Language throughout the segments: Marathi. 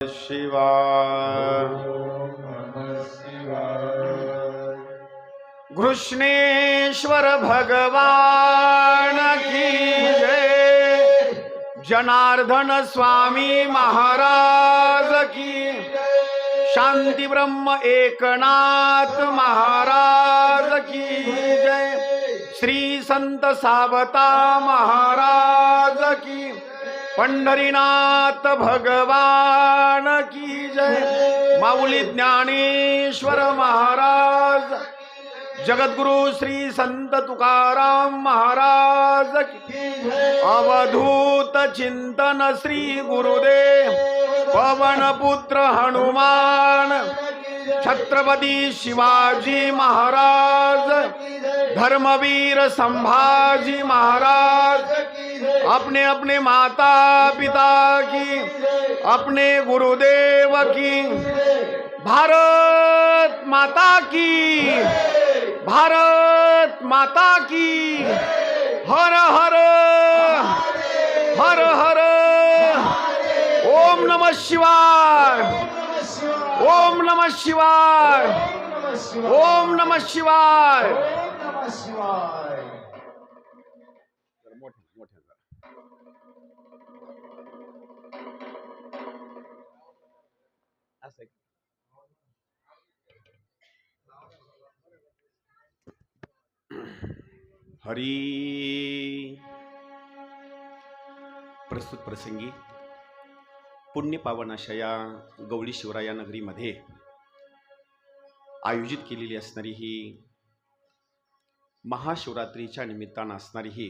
शिवाय। घृष्णेश्वर भगवान की जय। जनार्दन स्वामी महाराज की। शांती ब्रह्म एकनाथ महाराज की जय। श्री संत सावता महाराज की। पंढरीनाथ भगवान की जय। माऊली ज्ञानेश्वर महाराज। जगद्गुरु श्री संत तुकाराम महाराज की जय। अवधूत चिंतन श्री गुरुदेव पवन पुत्र हनुमान। छत्रपती शिवाजी महाराज। धर्मवीर संभाजी महाराज। अपने अपने माता पिता की, अपने गुरुदेव की। भारत माता की, भारत माता की। हर हर हर हर। ओम नमः शिवाय, ओम नमः शिवाय, ओम नमः शिवाय। हरी। प्रस्तुत प्रसंगी पुण्य पावन अशा या गवळी शिवराया नगरीमध्ये आयोजित केलेली असणारी ही महाशिवरात्रीच्या निमित्तानं असणारी ही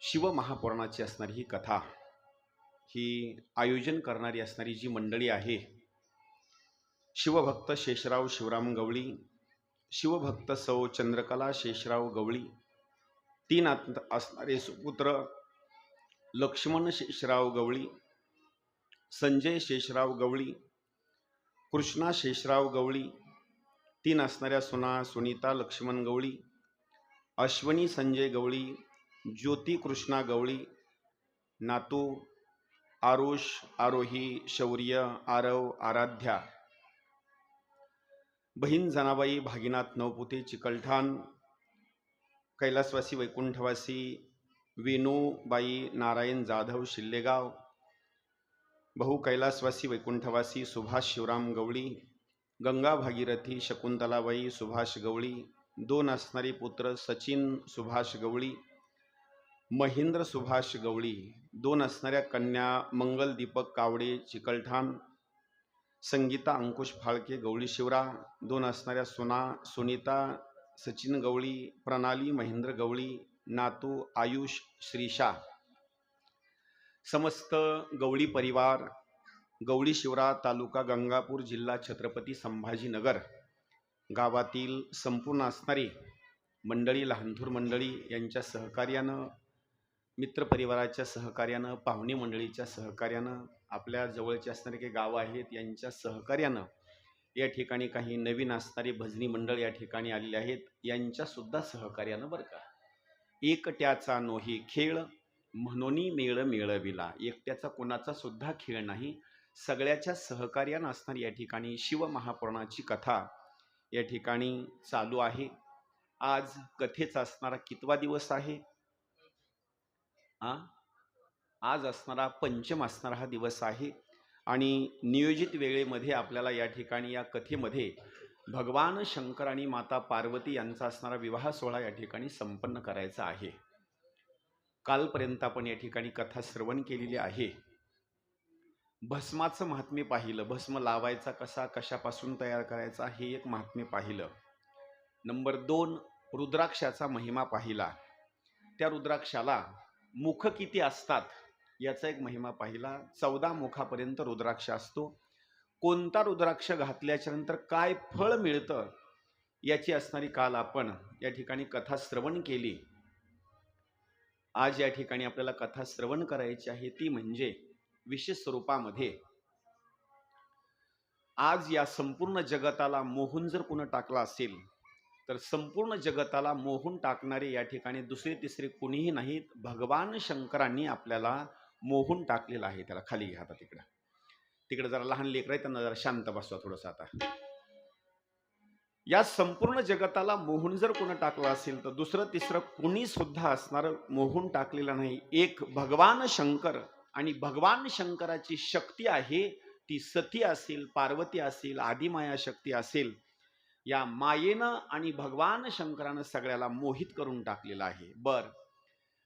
शिवमहापुराणाची असणारी ही कथा, ही आयोजन करणारी असणारी जी मंडळी आहे, शिवभक्त शेषराव शिवराम गवळी, शिवभक्त सौ चंद्रकला शेषराव गवळी, तीन असणारे सुपुत्र लक्ष्मण शेषराव गवळी, संजय शेषराव गवळी, कृष्णा शेषराव गवळी, तीन असणाऱ्या सुना सुनीता लक्ष्मण गवळी, अश्वनी संजय गवळी, ज्योती कृष्णा गवळी, नातू आरुष, आरोही, शौर्य, आरव, आराध्या, बहीण जनाबाई भागीनाथ नवपुते चिकलठाण, कैलासवासी वैकुंठवासी वेणूबाई नारायण जाधव शिल्लेगाव, भाऊ कैलासवासी वैकुंठवासी सुभाष शिवराम गवळी, गंगा भागीरथी शकुंतलाबाई सुभाष गवळी, दोन असणारे पुत्र सचिन सुभाष गवळी, महेंद्र सुभाष गवळी, दोन असणाऱ्या कन्या मंगल दीपक कावडे चिकलठाण, संगीता अंकुश फाळके गवळी शिवरा, दोन असणाऱ्या सुना सुनीता सचिन गवळी, प्रणाली महेंद्र गवळी, नातू आयुष श्रीशा, समस्त गवळी परिवार, गवळी शिवरा तालुका गंगापूर जिल्हा छत्रपती संभाजीनगर गावातील संपूर्ण असणारी मंडळी, लहानथोर मंडळी यांच्या सहकार्यानं, मित्रपरिवाराच्या सहकार्यानं, पाहुणे मंडळीच्या सहकार्यानं, आपल्या जवळचे असणारे काही गावं आहेत यांच्या सहकार्यानं या ठिकाणी काही नवीन असणारी भजनी मंडळ या ठिकाणी आलेले आहेत, यांच्यासुद्धा सहकार्यानं बरं का. एकट्याचा नोही खेळ म्हणून मेळ मेळविला. एकट्याचा कोणाचा सुद्धा खेळ नाही, सगळ्याच्या सहकार्यानं असणारी या ठिकाणी शिवमहापुराणाची कथा या ठिकाणी चालू आहे. आज कथेचा असणारा कितवा दिवस आहे? आज असणारा पंचम असणारा हा दिवस आहे आणि नियोजित वेळेमध्ये आपल्याला या ठिकाणी या कथेमध्ये भगवान शंकर आणि माता पार्वती यांचा असणारा विवाह सोहळा या ठिकाणी संपन्न करायचा आहे. कालपर्यंत आपण या ठिकाणी कथा श्रवण केलेली आहे. भस्माचं महात्म्य पाहिलं, भस्म लावायचा कसा, कशापासून तयार करायचा हे एक महात्म्य पाहिलं. नंबर 2 रुद्राक्षाचा महिमा पाहिला. त्या रुद्राक्षाला मुख किती असतात याचा एक महिमा पाहिला. 14 मुखापर्यंत रुद्राक्ष असतो. कोणता रुद्राक्ष घातल्याच्या नंतर काय फळ मिळतं याची असणारी काल आपण या ठिकाणी कथा श्रवण केली. आज या ठिकाणी आपल्याला कथा श्रवण करायची आहे, ती म्हणजे विशेष स्वरूपामध्ये आज या संपूर्ण जगताला मोहून जर कोण टाकला असेल तर संपूर्ण जगताला मोहून टाकणारे या ठिकाणी दुसरे तिसरे कोणीही नाहीत, भगवान शंकरांनी आपल्याला मोहून टाकलेला आहे. त्याला खाली घ्या आता तिकडं. तिकडे जरा लहान लेकर आहे, त्यांना जरा शांत बसवा थोडंसं. आता या संपूर्ण जगताला मोहून जर कोणी टाकलं असेल तर दुसरं तिसरं कुणी सुद्धा असणार मोहून टाकलेलं नाही. एक भगवान शंकर, आणि भगवान शंकराची शक्ती आहे ती सती असेल, पार्वती असेल, आदिमाया शक्ती असेल. या मायेनं आणि भगवान शंकरानं सगळ्याला मोहित करून टाकलेलं आहे. बर,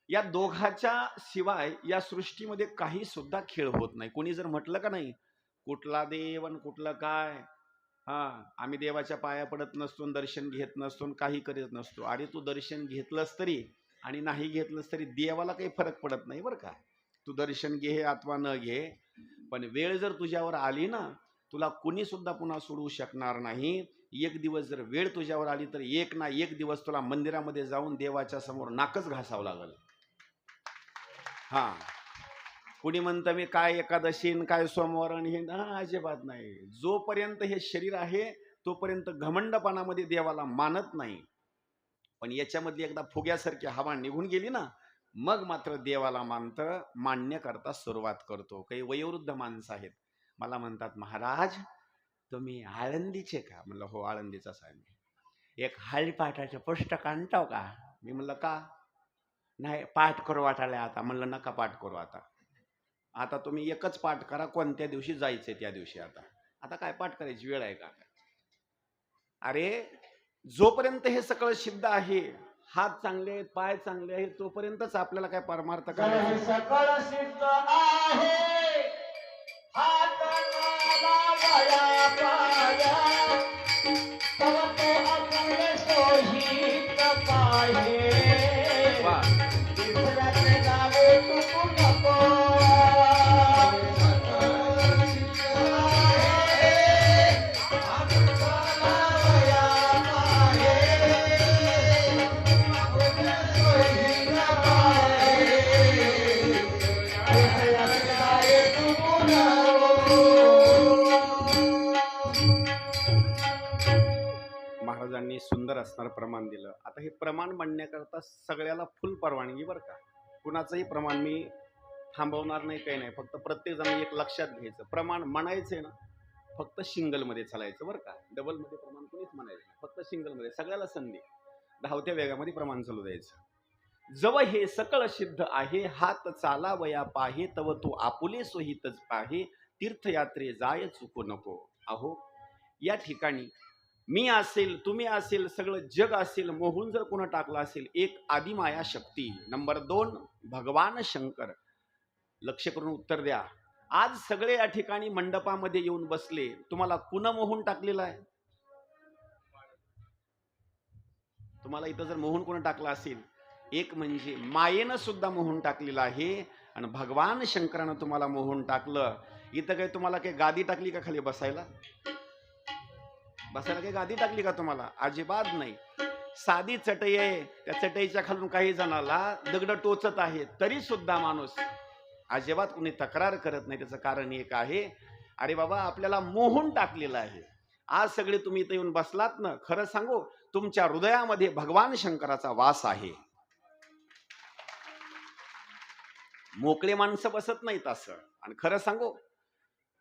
या दोघाच्या शिवाय या सृष्टीमध्ये काही सुद्धा खेळ होत नाही. कोणी जर म्हटलं का नाही कुठला देव आणि कुठलं काय, आम्ही देवाच्या पाया पडत नसतो, दर्शन घेत नसतो, काही करीत नसतो. अरे तू दर्शन घेतलंस तरी आणि नाही घेतलंस तरी देवाला काही फरक पडत नाही बरं का. तू दर्शन घे अथवा न घे, पण वेळ जर तुझ्यावर आली ना, तुला कुणी सुद्धा पुन्हा सोडवू शकणार नाही. एक दिवस जर वेळ तुझ्यावर आली तर एक ना एक दिवस तुला मंदिरामध्ये जाऊन देवाच्या समोर नाकच घासावं लागल. कुणी म्हणतं मी काय एकादशीन काय सोमवार आणि हे, अजिबात नाही. जोपर्यंत हे शरीर आहे तोपर्यंत घमंडपणामध्ये देवाला मानत नाही. पण याच्यामध्ये एकदा फुग्यासारखी हवा निघून गेली ना, मग मात्र देवाला मान्य करता सुरुवात करतो. काही वयोवृद्ध माणसं आहेत, मला म्हणतात महाराज तुम्ही आळंदीचे का? म्हणलं हो आळंदीचाच आहे मी. एक हरिपाठाचं पुस्तक आणतो का? मी म्हणलं का? नाही पाठ करू वाटायला आता. म्हणलं नका पाठ करू आता तुम्ही एकच पाठ करा, कोणत्या दिवशी जायचंय त्या दिवशी. आता काय पाठ करायची वेळ आहे का? अरे जोपर्यंत हे सगळं सिद्ध आहे, हात चांगले आहेत, पाय चांगले आहेत, तोपर्यंतच आपल्याला काय परमार्थ करायचं. सगळं सिद्ध आहे, हात महाराजांनी सुंदर असणार प्रमाण दिलं. आता हे प्रमाण म्हणण्याकरता सगळ्याला फुल परवानगी बरं का. कुणाचंही प्रमाण मी थांबवणार नाही, काही नाही. फक्त प्रत्येक जण एक लक्षात घ्यायचं, प्रमाण म्हणायचंय ना फक्त सिंगलमध्ये चालायचं बरं का. डबलमध्ये प्रमाण कोणीच म्हणायचं, फक्त सिंगलमध्ये. सगळ्याला संधी, धावत्या वेगामध्ये प्रमाण चालू द्यायचं. जव हे सकळ सिद्ध आहे, हात चालावया पाहे, तव तू आपुले सोहितच पाहे, तीर्थयात्रे जाय चुकू नको. अहो या ठिकाणी मी असेल, तुम्ही असेल, सगळं जग असेल, मोहून जर कोणा टाकला असेल, एक आदिमाया शक्ती. नंबर 2 भगवान शंकर. लक्ष करून उत्तर द्या. आज सगळे या ठिकाणी मंडपामध्ये येऊन बसले, तुम्हाला कुणा मोहून टाकलेला आहे? तुम्हाला इथं जर मोहून कोणा टाकला असेल, एक म्हणजे मायेनं सुद्धा मोहून टाकलेला आहे, आणि भगवान शंकरानं तुम्हाला मोहून टाकलं. इथं काही तुम्हाला काही गादी टाकली का खाली बसायला? काही गादी टाकली का तुम्हाला? अजिबात नाही. साधी चटई आहे, त्या चटईच्या खालून काही जणाला दगड टोचत आहे, तरी सुद्धा माणूस अजिबात कुणी तक्रार करत नाही. त्याचं कारण एक आहे, अरे बाबा आपल्याला मोहून टाकलेलं आहे. आज सगळे तुम्ही इथं येऊन बसलात ना, खरं सांगू तुमच्या हृदयामध्ये भगवान शंकराचा वास आहे. मोकळे माणसं बसत नाहीत असं. आणि खरं सांगू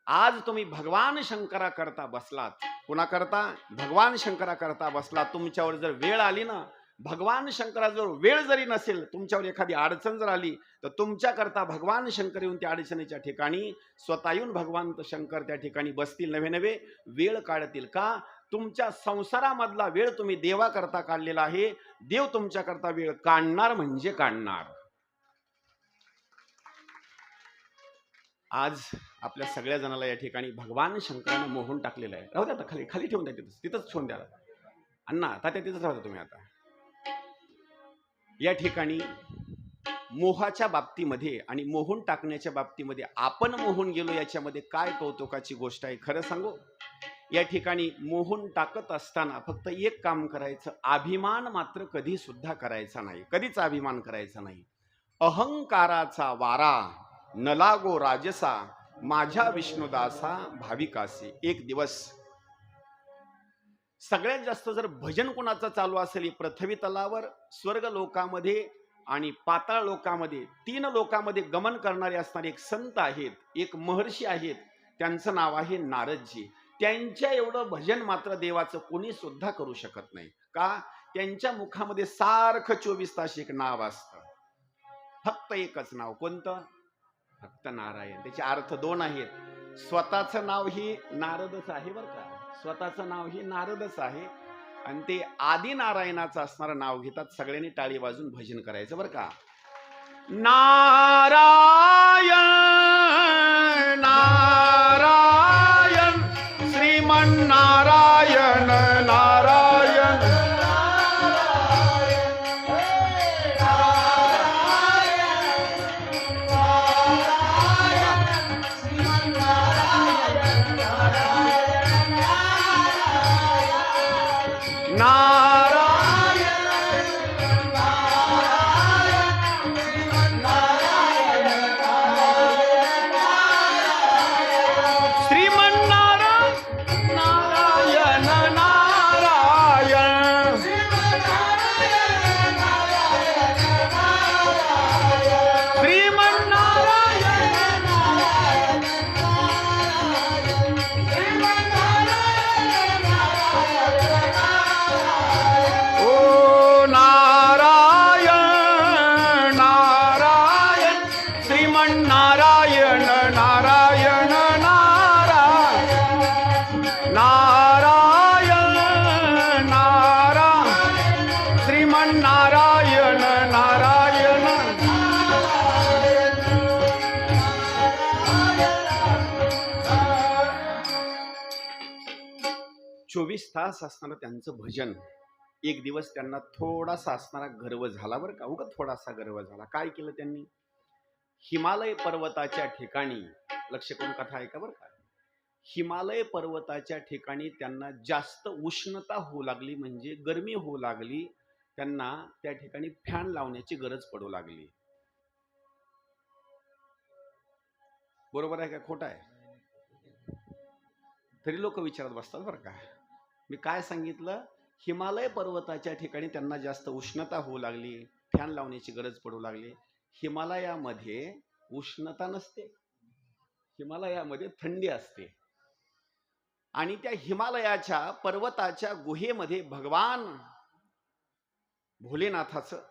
आज तुम्ही भगवान शंकरा करता बसलात. कुणा करता? भगवान शंकरा करता बसलात. तुमच्यावर जर वेळ आली ना, भगवान शंकरा जर वेळ जरी नसेल, तुमच्यावर एखादी अडचण जर आली, तर तुमच्या करता भगवान शंकर येऊन त्या अडचणीच्या ठिकाणी स्वतः येऊन भगवान शंकर त्या ठिकाणी बसतील, नवे नवे वेळ काढतील. का? तुमच्या संसारामधला वेळ तुम्ही देवा करता काढलेला आहे. देव तुमच्या करता वेळ काढणार म्हणजे काढणार. आज आपल्या सगळ्या जणाला या ठिकाणी भगवान शंकरानं मोहून टाकलेलं आहे. राहू द्या आता, खाली खाली ठेवून द्या, तिथंच ठेवून द्या. अण्णा तात्या तिथंच राहता तुम्ही. आता या ठिकाणी मोहाच्या बाबतीमध्ये आणि मोहून टाकण्याच्या बाबतीमध्ये आपण मोहून गेलो, याच्यामध्ये काय कौतुकाची गोष्ट आहे. खरं सांगू या ठिकाणी मोहून टाकत असताना फक्त एक काम करायचं, अभिमान मात्र कधी सुद्धा करायचा नाही. कधीच अभिमान करायचा नाही. अहंकाराचा वारा न लागो राजसा, माझ्या विष्णुदासा भाविकासी. एक दिवस सगळ्यात जास्त जर भजन कोणाचं चालू असेल, पृथ्वी तलावर, स्वर्ग लोकामध्ये आणि पाताळ लोकामध्ये, 3 लोकामध्ये गमन करणारे असणारे एक संत आहेत, एक महर्षी आहेत. त्यांचं नाव आहे नारदजी. त्यांच्या एवढं भजन मात्र देवाचं कोणी सुद्धा करू शकत नाही. का? त्यांच्या मुखामध्ये सारखं 24 तास एक नाव असतं, फक्त एकच नाव. कोणतं? फक्त नारायण. त्याचे अर्थ दोन आहेत. स्वतःचं नाव ही नारदच आहे बरं का, स्वतःचं नाव ही नारदच आहे, आणि ते आदी नारायणाचं असणारं नाव घेतात. सगळ्यांनी टाळी वाजून भजन करायचं बरं का. नारायण नारायण श्रीमन्नारायण नारायण नारायण नारायण. 24 तास असणारं त्यांचं भजन. एक दिवस त्यांना थोडासा असणारा गर्व झाला बरं का, उगाच थोडासा गर्व झाला. काय केलं त्यांनी? हिमालय पर्वताच्या ठिकाणी, लक्ष करून कथा ऐका बरं का, हिमालय पर्वताच्या ठिकाणी त्यांना जास्त उष्णता होऊ लागली, म्हणजे गरमी होऊ लागली. त्यांना त्या ठिकाणी फॅन लावण्याची गरज पडू लागली. बरोबर आहे का खोटं आहे? तरी लोक विचारत बसतात बरं का. मी काय सांगितलं? हिमालय पर्वताच्या ठिकाणी त्यांना जास्त उष्णता होऊ लागली, फॅन लावण्याची गरज पडू लागली. हिमालयामध्ये उष्णता नसते, हिमालयामध्ये थंडी असते. आणि त्या हिमालयाच्या पर्वताच्या गुहेमध्ये भगवान भोलेनाथाचं,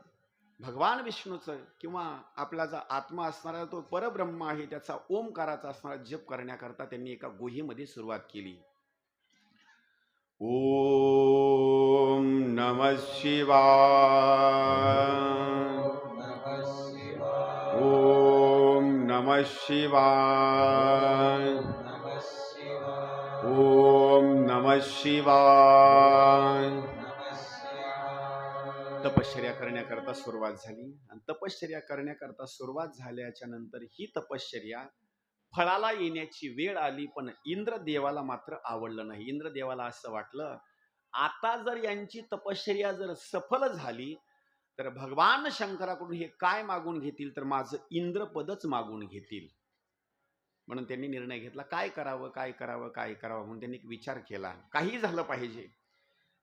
भगवान विष्णूचं किंवा आपला जो आत्मा असणारा तो परब्रह्म आहे त्याचा ओमकाराचा असणारा जप करण्याकरता त्यांनी एका गुहेमध्ये सुरुवात केली. ओम नमः शिवाय, ओम नमः शिवाय, ओम नमः शिवाय. तपश्चर्या करण्याकरता सुरुवात झाली. आणि तपश्चर्या करण्याकरता सुरुवात झाल्याच्या नंतर ही तपश्चर्या फळाला येण्याची वेळ आली, पण इंद्रदेवाला मात्र आवडलं नाही. इंद्रदेवाला असं वाटलं, आता जर यांची तपश्चर्या जर सफल झाली तर भगवान शंकराकडून हे काय मागून घेतील, तर माझं इंद्रपदच मागून घेतील. म्हणून त्यांनी निर्णय घेतला, काय करावं काय करावं काय करावं. म्हणून त्यांनी विचार केला, काही झालं पाहिजे,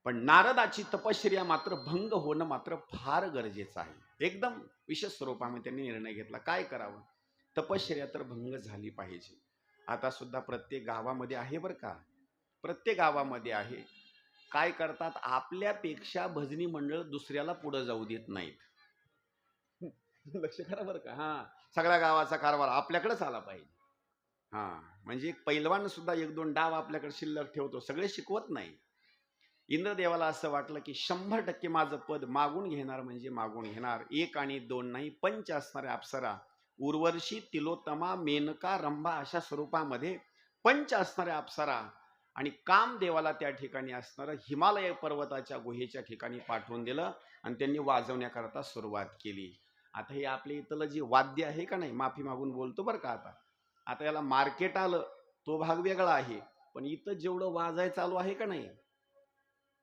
पण नारदाची तपश्चर्या मात्र भंग होणं मात्र फार गरजेचं आहे. एकदम विशेष स्वरूपामध्ये त्यांनी निर्णय घेतला, काय करावं, तपश्चर्या तर भंग झाली पाहिजे. आता सुद्धा प्रत्येक गावामध्ये आहे बरं का, प्रत्येक गावामध्ये आहे. काय करतात, आपल्यापेक्षा भजनी मंडळ दुसऱ्याला पुढे जाऊ देत नाहीत. लक्ष करा बरं का. हा, सगळ्या गावाचा कारभार आपल्याकडेच आला पाहिजे. हा, म्हणजे एक पैलवान सुद्धा एक दोन डाव आपल्याकडे शिल्लक ठेवतो, सगळे शिकवत नाही. इंद्रदेवाला असं वाटलं की 100% माझं पद मागून घेणार म्हणजे मागून घेणार. एक आणि दोन नाही, 5 असणाऱ्या अप्सरा, उर्वशी, तिलोत्तमा, मेनका, रंभा अशा स्वरूपामध्ये 5 असणाऱ्या अप्सरा आणि कामदेवाला त्या ठिकाणी असणारं हिमालय पर्वताच्या गुहेच्या ठिकाणी पाठवून दिलं आणि त्यांनी वाजवण्याकरता सुरुवात केली. आता हे आपल्या इथलं जे वाद्य आहे का नाही, माफी मागून बोलतो बरं का, आता याला मार्केट आलं तो भाग वेगळा आहे, पण इथं जेवढं वाजाय चालू आहे का नाही,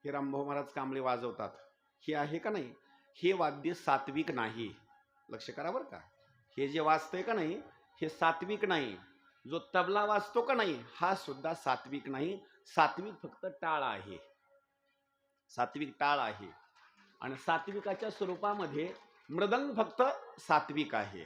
हे रामभाऊ महाराज कांबळे वाजवतात, हे आहे का नाही, हे वाद्य सात्विक नाही. लक्ष करा बरं का. हे जे वाजतंय का नाही हे सात्विक नाही. जो तबला वाजतो का नाही हा सुद्धा सात्विक नाही. सात्विक फक्त टाळ आहे, सात्विक टाळ आहे. आणि सात्विकाच्या स्वरूपामध्ये मृदंग फक्त सात्विक आहे.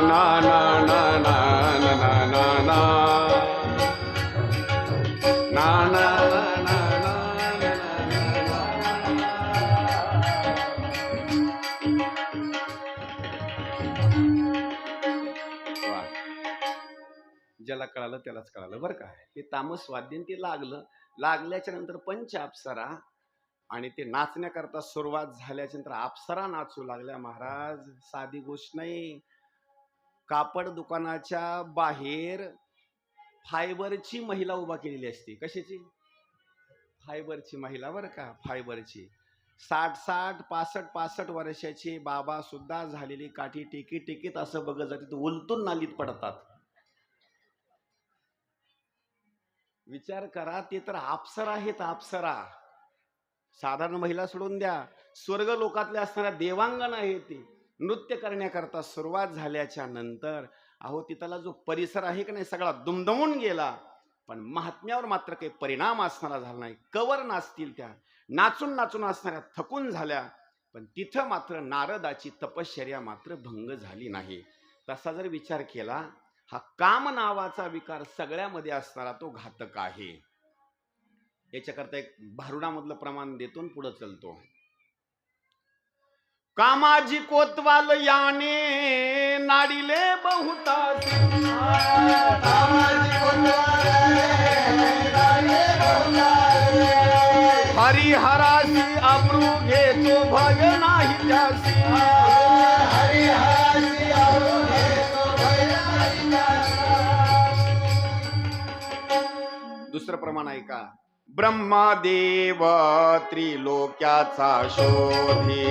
ना ना ना ना ना ना ना ना ना ना ना वा. ज्याला कळालं त्यालाच कळालं बरं का. हे तामस वाद्य ते लागल्याच्या नंतर पंच अप्सरा आणि ते नाचण्याकरता सुरुवात झाल्याच्या नंतर अप्सरा नाचू लागल्या. महाराज साधी गोष्ट नाही. कापड दुकानाच्या बाहेर फायबरची महिला उभा केलेली असते. कशाची? फायबरची महिला बरं का. फायबरची 60-60 65-65 वर्षाचे बाबा सुद्धा झालेली काठी टेकीत असं बघत जाते, उलटून नालीत पडतात. विचार करा, ते तर अप्सरा आहेत. अप्सरा साधारण महिला सोडून द्या, स्वर्ग लोकातल्या असणाऱ्या देवांगना आहे. ते नृत्य करण्याकरता सुरुवात झाल्याच्या नंतर अहो तिथला जो परिसर आहे की नाही सगळा दुमदमून गेला, पण महात्म्यावर मात्र काही परिणाम असणारा झाला नाही. कवर नाचतील त्या, नाचून नाचून असणाऱ्या थकून झाल्या, पण तिथं मात्र नारदाची तपश्चर्या मात्र भंग झाली नाही. तसा जर विचार केला, हा काम नावाचा विकार सगळ्यामध्ये असणारा तो घातक आहे. याच्याकरता एक भारुडामधलं प्रमाण देतो पुढे चलतो. कामाजी कोतवाल याने नाडिले बहुतासी, हरिहरासी अब्रू घेतो भय नाही त्यासी, दुसरं प्रमाण आहे का? ब्रह्मदेव त्रिलोक्याचा शोधी,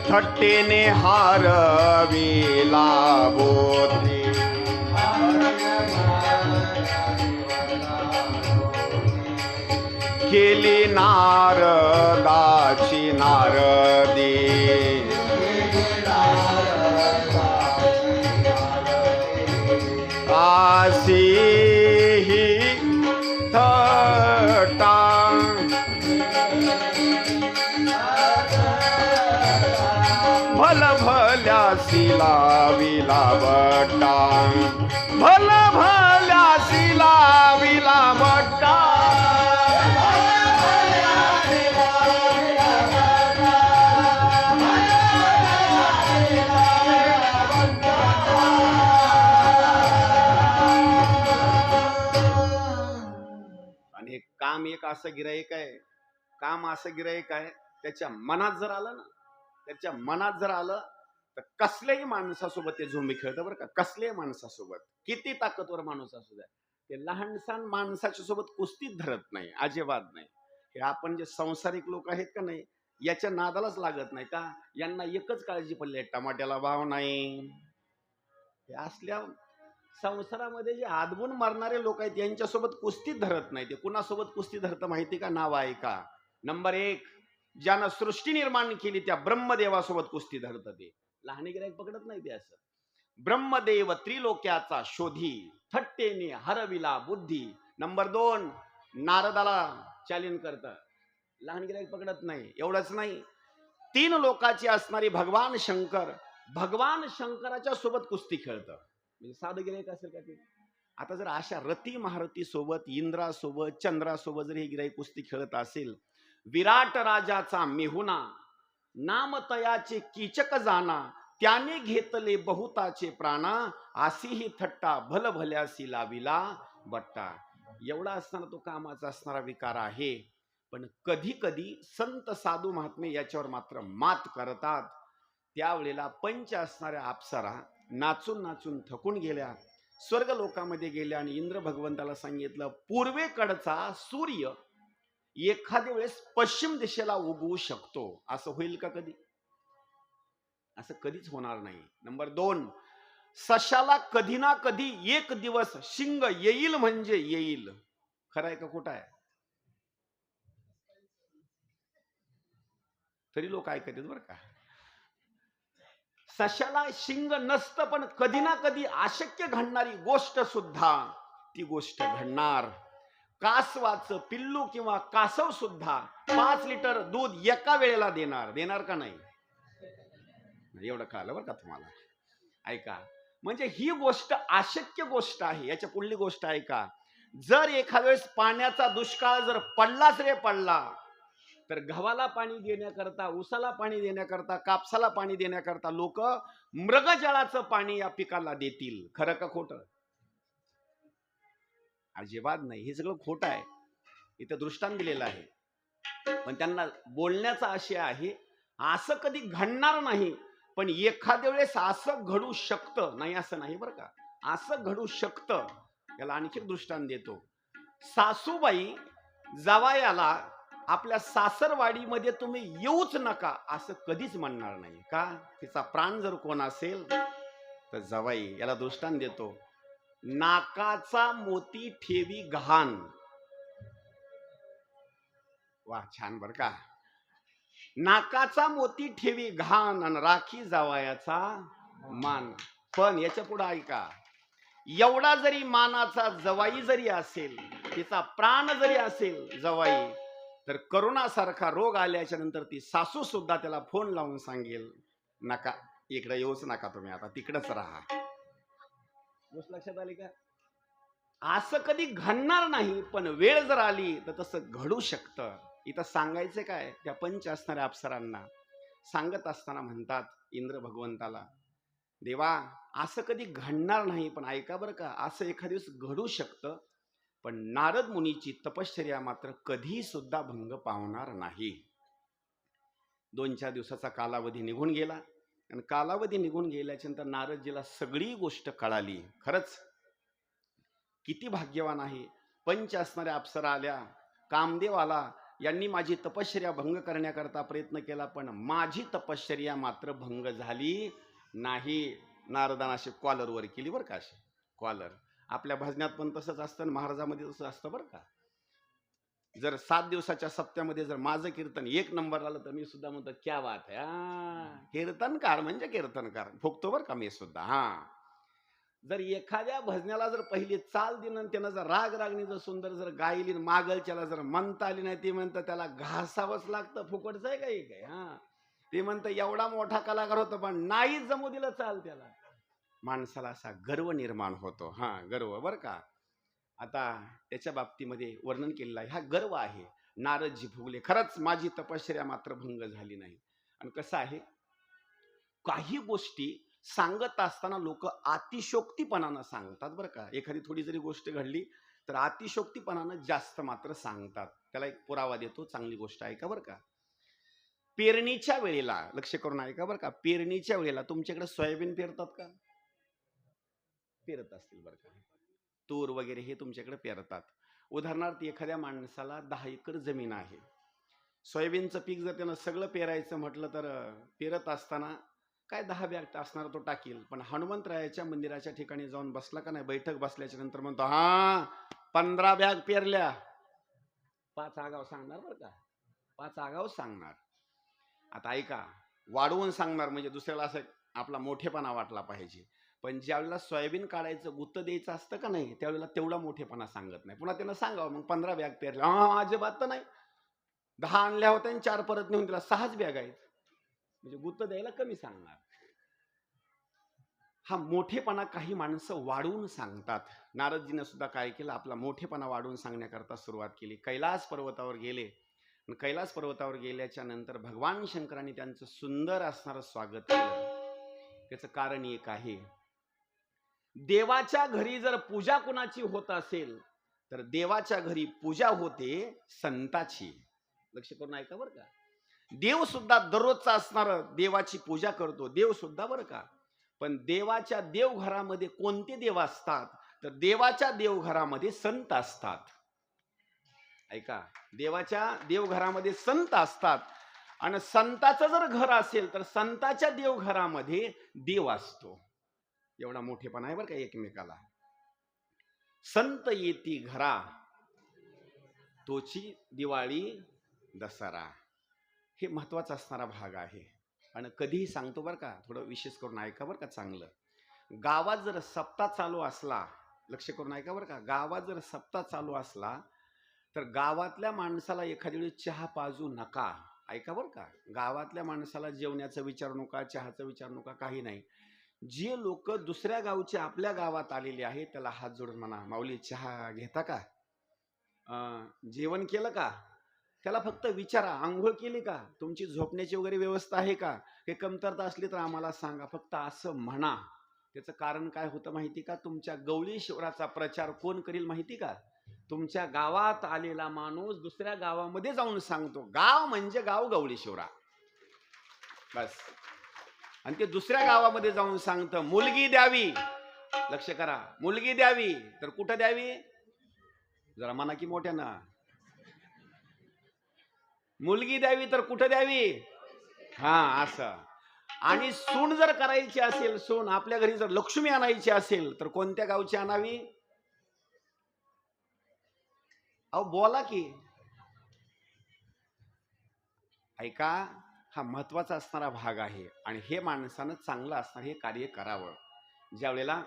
थट्टेने हारविला बोधी, केली नारदाची नारदी, आसी ही थट्टा, भल भल्यासी लाविला बट्टा, भल भल्यासी लाविला बट्टा, काम एक असं गिराईक आहे, काम असं गिराईक आहे, त्याच्या मनात जर आलं ना, त्याच्या मनात जर आलं तर कसल्याही माणसासोबत ते झोंबी खेळतं बरं का. कसल्याही माणसासोबत, किती ताकदवर माणूस असू द्या, ते लहानसहान माणसाच्या सोबत कुस्तीत धरत नाही, अजिबात नाही. हे आपण जे सांसारिक लोक आहेत का नाही, याच्या नादालाच लागत नाही का. यांना एकच काळजी पडली आहे, टमाट्याला भाव नाही. हे असल्या संसारामध्ये जे आदबून मारणारे लोक आहेत यांच्यासोबत कुस्तीत धरत नाही. ते कुणासोबत कुस्ती धरतं माहिती का? नाव आहे का? नंबर 1, ज्यानं सृष्टी निर्माण केली त्या ब्रह्मदेवासोबत कुस्ती धरतं. ते लहान गिराईक पकडत नाही ते असं. ब्रह्मदेव त्रिलोक्याचा शोधी, थट्टेने हरविला बुद्धी. नंबर 2, नारदाला चॅलेंज करतं, लहान गिराईक पकडत नाही. एवढंच नाही, 3 लोकाची असणारी भगवान शंकराच्या सोबत कुस्ती खेळतं. म्हणजे साधं गिराईक असेल का ते? आता जर अशा रती महारथी सोबत, इंद्रासोबत, चंद्रासोबत जर हे गिराईक कुस्ती खेळत असेल, विराट राजाचा मेहुना, नाम तयाचे कीचक जाना, त्याने घेतले बहुताचे प्राणा, आसी ही थट्टा भल भल्यासी लाविला बट्टा. एवढा असताना तो कामाचा असणारा विकार आहे. पण कधी कधी संत साधू महात्मे याच्यावर मात्र मात करतात. त्यावेळेला पंच असणाऱ्या अप्सरा नाचून नाचून थकून गेल्या, स्वर्ग लोकामध्ये गेल्या आणि इंद्र भगवंताला सांगितलं, पूर्वेकडचा सूर्य एखाद्या वेळेस पश्चिम दिशेला उगवू शकतो. असं होईल का कधी? असं कधीच होणार नाही. नंबर 2, सशाला कधी ना कधी एक दिवस शिंग येईल म्हणजे येईल. खरं आहे का खोटं आहे? तरी लोक ऐकतात बरं का. सशाला शिंग नसतं, पण कधी ना कधी अशक्य घडणारी गोष्ट सुद्धा ती गोष्ट घडणार. कासवाचं पिल्लू किंवा कासव सुद्धा 5 लिटर दूध एका वेळेला देणार का नाही? एवढं कळलं बरं का तुम्हाला. ऐका, म्हणजे ही गोष्ट अशक्य गोष्ट आहे. याच्या पुढली गोष्ट ऐका. जर एखाद्या वेळेस पाण्याचा दुष्काळ जर पडलाच रे पडला, तर गव्हाला पाणी देण्याकरता, ऊसाला पाणी देण्याकरता, कापसाला पाणी देण्याकरता लोक मृगजळाचं पाणी या पिकाला देतील. खरं का खोटं? अजिबात नाही. हे सगळं खोटं आहे. इथं दृष्टांत दिलेलं आहे. पण त्यांना बोलण्याचा आशय आहे, असं कधी घडणार नाही, पण एखाद्या वेळेस असं घडू शकतं. नाही असं नाही बरं का, असं घडू शकतं. याला आणखी दृष्टांत देतो. सासूबाई जावयाला आपल्या सासरवाडीमध्ये तुम्ही येऊच नका असं कधीच म्हणणार नाही. का? तिचा प्राण जर कोण असेल तर जावाई. याला दृष्टांत देतो. नाकाचा मोती ठेवी गहाण. वा, छान बर का. नाकाचा मोती ठेवी घाण आणि राखी जावयाचा मान. पण याच्या पुढे ऐका, एवढा जरी मानाचा जवाई जरी असेल, तिचा प्राण जरी असेल जवाई, तर करोनासारखा रोग आल्याच्या नंतर ती सासू सुद्धा त्याला फोन लावून सांगेल, नका इकडे येऊच नका तुम्ही, आता तिकडेच राहा. गोष्ट लक्षात आली का? असं कधी घडणार नाही, पण वेळ जर आली तर तसं घडू शकतं. इथं सांगायचं काय, त्या पंच असणाऱ्या अप्सरांना सांगत असताना म्हणतात इंद्र भगवंताला, देवा असं कधी घडणार नाही, पण ऐका बरं का, असं एखाद्या दिवस घडू शकतं, पण नारद मुनीची तपश्चर्या मात्र कधी सुद्धा भंग पावणार नाही. 2-4 दिवसाचा कालावधी निघून गेला आणि कालावधी निघून गेल्याच्या नंतर नारदजीला सगळी गोष्ट कळाली. खरंच किती भाग्यवान आहे. पंच असणाऱ्या अप्सरा आल्या, कामदेव आला, यांनी माझी तपश्चर्या भंग करण्याकरता प्रयत्न केला, पण माझी तपश्चर्या मात्र भंग झाली नाही. नारदान अशी कॉलरवर केली बरं का, अशी कॉलर. आपल्या भजनात पण तसंच असतं, महाराजामध्ये तसं असतं बरं का. जर 7 दिवसाच्या सप्त्यामध्ये जर माझं कीर्तन 1 नंबर आलं तर मी सुद्धा म्हणतो क्या बात आहे, कीर्तनकार म्हणजे कीर्तनकार, फुकतो बरं का मी सुद्धा. जर एखाद्या भजनाला जर पहिली चाल दिली आणि त्यानं जर रागरागणी जर सुंदर जर गायली, मागलच्याला जर म्हणता आली नाही, ते म्हणतं त्याला घासावंच लागतं. फुकटचं आहे काही काय. ते म्हणतं एवढा मोठा कलाकार होतो, पण नाही जमू दिलं चाल त्याला. माणसाला असा गर्व निर्माण होतो. गर्व बरं का. आता त्याच्या बाबतीमध्ये वर्णन केलेलं आहे. हा गर्व आहे. नारदजी फुगले, खरंच माझी तपश्चर्या मात्र भंग झाली नाही. आणि कसं आहे, काही गोष्टी सांगत असताना लोक अतिशोक्तीपणानं सांगतात बरं का. एखादी थोडी जरी गोष्ट घडली तर अतिशोक्तीपणानं जास्त मात्र सांगतात. त्याला एक पुरावा देतो, चांगली गोष्ट ऐका बरं का. पेरणीच्या वेळेला लक्ष करून ऐका बरं का. पेरणीच्या वेळेला तुमच्याकडे सोयाबीन पेरतात का? पेरत असतील बरं का. तूर वगैरे हे तुमच्याकडे पेरतात. उदाहरणार्थ एखाद्या माणसाला 10 एकर जमीन आहे. सोयाबीनचं पीक जर त्यानं सगळं पेरायचं म्हटलं तर पेरत असताना काय 10 बॅग असणार तो टाकील, पण हनुमंतरायाच्या मंदिराच्या ठिकाणी जाऊन बसला का नाही, बैठक बसल्याच्या नंतर म्हणतो 15 बॅग पेरल्या. 5 आगाव सांगणार बरं का, 5 आगाव सांगणार. आता ऐका, वाढवून सांगणार म्हणजे दुसऱ्याला असं आपला मोठेपणा वाटला पाहिजे. पण ज्यावेळेला सोयाबीन काढायचं गुत्त द्यायचं असतं का नाही, त्यावेळेला तेवढा मोठेपणा सांगत नाही. पुन्हा त्यानं सांगावं मग 15 बॅग पेरल्या. अजिबात नाही, 10 आणल्या होत्या आणि 4 परत नेऊन दिला, 6च बॅग आहेत, म्हणजे गुत्त द्यायला कमी सांगणार. हा मोठेपणा काही माणसं वाढवून सांगतात. नारदजीने सुद्धा काय केलं, आपला मोठेपणा वाढवून सांगण्याकरता सुरुवात केली. कैलास पर्वतावर गेले. कैलास पर्वतावर गेल्याच्या नंतर भगवान शंकरांनी त्यांचं सुंदर असणारं स्वागत केलं. त्याचं कारण एक आहे, देवाच्या घरी जर पूजा कुणाची होत असेल तर देवाच्या घरी पूजा होते संताची. लक्ष करून ऐका बरं का. देव सुद्धा दररोजचा असणार देवाची पूजा करतो, देव सुद्धा बरं का. पण देवाच्या देवघरामध्ये कोणते देव असतात, तर देवाच्या देवघरामध्ये संत असतात. ऐका, देवाच्या देवघरामध्ये संत असतात. आणि संताचं जर घर असेल तर संताच्या देवघरामध्ये देव असतो. एवढा मोठेपणा आहे बरं का एकमेकाला. संत येती घरा तोची दिवाळी दसरा, हे महत्वाचा असणारा भाग आहे. आणि कधीही सांगतो बरं का, थोडं विशेष करून ऐका बरं का चांगलं. गावात जर सप्ताह चालू असला, लक्ष करून ऐका बरं का, गावात जर सप्ताह चालू असला तर गावातल्या माणसाला एखाद्या वेळी चहा पाजू नका. ऐका बरं का, गावातल्या माणसाला जेवण्याचं विचारू नका, चहाचं विचारू नका, काही नाही. जे लोक दुसऱ्या गावचे आपल्या गावात आलेले आहेत त्याला हात जोडून म्हणा, माऊली चहा घेता का, जेवण केलं का, त्याला फक्त विचारा, आंघोळ केली का, तुमची झोपण्याची वगैरे व्यवस्था आहे का, हे कमतरता असली तर आम्हाला सांगा, फक्त असं म्हणा. त्याचं कारण काय होतं माहिती का, तुमच्या गवळी शिवराचा प्रचार कोण करील माहिती का, तुमच्या गावात आलेला माणूस दुसऱ्या गावामध्ये जाऊन सांगतो, गाव म्हणजे गाव गवळी शिवरा, बस. आणि ते दुसऱ्या गावामध्ये जाऊन सांगतं मुलगी द्यावी. लक्ष करा, मुलगी द्यावी तर कुठं द्यावी, जरा म्हणा की मोठ्यानं, मुलगी द्यावी तर कुठं द्यावी, हा असं. आणि सून जर करायची असेल, सून आपल्या घरी जर लक्ष्मी आणायची असेल तर कोणत्या गावची आणावी, अहो बोला की. ऐका, हा महत्वाचा असणारा भाग आहे आणि हे माणसानं चांगलं असणार हे कार्य करावं. ज्या वेळेला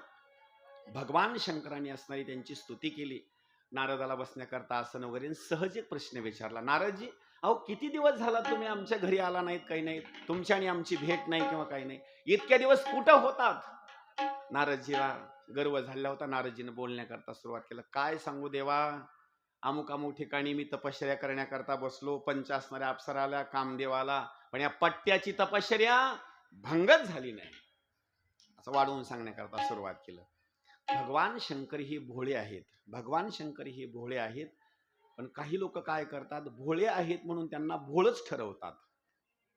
भगवान शंकरांनी असणारी त्यांची स्तुती केली, नारदाला बसण्याकरता आसन वगैरे, सहज एक प्रश्न विचारला, नारदजी अहो किती दिवस झाला तुम्ही आमच्या घरी आला नाहीत, काही नाहीत, तुमची आणि आमची भेट नाही किंवा काही नाही, इतक्या दिवस कुठं होतात. नारदजीला गर्व झाला होता. नारदजीने बोलण्याकरता सुरुवात केलं, काय सांगू देवा, अमुक अमुक ठिकाणी मी तपश्चर्या करण्याकरता बसलो, पंच असणाऱ्या अप्सराला, कामदेवाला, पण या पट्ट्याची तपश्चर्या भंगच झाली नाही, असं वाढवून सांगण्याकरता सुरुवात केलं. भगवान शंकर ही भोळे आहेत, भगवान शंकर ही भोळे आहेत. पण काही लोक काय करतात, भोळे आहेत म्हणून त्यांना भोळच ठरवतात.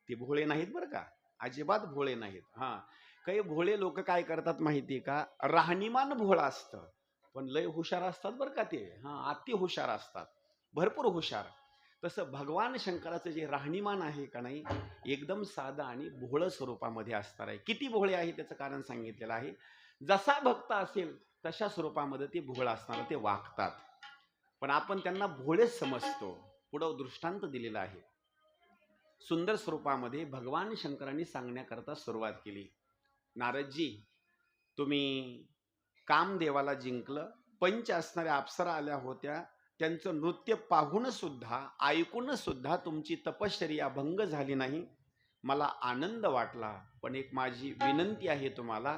ते भोळे नाहीत बरं का, अजिबात भोळे नाहीत. हा, काही भोळे लोक काय करतात माहिती का, राहणीमान भोळा असतं पण लय हुशार असतात बरं का ते, हा अति हुशार असतात, भरपूर हुशार. तसं भगवान शंकराचं जे राहणीमान आहे का नाही, एकदम साधं आणि भोळ स्वरूपामध्ये असणार आहे. किती भोळे आहे त्याचं कारण सांगितलेलं आहे. जसा भक्त असेल तशा स्वरूपामध्ये ते भोळ असणार, ते वागतात. पण आपण त्यांना भोळेच समजतो. पुढं दृष्टांत दिलेला आहे सुंदर स्वरूपामध्ये, भगवान शंकरांनी सांगण्याकरता सुरुवात केली, नारदजी तुम्ही कामदेवाला जिंकलं, पंच असणाऱ्या अप्सरा आल्या होत्या, त्यांचं नृत्य पाहून सुद्धा ऐकून सुद्धा तुमची तपश्चर्या भंग झाली नाही, मला आनंद वाटला. पण एक माझी विनंती आहे तुम्हाला,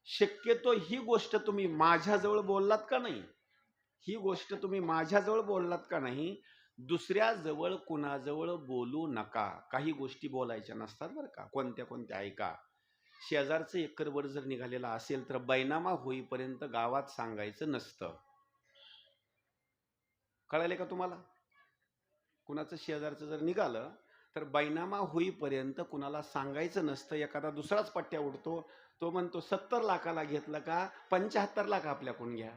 शक्यतो ही गोष्ट तुम्ही माझ्याजवळ बोललात का नाही, ही गोष्ट तुम्ही माझ्याजवळ बोललात का नाही, दुसऱ्या जवळ कुणाजवळ बोलू नका. काही गोष्टी बोलायच्या नसतात बरं का, कोणत्या कोणत्या ऐका. शेजारचं एकरवर जर निघालेला असेल तर बैनामा होईपर्यंत गावात सांगायचं नसतं. कळाले का तुम्हाला, कुणाचं शेजारचं जर निघालं तर बैनामा होईपर्यंत कुणाला सांगायचं नसतं. एखादा दुसराच पट्ट्या उडतो, तो म्हणतो 70 लाखाला घेतलं का, 75 लाख आपल्याकडून घ्या,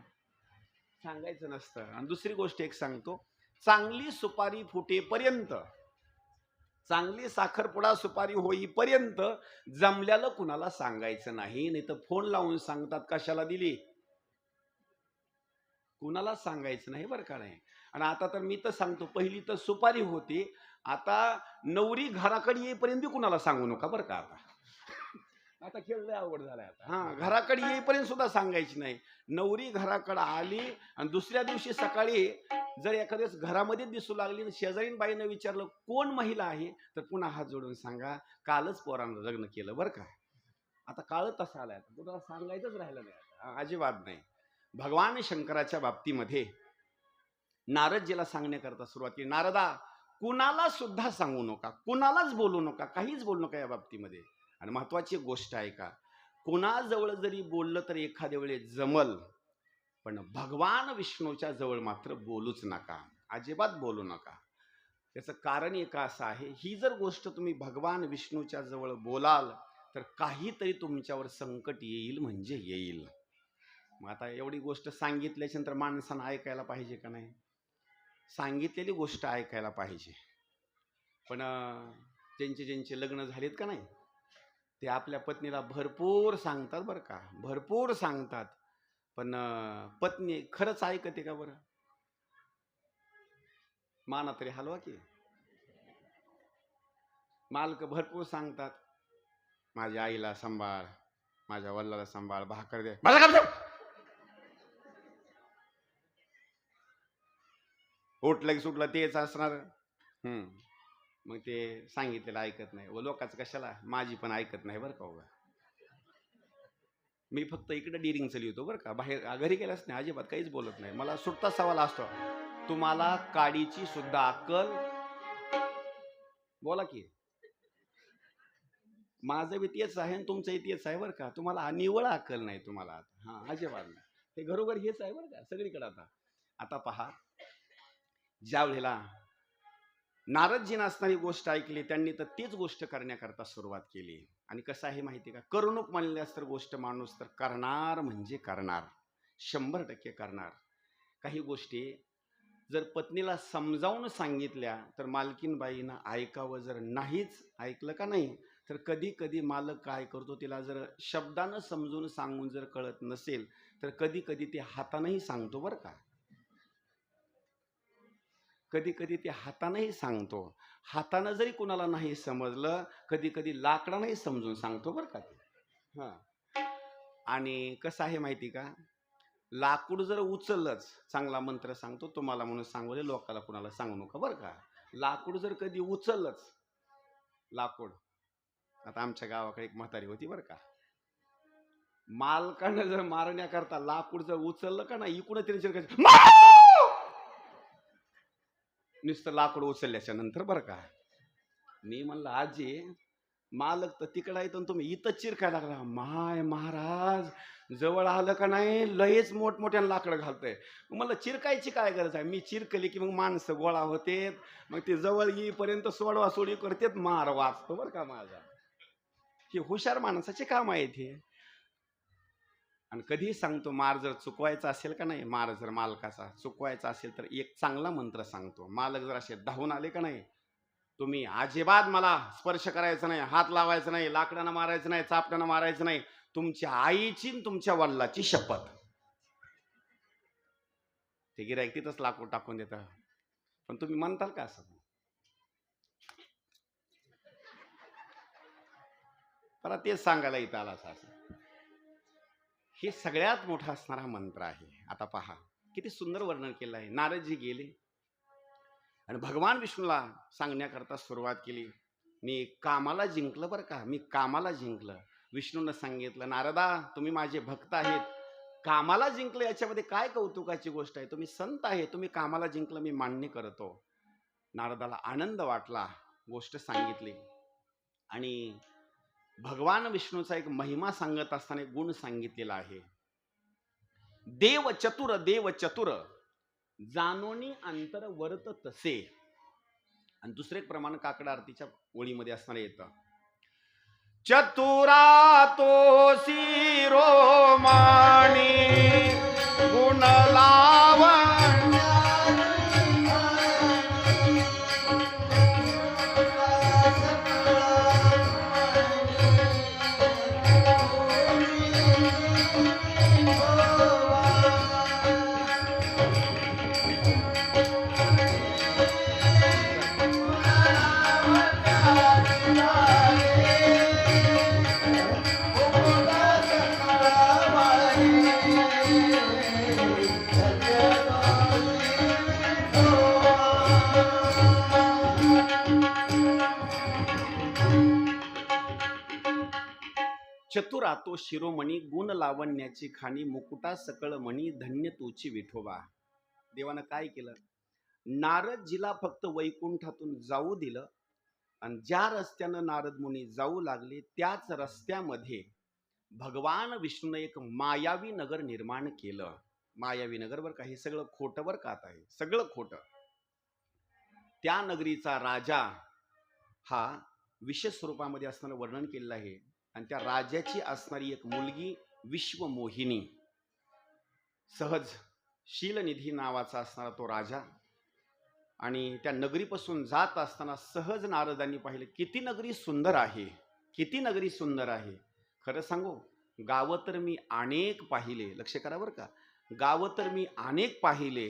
सांगायचं नसतं. आणि दुसरी गोष्ट एक सांगतो, चांगली सुपारी फुटेपर्यंत, चांगली साखरपुडा सुपारी होईपर्यंत जमल्याला कुणाला सांगायचं नाही. नाही तर फोन लावून सांगतात कशाला दिली, कुणाला सांगायचं नाही बरं का. नाही, आणि आता तर मी तर सांगतो, पहिली तर सुपारी होती, आता नवरी घराकडे येईपर्यंत कुणाला सांगू नका बरं का. आता खेळ लय अवघड झालाय आता. हा, घराकडे येईपर्यंत सुद्धा सांगायची नाही. नवरी घराकडे आली आणि दुसऱ्या दिवशी सकाळी जर एखाद्या घरामध्ये दिसू लागली, शेजारीन बाईनं विचारलं कोण महिला आहे, तर पुन्हा हात जोडून सांगा कालच पोरानं लग्न केलं बरं का. आता काळ तसा आलाय, कुणाला सांगायचंच राहिलं नाही आता, अजिबात नाही. भगवान शंकराच्या बाबतीमध्ये नारदजीला सांगण्याकरता सुरुवात केली, नारदा कुणाला सुद्धा सांगू नका, कुणालाच बोलू नका, काहीच बोलू नका या बाबतीमध्ये. आणि महत्वाची गोष्ट आहे का, कुणाजवळ जरी बोललं तर एखाद्या वेळेस जमल, पण भगवान विष्णूच्या जवळ मात्र बोलूच नका, अजिबात बोलू नका. त्याचं कारण एक असं आहे, ही जर गोष्ट तुम्ही भगवान विष्णूच्या जवळ बोलाल तर काहीतरी तुमच्यावर संकट येईल म्हणजे येईल. मग आता एवढी गोष्ट सांगितल्याच्या नंतर माणसानं ऐकायला पाहिजे का नाही, सांगितलेली गोष्ट ऐकायला पाहिजे. पण ज्यांचे ज्यांचे लग्न झालेत का नाही, ते आपल्या पत्नीला भरपूर सांगतात बरं का, भरपूर सांगतात, पण पत्नी खरंच ऐकते का बरं, माना तरी हलवा की. मालक भरपूर सांगतात, माझ्या आईला सांभाळ, माझ्या वडिलाला सांभाळ, भाकर दे, उठलं की सुटलं तेच असणार. मग ते सांगितलेलं ऐकत नाही व लोकांचं कशाला, माझी पण ऐकत नाही बरं का उगा. मी फक्त इकडे डिरिंग लिहितो बरं का, बाहेर घरी गेलाच नाही, अजिबात काहीच बोलत नाही. मला सुट्टा सवाल असतो, तुम्हाला काडीची सुद्धा अक्कल, बोला की. माझं बी तेच आहे आणि तुमचंही तेच आहे बरं का. तुम्हाला निव्वळ अक्कल नाही तुम्हाला. हा, अजिबात नाही. हे घरोघर हेच आहे बरं का, सगळीकडे. आता पहा, ज्या वेळेला नारदजीनं असणारी गोष्ट ऐकली, त्यांनी तर तीच गोष्ट करण्याकरता सुरुवात केली. आणि कसं आहे माहिती का, करुणूक म्हणल्यास तर गोष्ट माणूस तर करणार म्हणजे करणार, 100% करणार. काही गोष्टी जर पत्नीला समजावून सांगितल्या तर मालकीनबाईनं ऐकावं, जर नाहीच ऐकलं का नाही, तर कधी कधी मालक काय करतो, तिला जर शब्दानं समजून सांगून जर कळत नसेल तर कधी कधी ते हातानंही सांगतो बरं का. कधी कधी ते हातानंही सांगतो. हातानं जरी कुणाला नाही समजलं, कधी कधी लाकडानंही समजून सांगतो बरं का ते. हां. आणि कसं आहे माहिती का, लाकूड जर उचललंच, चांगला मंत्र सांगतो तुम्हाला म्हणून सांगू, लोकाला कुणाला सांगू नका बरं का. लाकूड जर कधी उचललंच, लाकूड, आता आमच्या गावाकडे एक म्हातारी होती बरं का, मालकानं जर मारण्याकरता लाकूड जर उचललं का नाही, इकडून तरी नुसतं लाकूड उचलल्याच्या नंतर बरं का. मी म्हणलं आजी, मालक तर तिकडं आहे तर तुम्ही इथं चिरकायला लागला. माय महाराज, जवळ आलं का नाही लयच मोठमोठ्या लाकडं घालतंय. मला चिरकायची काय गरज आहे, मी चिरकली की मग माणसं गोळा होते, मग ते जवळ येईपर्यंत सोडवा सोडी करतेत, मार वाचतो बरं का माझा. हे हुशार माणसाचे काम आहे ते. आणि कधीही सांगतो, मार जर चुकवायचा असेल का नाही, मार जर मालकाचा चुकवायचा असेल तर एक चांगला मंत्र सांगतो. मालक जर असे धावून आले का नाही, तुम्ही अजिबात मला स्पर्श करायचा नाही, हात लावायचा नाही, लाकडानं मारायचं नाही, चापट्यानं मारायचं नाही, तुमच्या आईची तुमच्या वडिलाची शपथ. ते गिऱ्हाईक तिथंच लाकूड टाकून देतं. पण तुम्ही म्हणताल का असं? मला तेच सांगायला इथं आला असं. हे सगळ्यात मोठा असणारा मंत्र आहे. आता पहा किती सुंदर वर्णन केलं आहे. नारदजी गेले आणि भगवान विष्णूला सांगण्याकरता सुरुवात केली. मी कामाला जिंकलं बरं का, मी कामाला जिंकलं. विष्णूनं सांगितलं, नारदा तुम्ही माझे भक्त आहेत, कामाला जिंकलं याच्यामध्ये काय कौतुकाची गोष्ट आहे, तुम्ही संत आहे, तुम्ही कामाला जिंकलं, मी मान्य करतो. नारदाला आनंद वाटला, गोष्ट सांगितली. आणि भगवान विष्णूचा एक महिमा सांगत असताना एक गुण सांगितलेला आहे. देव चतुर, देव चतुर, जानोनी अंतर वर्त तसे. आणि दुसरे एक प्रमाण काकड आरतीच्या ओळीमध्ये असणारे येतं, चतुरा तो शिरोमाणी गुण लावण्य. चतुरा तो शिरोमणी गुण लावण्याची खाणी मुकुटा सकळ मणी धन्य तूची विठोबा. देवानं काय केलं, नारदजीला फक्त वैकुंठातून जाऊ दिलं आणि ज्या रस्त्यानं नारद मुनी जाऊ लागले त्याच रस्त्यामध्ये भगवान विष्णूने एक मायावी नगर निर्माण केलं. मायावी नगर बरं का, हे सगळं खोटं बरं का, आता हे सगळं खोटं. त्या नगरीचा राजा हा विशेष स्वरूपामध्ये असणारं वर्णन केलेलं आहे. आणि त्या राजाची असणारी एक मुलगी विश्वमोहिनी, सहज शीलनिधी नावाचा असणारा तो राजा. आणि त्या नगरीपासून जात असताना सहज नारदांनी पाहिलं, किती नगरी सुंदर आहे, किती नगरी सुंदर आहे. खरं सांगू, गावं तर मी अनेक पाहिले, लक्ष करा बरं का, गावं तर मी अनेक पाहिले,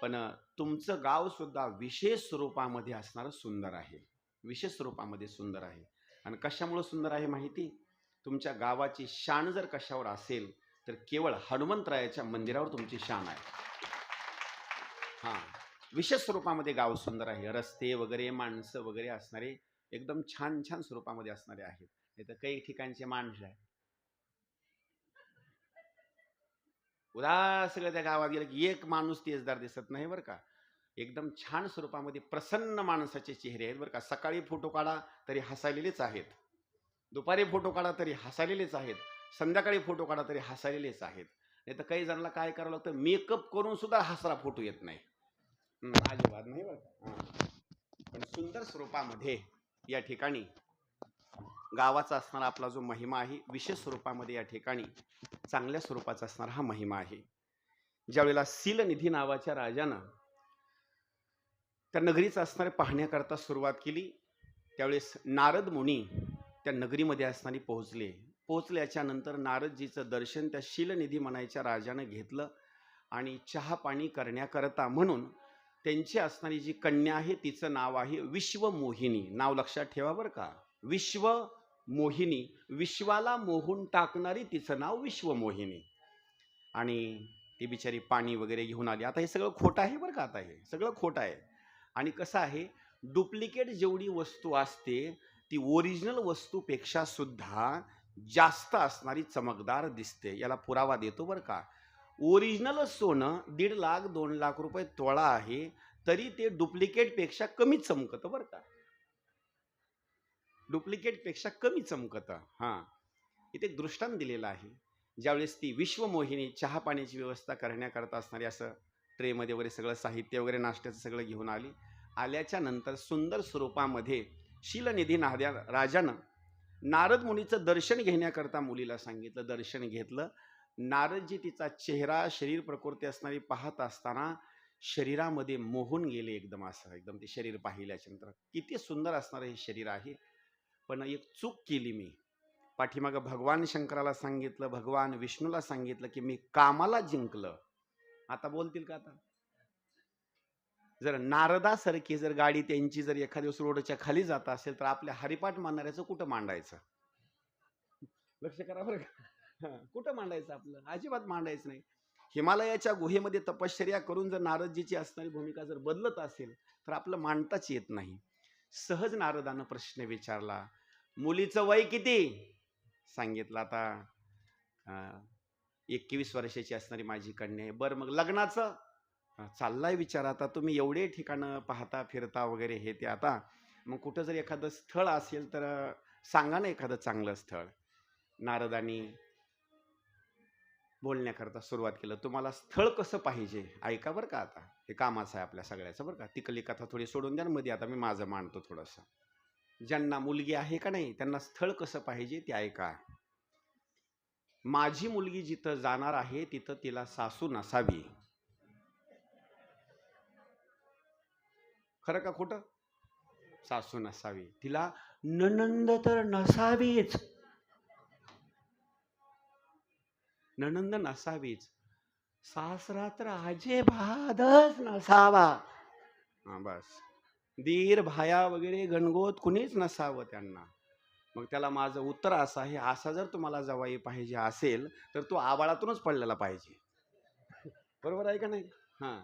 पण तुमचं गाव सुद्धा विशेष स्वरूपामध्ये असणारं सुंदर आहे, विशेष स्वरूपामध्ये सुंदर आहे. आणि कशामुळे सुंदर आहे माहिती, तुमच्या गावाची शान जर कशावर असेल तर केवळ हनुमंतरायाच्या मंदिरावर तुमची शान आहे. हां, विशेष स्वरूपामध्ये गाव सुंदर आहे. रस्ते वगैरे, माणसं वगैरे असणारे एकदम छान छान स्वरूपामध्ये असणारे आहेत. नाही तर काही ठिकाणचे माणसं आहे उदास सगळं त्या गावात गेलं की एक माणूस तेजदार दिसत नाही बरं का. एकदम छान स्वरूपामध्ये प्रसन्न माणसाचे चेहरे आहेत बरं का. सकाळी फोटो काढा तरी हसायलेलेच आहेत, दुपारी फोटो काढा तरी हसायलेलेच आहेत, संध्याकाळी फोटो काढा तरी हसायलेलेच आहेत. नाही तर काही जणांना काय करावं लागतं, मेकअप करून सुद्धा हसरा फोटो येत नाही. अजिबात नाही बरं का. पण सुंदर स्वरूपामध्ये या ठिकाणी गावाचा असणारा आपला जो महिमा आहे, विशेष स्वरूपामध्ये या ठिकाणी चांगल्या स्वरूपाचा असणारा हा महिमा आहे. ज्यावेळेला सीलनिधी नावाच्या राजानं त्या नगरीचं असणारे पाहण्याकरता सुरुवात केली, त्यावेळेस नारद मुनी त्या नगरीमध्ये असणारी पोहोचल्याच्या नंतर नारदजीचं दर्शन त्या शीलनिधी म्हणायच्या राजानं घेतलं आणि चहा पाणी करण्याकरता म्हणून त्यांची असणारी जी कन्या आहे तिचं नाव आहे विश्वमोहिनी. नाव लक्षात ठेवा बरं का. विश्वमोहिनी, विश्वाला मोहून टाकणारी तिचं नाव विश्वमोहिनी. आणि ती बिचारी पाणी वगैरे घेऊन आली. आता हे सगळं खोटं आहे बरं का. आता हे सगळं खोटं आहे. आणि कसं आहे, डुप्लिकेट जेवढी वस्तू असते ती ओरिजिनल वस्तूपेक्षा सुद्धा जास्त असणारी चमकदार दिसते. याला पुरावा देतो बरं का. ओरिजिनल सोनं 1.5 लाख 2 लाख रुपये तोळा आहे, तरी ते डुप्लिकेट पेक्षा कमी चमकतं बरं का. डुप्लिकेट पेक्षा कमी चमकतं. हां, इथे एक दृष्टांत दिलेलं आहे. ज्यावेळेस ती विश्वमोहिनी चहा पाण्याची व्यवस्था करण्याकरता असणारी असं ट्रेमध्ये वगैरे सगळं साहित्य वगैरे नाश्त्याचं सगळं घेऊन आली. आल्याच्या नंतर सुंदर स्वरूपामध्ये शीलनिधी राजानं नारद मुनीचं दर्शन घेण्याकरता मुलीला सांगितलं. दर्शन घेतलं. नारदजी तिचा चेहरा, शरीर प्रकृती असणारी पाहत असताना शरीरामध्ये मोहून गेले एकदम. असं एकदम ते शरीर पाहिल्याच्या नंतर किती सुंदर असणारं हे शरीर आहे. पण एक चूक केली मी. पाठीमागं भगवान शंकराला सांगितलं, भगवान विष्णूला सांगितलं की मी कामाला जिंकलं. आता बोलतील का? आता जर नारदासारखी जर गाडी त्यांची जर एखाद्या दिवस रोडच्या खाली जात असेल तर आपल्या हरिपाठ मांडणाऱ्याचं कुठं मांडायचं? लक्ष करा बरं का. कुठं मांडायचं? आपलं अजिबात मांडायचं नाही. हिमालयाच्या गुहेमध्ये तपश्चर्या करून जर नारदजीची असणारी भूमिका जर बदलत असेल तर आपलं मांडताच येत नाही. सहज नारदानं प्रश्न विचारला, मुलीचं वय किती? सांगितलं आता 21 वर्षाची असणारी माझी कन्या आहे. बरं, मग लग्नाचं? चाललाय विचार. आता तुम्ही एवढे ठिकाणं पाहता फिरता वगैरे हे ते, आता मग कुठं जर एखादं स्थळ असेल तर सांगा ना, एखादं चांगलं स्थळ. नारदांनी बोलण्याकरता सुरुवात केलं. तुम्हाला स्थळ कसं पाहिजे ऐका बरं का. आता हे कामाचं आहे आपल्या सगळ्याचं बरं का. तिकली कथा थोडी सोडून द्या मध्ये, आता मी माझं मांडतो थोडंसं. ज्यांना मुलगी आहे का नाही त्यांना स्थळ कसं पाहिजे ते ऐका. माझी मुलगी जिथं जाणार आहे तिथं तिला सासू नसावी. खरं का खोटं? सासू नसावी. तिला नणंद तर नसावीच. नणंद नसावीच. सासरा तर अजिबातच नसावा. बस दीर भाया वगैरे गणगोत कुणीच नसावं त्यांना. मग त्याला माझं उत्तर असं आहे, असा जर तुम्हाला जावई पाहिजे असेल तर तो आबाळातूनच पडलेला पाहिजे. बरोबर आहे का नाही? हां,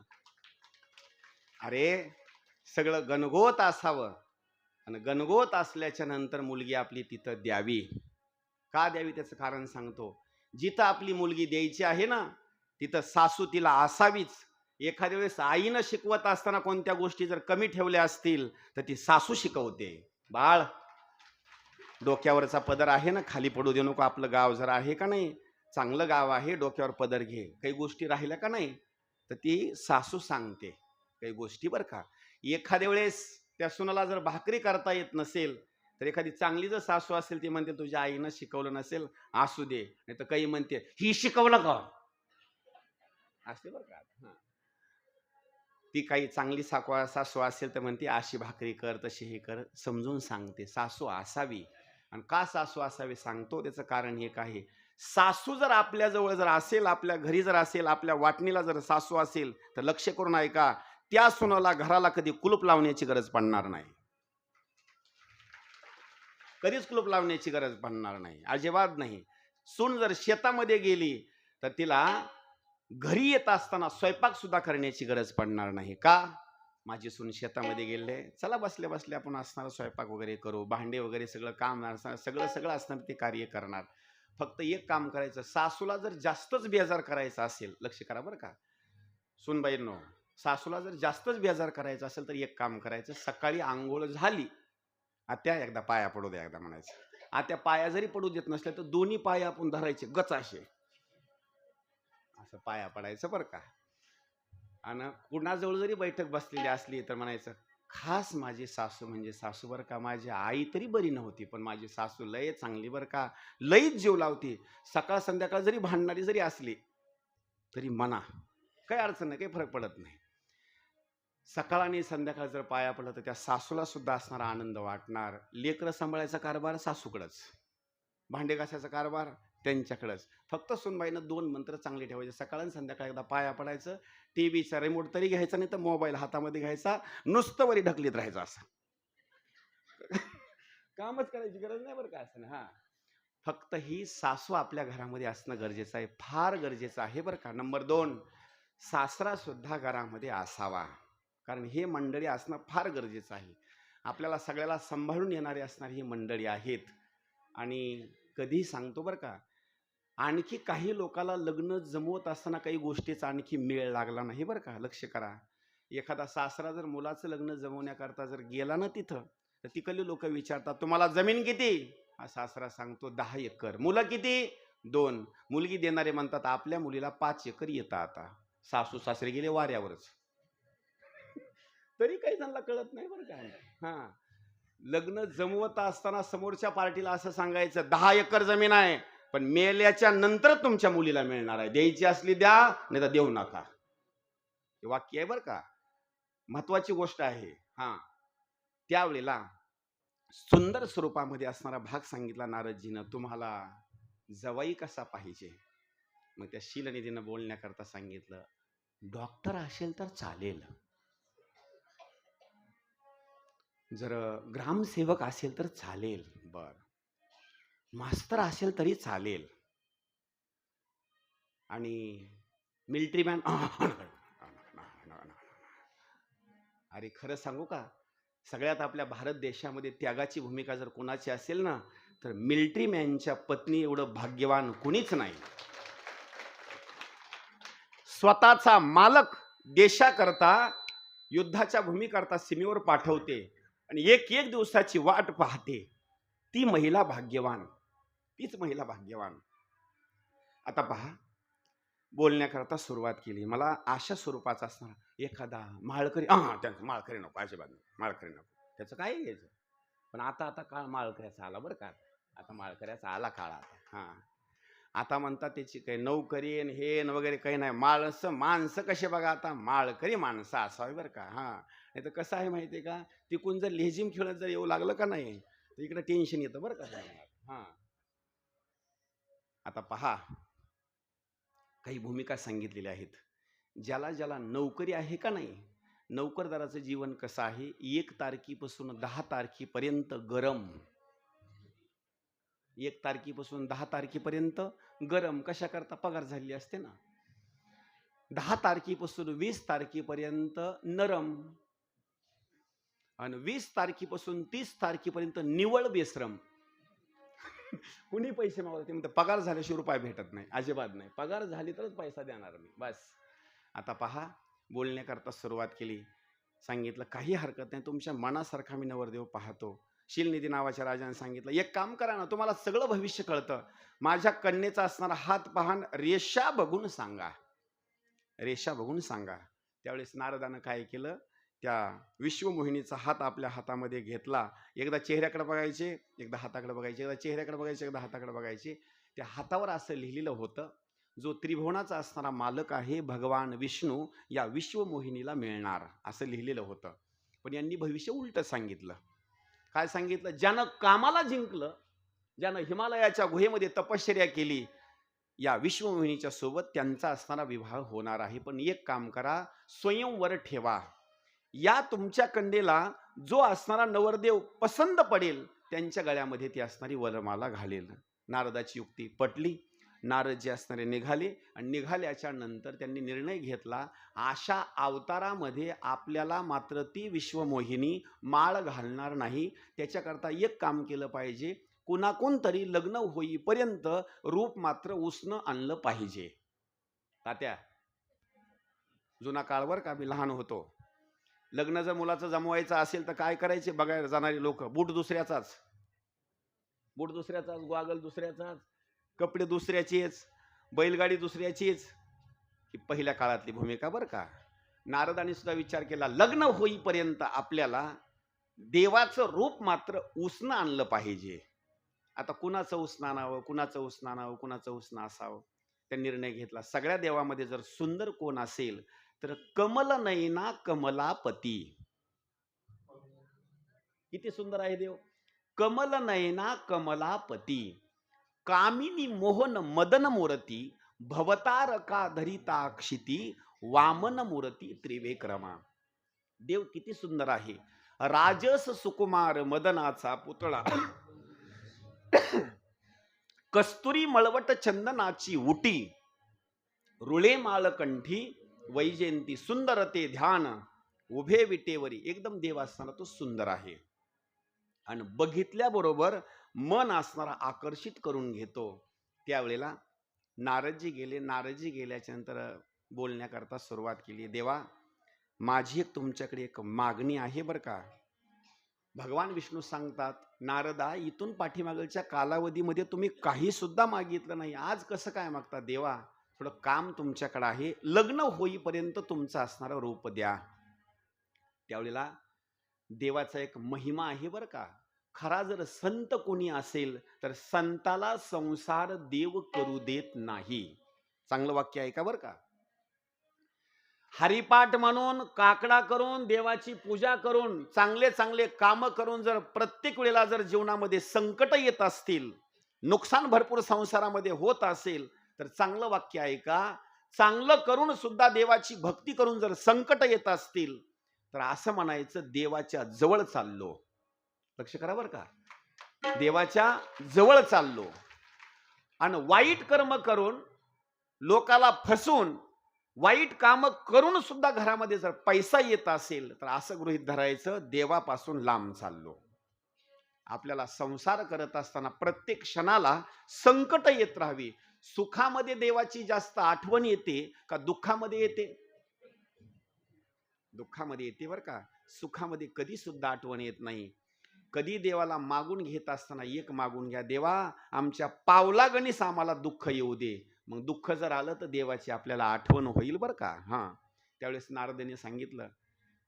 अरे सगळं गणगोत असावं. आणि गणगोत असल्याच्या नंतर मुलगी आपली तिथं द्यावी. का द्यावी त्याचं कारण सांगतो. जिथं आपली मुलगी द्यायची आहे ना तिथं सासू तिला असावीच. एखाद्या वेळेस आईनं शिकवत असताना कोणत्या गोष्टी जर कमी ठेवल्या असतील तर ती सासू शिकवते. बाळ, डोक्यावरचा पदर आहे ना, खाली पडू देऊ नको. आपलं गाव जर आहे का नाही, चांगलं गाव आहे, डोक्यावर पदर घे. काही गोष्टी राहिल्या का नाही तर ती सासू सांगते काही गोष्टी बरं का. एखाद्या वेळेस त्या सुनाला जर भाकरी करता येत नसेल तर एखादी चांगली जर सासू असेल ती म्हणते तुझ्या आईनं शिकवलं नसेल, असू दे. नाही तर काही म्हणते ही शिकवलं का असते बरं का. ती काही चांगली सासू असेल तर म्हणते अशी भाकरी कर, तशी हे कर, समजून सांगते. सासू असावी. आणि का सासू असावी सांगतो, त्याचं कारण एक आहे. सासू जर आपल्याजवळ जर असेल, आपल्या घरी जर असेल, आपल्या वाटणीला जर सासू असेल तर लक्ष करून ऐका, त्या सुनाला घराला कधी कुलूप लावण्याची गरज पडणार नाही. कधीच कुलूप लावण्याची गरज पडणार नाही, अजिबात नाही. सून जर शेतामध्ये गेली तर तिला घरी येत असताना स्वयंपाक सुद्धा करण्याची गरज पडणार नाही. का? माझी सून शेतामध्ये गेले, चला बसले बसले आपण असणार स्वयंपाक वगैरे करू, भांडे वगैरे सगळं काम असणार, सगळं सगळं असणार ते कार्य करणार. फक्त एक काम करायचं, सासूला जर जास्तच बेजार करायचं असेल, लक्ष करा बरं का सूनबाईंनो, सासूला जर जास्तच बेजार करायचं असेल तर एक काम करायचं, सकाळी आंघोळ झाली, आत्या एकदा पाया पडू द्या, एकदा म्हणायचं. आत्या पाया जरी पडू देत नसल्या तर दोन्ही पाय आपण धरायचे गचाशे, असं पाया पडायचं बरं का. आणि कुणाजवळ जरी बैठक बसलेली असली तर म्हणायचं, खास माझी सासू म्हणजे सासू बरं का, माझी आई तरी बरी नव्हती पण माझी सासू लय चांगली बरं का, लईच जीव लावती, सकाळ संध्याकाळ जरी भांडणारी जरी असली तरी म्हणा, काही अडचण नाही, काही फरक पडत नाही. सकाळ आणि संध्याकाळ जर पाया पडलं तर त्या सासूला सुद्धा असणारा आनंद वाटणार. लेकरं सांभाळायचा कारभार सासूकडंच, भांडे घासायचा कारभार त्यांच्याकडंच. फक्त सुनबाईनं 2 मंत्र चांगले ठेवायचे, सकाळ आणि संध्याकाळ एकदा पाया पडायचं, टीव्हीचा रिमोट तरी घ्यायचा नाही तर मोबाईल हातामध्ये घ्यायचा, नुसतं वरी ढकलीत राहायचं, असं कामच करायची गरज नाही बरं का. असं ना, हा फक्त ही सासू आपल्या घरामध्ये असणं गरजेचं आहे, फार गरजेचं आहे बरं का. नंबर 2, सासरा सुद्धा घरामध्ये असावा, कारण हे मंडळी असणं फार गरजेचं आहे. आपल्याला सगळ्याला सांभाळून येणारे असणारी ही मंडळी आहेत. आणि कधी सांगतो बरं का, आणखी काही लोकाला लग्न जमवत असताना काही गोष्टीचा आणखी मेळ लागला नाही बरं का, लक्ष करा. एखादा सासरा जर मुलाचं लग्न जमवण्याकरता जर गेला ना तिथं, तर तिकडले लोक विचारतात, तुम्हाला जमीन किती? हा सासरा सांगतो 10 एकर. मुलं किती? 2. मुलगी देणारे म्हणतात आपल्या मुलीला 5 एकर येतं. आता सासू सासरे गेले वाऱ्यावरच, तरी काही जणांना कळत नाही बरं का. हा, लग्न जमवत असताना समोरच्या पार्टीला असं सांगायचं 10 एकर जमीन आहे, पण मेल्याच्या नंतर तुमच्या मुलीला मिळणार आहे, द्यायची असली द्या, नाही तर देऊ नका. हे वाक्य आहे बरं का, महत्वाची गोष्ट आहे. हा, त्यावेळेला सुंदर स्वरूपामध्ये असणारा भाग सांगितला नारदजीनं, तुम्हाला जवाई कसा पाहिजे. मग त्या शीलनिधीनं बोलण्याकरता सांगितलं, डॉक्टर असेल तर चालेल, जर ग्रामसेवक असेल तर चालेल, बर मास्तर असेल तरी चालेल, आणि मिलिटरी मॅन. अरे खरं सांगू का, सगळ्यात आपल्या भारत देशामध्ये त्यागाची भूमिका जर कोणाची असेल ना, तर मिलिटरी मॅनच्या पत्नी एवढं भाग्यवान कुणीच नाही. स्वतःचा मालक देशाकरता युद्धाच्या भूमीकरता सीमेवर पाठवते आणि एक दिवसाची वाट पाहते, ती महिला भाग्यवान, तीच महिला भाग्यवान. आता पहा, बोलण्याकरता सुरुवात केली. मला अशा स्वरूपाचा असणार एखादा माळकरी, त्यांचं माळकरी नको, अजिबात माळकरी नको, त्याचं काय घ्यायचं. पण आता काळ माळकऱ्याचा आला बरं का, आता माळकऱ्याचा आला काळ आता. आता म्हणतात त्याची काही नोकरी हे वगैरे काही नाही, माणसं कसे बघा, आता माळकरी माणसं असावी बरं का. नाही तर कसं आहे माहिती आहे का, तिकून जर लेझिम खेळत जर येऊ लागलं का नाही तर इकडे टेन्शन येतं बरं का. आता पहा, काही भूमिका सांगितलेल्या आहेत. ज्याला ज्याला नोकरी आहे का नाही, नोकरदाराचं जीवन कसं आहे, 1 तारखेपासून 10 तारखेपर्यंत गरम, 1 तारखेपासून 10 तारखेपर्यंत गरम. कशा करता? पगार झालेली असते ना. 10 तारखेपासून 20 तारखेपर्यंत नरम, आणि 20 तारखेपासून 30 तारखेपर्यंत निवळ बेसरम. कुणी पैसे मागवते म्हणते पगार झाल्याशिवाय रुपये भेटत नाही, अजिबात नाही, पगार झाली तरच पैसा देणार मी, बस. आता पहा, बोलण्याकरता सुरुवात केली, सांगितलं काही हरकत नाही, तुमच्या मनासारखा मी नवरदेव पाहतो. शीलनिधी नावाच्या राजाने सांगितलं, एक काम करा ना, तुम्हाला सगळं भविष्य कळतं, माझ्या कन्येचा असणारा हात पाहून रेषा बघून सांगा, रेषा बघून सांगा. त्यावेळेस नारदानं काय केलं, त्या विश्वमोहिनीचा हात आपल्या हातामध्ये घेतला. एकदा चेहऱ्याकडे बघायचे, एकदा हाताकडे बघायचे, एकदा चेहऱ्याकडे बघायचे, एकदा हाताकडे बघायचे. त्या हातावर असं लिहिलेलं होतं, जो त्रिभुवनाचा असणारा मालक आहे भगवान विष्णू या विश्वमोहिनीला मिळणार, असं लिहिलेलं होतं. पण यांनी भविष्य उलट सांगितलं. काय सांगितलं? ज्यानं कामाला जिंकलं, ज्यानं हिमालयाच्या गुहेमध्ये तपश्चर्या केली, या विश्वमोहिनीच्या सोबत त्यांचा असणारा विवाह होणार आहे. पण एक काम करा, स्वयंवर ठेवा, या तुमच्या कन्येला जो असणारा नवरदेव पसंत पडेल त्यांच्या गळ्यामध्ये ती असणारी वरमाला घालेल. नारदाची युक्ती पटली. नारद जे असणारे निघाले आणि निघाल्याच्या नंतर त्यांनी निर्णय घेतला, अशा अवतारामध्ये आपल्याला मात्र ती विश्वमोहिनी माळ घालणार नाही. त्याच्याकरता एक काम केलं पाहिजे, कुणाकोण तरी लग्न होईपर्यंत रूप मात्र उसणं आणलं पाहिजे. तात्या, जुना काळवर का मी लहान होतो, लग्न जर मुलाचं जमवायचं असेल तर काय करायचे बघायला जाणारी लोक, बूट दुसऱ्याचाच, ग्वागल दुसऱ्याचाच, कपडे दुसऱ्याचेच, बैलगाडी दुसऱ्याचीच. ही पहिल्या काळातली भूमिका बरं का. नारदाने सुद्धा विचार केला, लग्न होईपर्यंत आपल्याला देवाचं रूप मात्र उसणं आणलं पाहिजे. आता कुणाचं उसणं आणावं, कुणाचं उसणं असावं. त्या निर्णय घेतला, सगळ्या देवामध्ये जर सुंदर कोण असेल तर कमल नयना कमलापती. किती सुंदर आहे देव. कमल नयना कमलापती, कामिनी मोहन मदन मूर्ती, भवतारका धरिता क्षिती, वामन मूर्ती त्रिविक्रमा. देव किती सुंदर आहे. राजस सुकुमार मदनाचा पुतळा, कस्तुरी मळवट चंदनाची उटी, रुळे माळकंठी वैजयंती, सुंदर ते ध्यान उभे विटेवरी. एकदम देव असताना तो सुंदर आहे आणि बघितल्याबरोबर मन असणारा आकर्षित करून घेतो. त्यावेळेला नारदजी गेले. नारदजी गेल्याच्या नंतर बोलण्याकरता सुरुवात केली, देवा माझी एक तुमच्याकडे एक मागणी आहे बरं का. भगवान विष्णू सांगतात, नारदा इथून पाठीमागच्या कालावधीमध्ये तुम्ही काही सुद्धा मागितलं नाही, आज कसं काय मागता. देवा थोडं काम तुमच्याकडे आहे, लग्न होईपर्यंत तुमचं असणारं रूप द्या. त्यावेळेला देवाचा एक महिमा आहे बरं का. खरा जर संत कोणी असेल तर संताला संसार देव करू देत नाही. चांगलं वाक्य आहे का बरं का. हरिपाठ म्हणून, काकडा करून, देवाची पूजा करून, चांगले चांगले काम करून जर प्रत्येक वेळेला जर जीवनामध्ये संकट येत असतील, नुकसान भरपूर संसारामध्ये होत असेल, तर चांगलं वाक्य आहे का, चांगलं करून सुद्धा देवाची भक्ती करून जर संकट येत असतील तर असं म्हणायचं, देवाच्या जवळ चाललो. लक्ष करा बरं का, देवाच्या जवळ चाललो. आणि वाईट कर्म करून, लोकाला फसून, वाईट काम करून सुद्धा घरामध्ये जर पैसा येत असेल तर असं गृहीत धरायचं, देवापासून लांब चाललो. आपल्याला संसार करत असताना प्रत्येक क्षणाला संकट येत राहावी. सुखामध्ये देवाची जास्त आठवण येते का दुःखामध्ये येते? दुःखामध्ये येते बरं का. सुखामध्ये कधी सुद्धा आठवण येत नाही. कधी देवाला मागून घेत असताना एक मागून घ्या, देवा आमच्या पावलागणीस आम्हाला दुःख येऊ दे. मग दुःख जर आलं तर देवाची आपल्याला आठवण होईल बरं का. हां, त्यावेळेस नारदाने सांगितलं,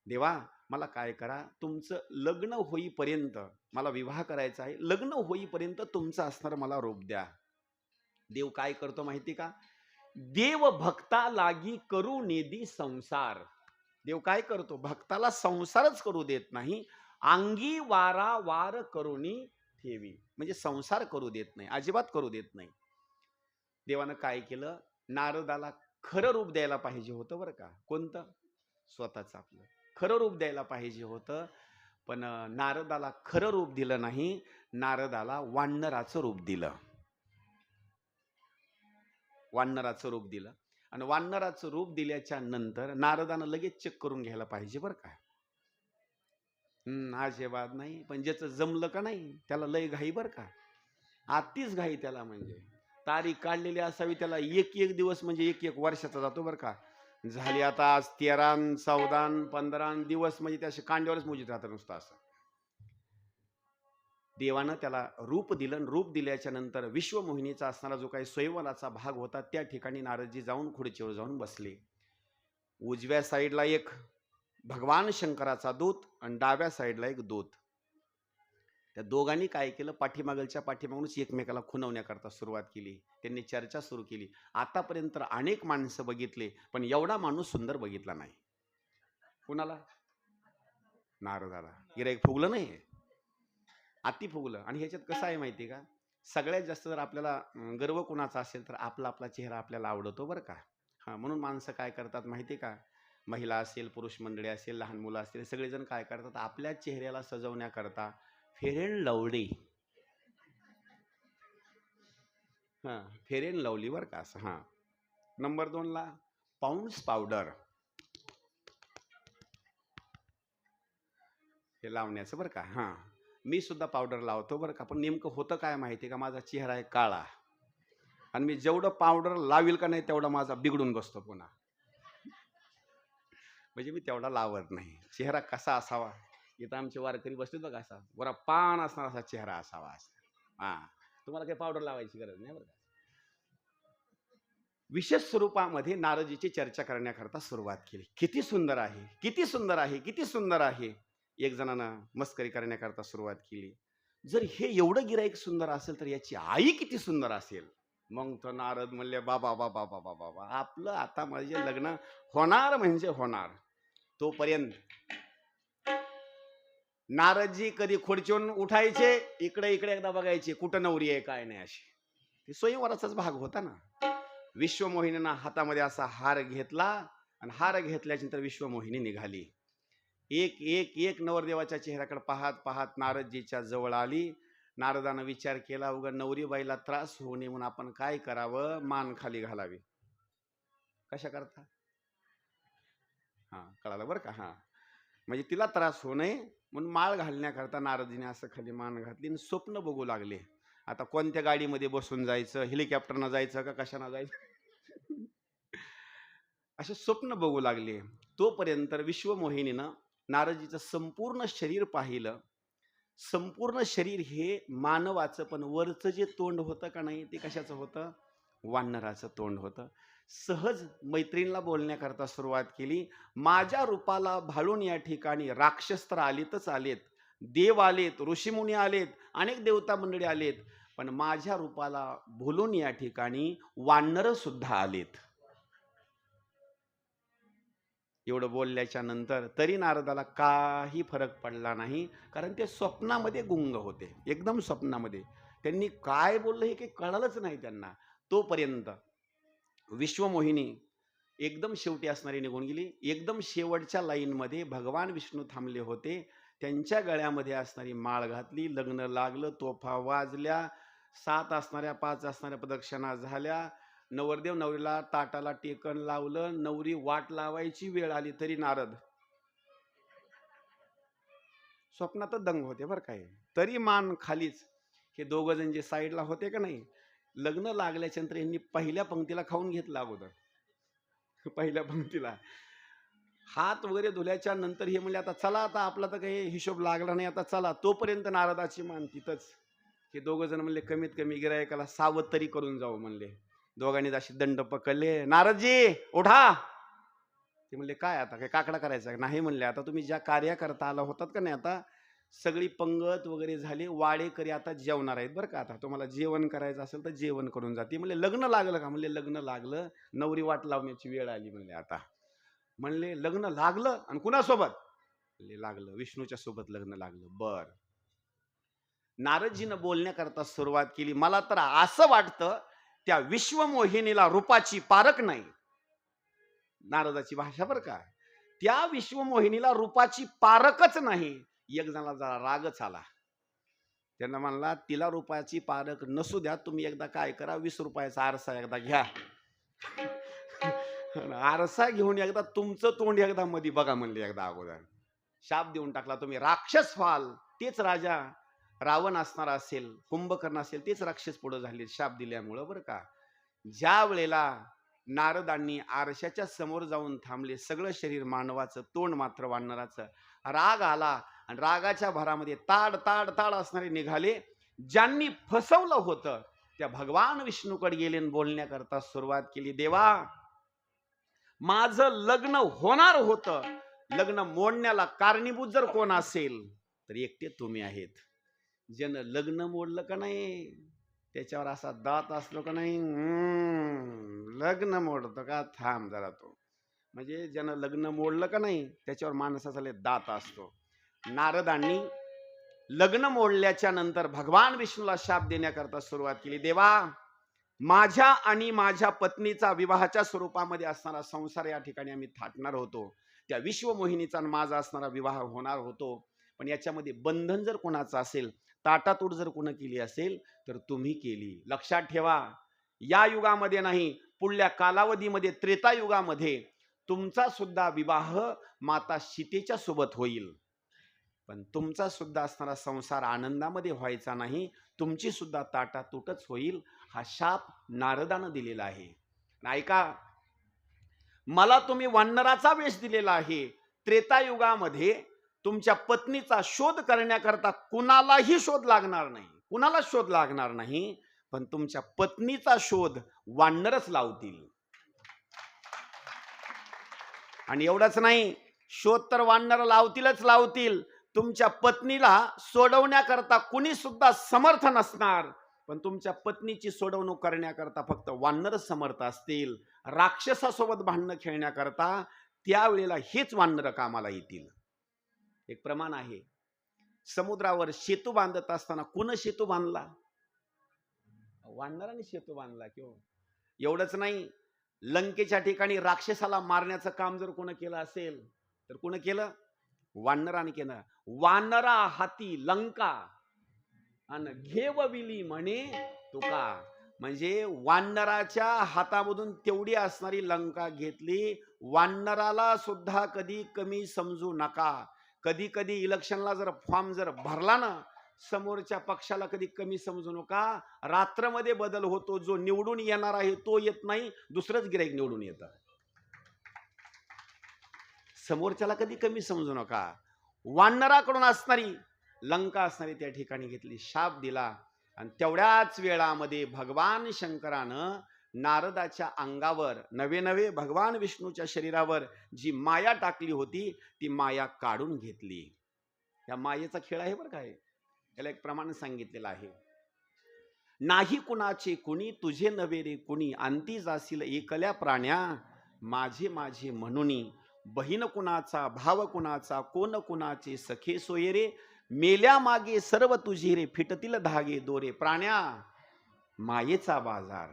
देवा मला काय करा, तुमचं लग्न होईपर्यंत, मला विवाह करायचा आहे, लग्न होईपर्यंत तुमचं असणार मला रूप द्या. देव काय करतो माहिती का, देव भक्ता लागी करू नेदी संसार. देव काय करतो, भक्ताला संसारच करू देत नाही, अंगी वारा वार करुणी ठेवी. म्हणजे संसार करू देत नाही, अजिबात करू देत नाही. देवानं काय केलं, नारदाला खरं रूप द्यायला पाहिजे होतं बरं का. कोणतं? स्वतःच आपलं खरं रूप द्यायला पाहिजे होतं, पण नारदाला खरं रूप दिलं नाही, नारदाला वानराचं रूप दिलं. वानराचं रूप दिलं आणि वानराचं रूप दिल्याच्या नंतर नारदानं लगेच चेक करून घ्यायला पाहिजे बरं का. अजिबात नाही, पण ज्याचं जमलं का नाही त्याला लय घाई बरं का. आतीच घाई त्याला, म्हणजे तारीख काढलेली असावी त्याला, एक एक दिवस म्हणजे एक एक वर्षाचा जातो बरं का. झाली आता आज 13, 14, 15 दिवस, म्हणजे त्या कांड्यावरच मोजित राहतं नुसतं असं. देवानं त्याला रूप दिलं. रूप दिल्याच्या नंतर विश्वमोहिनीचा असणारा जो काही स्वयंवराचा भाग होता त्या ठिकाणी नारदजी जाऊन खुर्चीवर जाऊन बसले. उजव्या साईडला एक भगवान शंकराचा दूत आणि डाव्या साईडला एक दूत. त्या दोघांनी काय केलं, पाठीमागलच्या पाठीमागूनच एकमेकाला खुणवण्याकरता सुरुवात केली. त्यांनी चर्चा सुरू केली. आतापर्यंत अनेक माणसं बघितले, पण एवढा माणूस सुंदर बघितला नाही. कुणाला? नारदाला. गिऱ्हाईक फुगलं नाही, अति फुगलं. आणि ह्याच्यात कसं आहे माहिती का, सगळ्यात जास्त जर आपल्याला गर्व कुणाचा असेल तर आपला आपला चेहरा आपल्याला आवडतो बरं का. हां, म्हणून माणसं काय करतात माहिती का, महिला असेल, पुरुष मंडळी असेल, लहान मुलं असतील, सगळेजण काय करतात, आपल्या चेहऱ्याला सजवण्याकरता फेअर अँड लवली, हां, फेअर अँड लवली बरं का असं. हां. नंबर 2ला पाऊंड्स पावडर हे लावण्याचं बरं का. हां, मी सुद्धा पावडर लावतो बरं का. पण नेमकं होतं काय माहिती आहे का, माझा चेहरा आहे काळा आणि मी जेवढं पावडर लावील का नाही तेवढा माझा बिघडून बसतो पुन्हा. म्हणजे मी तेवढा लावत नाही. चेहरा कसा असावा, इथं आमचे वारकरी बसलेत बघा, असा गोरा पान असणारा असा चेहरा असावा असा. हां, तुम्हाला काही पावडर लावायची गरज नाही बरं का. विशेष स्वरूपामध्ये नारदजीची चर्चा करण्याकरता सुरुवात केली. किती सुंदर आहे, किती सुंदर आहे, किती सुंदर आहे. एक जणानं मस्करी करण्याकरता सुरुवात केली. जर हे एवढं गिराईक सुंदर असेल तर याची आई किती सुंदर असेल. मग तो नारद म्हणले, बाबा बाबा बाबा बाबा, आपलं आता माझे लग्न होणार म्हणजे होणार. तोपर्यंत नारदजी कधी खुर्चीवरून उठायचे, इकडे इकडे एकदा बघायचे कुठं नवरी आहे काय नाही अशी. ते स्वयंवराचाच भाग होता ना. विश्वमोहिनीनं हातामध्ये असा हार घेतला आणि हार घेतल्याच्या नंतर विश्वमोहिनी निघाली. एक एक एक नवरदेवाच्या चेहऱ्याकडे पाहत पाहत नारदजीच्या जवळ आली. नारदानं विचार केला, उगा नवरीबाईला त्रास होऊ नये म्हणून आपण काय करावं, मान खाली घालावी. कशा करता? हां, कळालं बरं का. हां, म्हणजे तिला त्रास होऊ नये म्हणून माळ घालण्याकरता नारदजीने असं खाली मान घातली आणि स्वप्न बघू लागले. आता कोणत्या गाडीमध्ये बसून जायचं, हेलिकॉप्टरनं जायचं का कशानं जायचं. असे स्वप्न बघू लागले. तोपर्यंत विश्वमोहिनीनं नारदजीचं संपूर्ण शरीर पाहिलं. संपूर्ण शरीर हे मानवाचं, पण वरचं जे तोंड होतं का नाही ते कशाचं होतं, वानराचं तोंड होतं. सहज मैत्रिणीला बोलण्याकरता सुरुवात केली. माझ्या रूपाला भाळून या ठिकाणी राक्षस तर आलेतच आलेत, देव आलेत, ऋषीमुनी आलेत, अनेक देवता मंडळी आलेत, पण माझ्या रूपाला भुलून या ठिकाणी वानर सुद्धा आलेत. एवढं बोलल्याच्या नंतर तरी नारदाला काही फरक पडला नाही, कारण ते स्वप्नामध्ये गुंग होते, एकदम स्वप्नामध्ये. त्यांनी काय बोललं हे काही कळलंच नाही त्यांना. तोपर्यंत विश्वमोहिनी एकदम शेवटी असणारी निघून गेली. एकदम शेवटच्या लाईनमध्ये भगवान विष्णू थांबले होते. त्यांच्या गळ्यामध्ये असणारी माळ घातली. लग्न लागलं, तोफा वाजल्या, 7 असणाऱ्या 5 असणाऱ्या प्रदक्षिणा झाल्या. नवरदेव नवरीला ताटाला टेकन लावलं. नवरी वाट लावायची वेळ आली तरी नारद स्वप्नातच दंग होते बरं काय. तरी मान खालीच. हे दोघं जण जे साईडला होते का नाही, लग्न लागल्याच्या नंतर यांनी पहिल्या पंक्तीला खाऊन घेतलं अगोदर. पहिल्या पंक्तीला हात वगैरे धुल्याच्या नंतर हे म्हणले, आता चला, आता आपला तर काही हिशोब लागला नाही, आता चला. तोपर्यंत नारदाची मान तिथंच. हे दोघं जण म्हणले, कमीत कमी गिरायकाला सावध तरी करून जाऊ म्हणले. दोघांनी अशी दंड पकडले. नारदजी उठा. ते म्हणले, काय आता काय काकडा करायचा नाही म्हणले. आता तुम्ही ज्या कार्य करता आला होतात का नाही, आता सगळी पंगत वगैरे झाली, वाडेकरी आता जेवणार आहेत बरं का. आता तुम्हाला जेवण करायचं असेल तर जेवण करून जाते. म्हणले, लग्न लागलं का? म्हणले, लग्न लागलं, नवरी वाट लावण्याची वेळ आली म्हणले आता. म्हणले, लग्न लागलं आणि कुणासोबत? म्हणले, लागलं विष्णूच्या सोबत लग्न लागलं. बर. नारदजीनं बोलण्याकरता सुरुवात केली. मला तर असं वाटतं त्या विश्वमोहिनीला रूपाची पारख नाही. नारदाची भाषा बरं का. त्या विश्वमोहिनीला रूपाची पारखच नाही. एक जणाला जरा रागच आला. त्यांना म्हणला, तिला रूपाची पारख नसू द्या, तुम्ही एकदा काय करा, 20 रुपयाचा आरसा एकदा घ्या. आरसा घेऊन एकदा तुमचं तोंड एकदा मध्ये बघा म्हणले एकदा अगोदर. शाप देऊन टाकला, तुम्ही राक्षस व्हाल. तेच राजा रावण असणार असेल, कुंभकर्ण असेल, तेच राक्षस पुढे झाले शाप दिल्यामुळं बरं का. ज्या वेळेला नारदांनी आरशाच्या समोर जाऊन थांबले, सगळं शरीर मानवाचं, तोंड मात्र वानराचं. राग आला आणि रागाच्या भरामध्ये ताड ताड ताड असणारे निघाले. ज्यांनी फसवलं होतं त्या भगवान विष्णूकडे गेले आणि बोलण्याकरता सुरुवात केली. देवा, माझं लग्न होणार होतं, लग्न मोडण्याला कारणीभूत जर कोण असेल तर एकटे तुम्ही आहेत. ज्यानं लग्न मोडलं का नाही, त्याच्यावर असा दात असलो का नाही, लग्न मोडतो का, थांब जरा तो. म्हणजे ज्यानं लग्न मोडलं का नाही त्याच्यावर माणसाचा लय दात असतो. नारदांनी लग्न मोडल्याच्या नंतर भगवान विष्णूला शाप देण्याकरता सुरुवात केली. देवा, माझ्या आणि माझ्या पत्नीचा विवाहाच्या स्वरूपामध्ये असणारा संसार या ठिकाणी आम्ही थाटणार होतो. त्या विश्वमोहिनीचा आणि माझा असणारा विवाह होणार होतो. पण याच्यामध्ये बंधन जर कोणाचं असेल, ताटातूट जर कोण केली असेल तर तुम्ही केली. लक्षात ठेवा, या युगामध्ये नाही, पुढल्या कालावधीमध्ये त्रेतायुगामध्ये तुमचा सुद्धा विवाह माता सीतेच्या सोबत होईल. पण तुमचा सुद्धा असणारा संसार आनंदामध्ये व्हायचा नाही, तुमची सुद्धा ताटातूटच होईल. हा शाप नारदानं दिलेला आहे. ऐका, मला तुम्ही वानराचा वेश दिलेला आहे. त्रेतायुगामध्ये तुमच्या पत्नीचा शोध करण्याकरता कुणालाही शोध लागणार नाही, कुणाला शोध लागणार नाही, पण तुमच्या पत्नीचा शोध वानरच लावतील. आणि एवढंच नाही, शोध तर वानर लावतीलच लावतील, तुमच्या पत्नीला सोडवण्याकरता कुणी सुद्धा समर्थ नसणार, पण तुमच्या पत्नीची सोडवणूक करण्याकरता फक्त वानरच समर्थ असतील. राक्षसासोबत भांडणं खेळण्याकरता त्यावेळेला हेच वानर कामाला येतील. एक प्रमाण आहे, समुद्रावर सेतू बांधत असताना कोण सेतू बांधला? वानराने सेतू बांधला किंवा. एवढंच नाही, लंकेच्या ठिकाणी राक्षसाला मारण्याचं काम जर कोण केलं असेल तर कोण केलं? वानराने केलं. वानरा हाती लंका आणि घेवविली म्हणे तुका. म्हणजे वानराच्या हातामधून तेवढी असणारी लंका घेतली. वानराला सुद्धा कधी कमी समजू नका. कधी कधी इलेक्शनला जर फॉर्म जर भरला ना, समोरच्या पक्षाला कधी कमी समजू नका. रात्रमध्ये बदल होतो, जो निवडून येणार आहे तो येत नाही, दुसरंच गिराईक निवडून येतं. समोरच्याला कधी कमी समजू नका. वानराकडून असणारी लंका असणारी त्या ठिकाणी घेतली, शाप दिला. आणि तेवढ्याच वेळामध्ये भगवान शंकरानं नारदाच्या अंगावर नवे नवे भगवान विष्णूच्या शरीरावर जी माया टाकली होती ती माया काढून घेतली. या मायेचा खेळ आहे बरं काय. याला एक प्रमाण सांगितलेलं आहे, नाही कुणाचे कुणी तुझे नवे रे कुणी, अंती जाशील एकल्या प्राण्या माझे माझे म्हणूनी. बहीण कुणाचा भाव कुणाचा कोण कुणाचे सखे सोये रे, मेल्या मागे सर्व तुझे रे फिटतील धागे दोरे. प्राण्या, मायेचा बाजार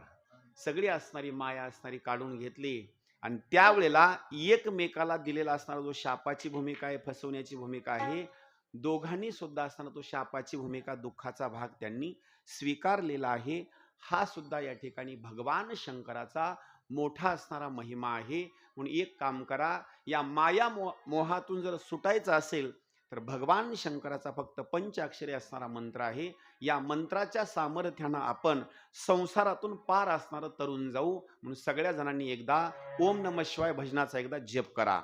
सगळी असणारी माया असणारी काढून घेतली. आणि त्यावेळेला एकमेकाला दिलेला असणारा जो शापाची भूमिका आहे, फसवण्याची भूमिका आहे, दोघांनी सुद्धा असताना तो शापाची भूमिका, दुःखाचा भाग त्यांनी स्वीकारलेला आहे. हा सुद्धा या ठिकाणी भगवान शंकराचा मोठा असणारा महिमा आहे. म्हणून एक काम करा, या माया मोहातून जर सुटायचं असेल तर भगवान शंकराचा फक्त पंचाक्षरी असणारा मंत्र आहे. या मंत्राच्या सामर्थ्यानं आपण संसारातून पार असणारं तरुण जाऊ. म्हणून सगळ्या जणांनी एकदा ओम नमः शिवाय भजनाचा एकदा जप करा.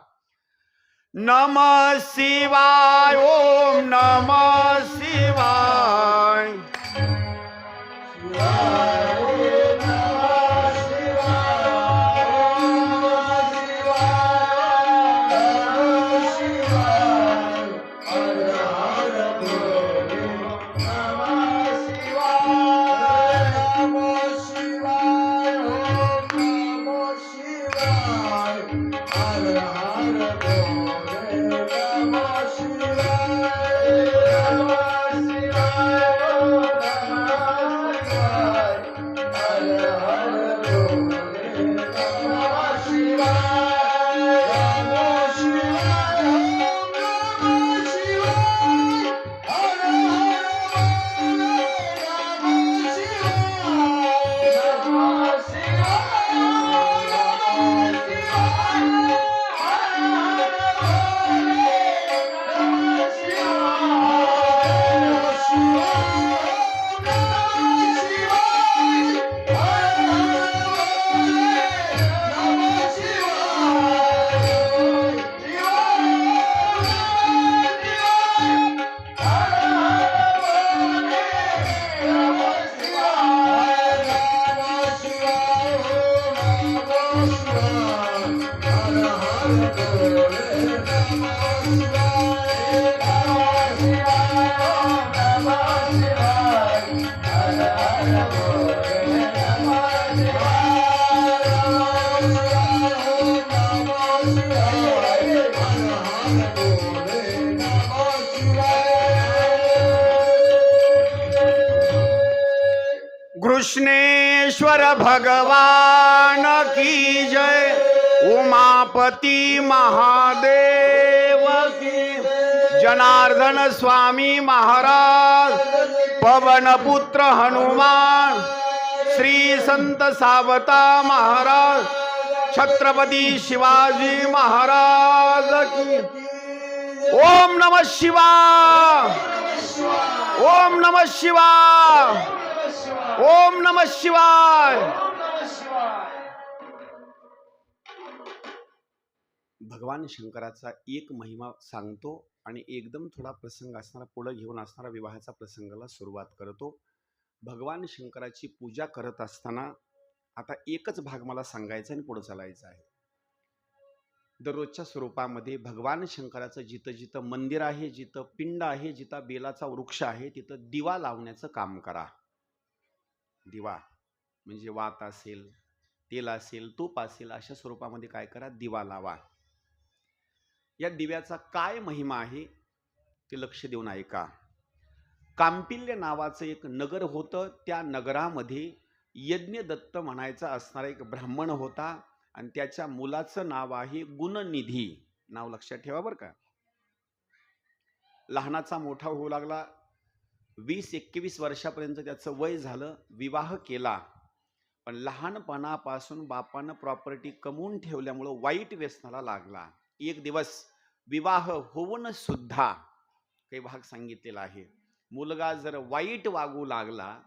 नमः शिवाय, ओम नमः शिवाय. कृष्णेश्वर भगवान की जय. उमापति महादेव की. जनार्दन स्वामी महाराज, पवन पुत्र हनुमान, श्री संत सावता महाराज छत्रपती शिवाजी महाराज की ओम नमः शिवाय ओम नमः शिवाय ओम नमः शिवाय। भगवान शंकराचा एक महिमा सांगतो आणि एकदम थोडा प्रसंग असणारा पुढे घेऊन असणारा विवाहाचा प्रसंगाला सुरुवात करतो। भगवान शंकराची पूजा करत असताना आता एकच भाग मला सांगायचा आणि पुढे चालायचं आहे। दररोजच्या स्वरूपामध्ये भगवान शंकराचं जिथं जिथं मंदिर आहे, जिथं पिंड आहे, जिथं बेलाचा वृक्ष आहे, तिथं दिवा लावण्याचं काम करा। दिवा म्हणजे वात असेल, तेल असेल, तूप असेल, अशा स्वरूपामध्ये काय करा, दिवा लावा। या दिव्याचा काय महिमा आहे ते लक्ष देऊन ऐका। कांपिल्य नावाचं एक नगर होतं, त्या नगरामध्ये यज्ञदत्त म्हणायचा असणारा एक ब्राह्मण होता आणि त्याच्या मुलाचं नाव आहे गुणनिधी। नाव लक्षात ठेवा बरं का। लहानाचा मोठा होऊ लागला, 20-21 वर्षापर्यंत त्याचं वय झालं, विवाह केला, पण लहानपणापासून बापानं प्रॉपर्टी कमवून ठेवल्यामुळं वाईट व्यसनाला लागला। एक दिवस विवाह होऊन सुद्धा काही भाग सांगितलेला आहे, मुलगा जर वाईट वागू लागला,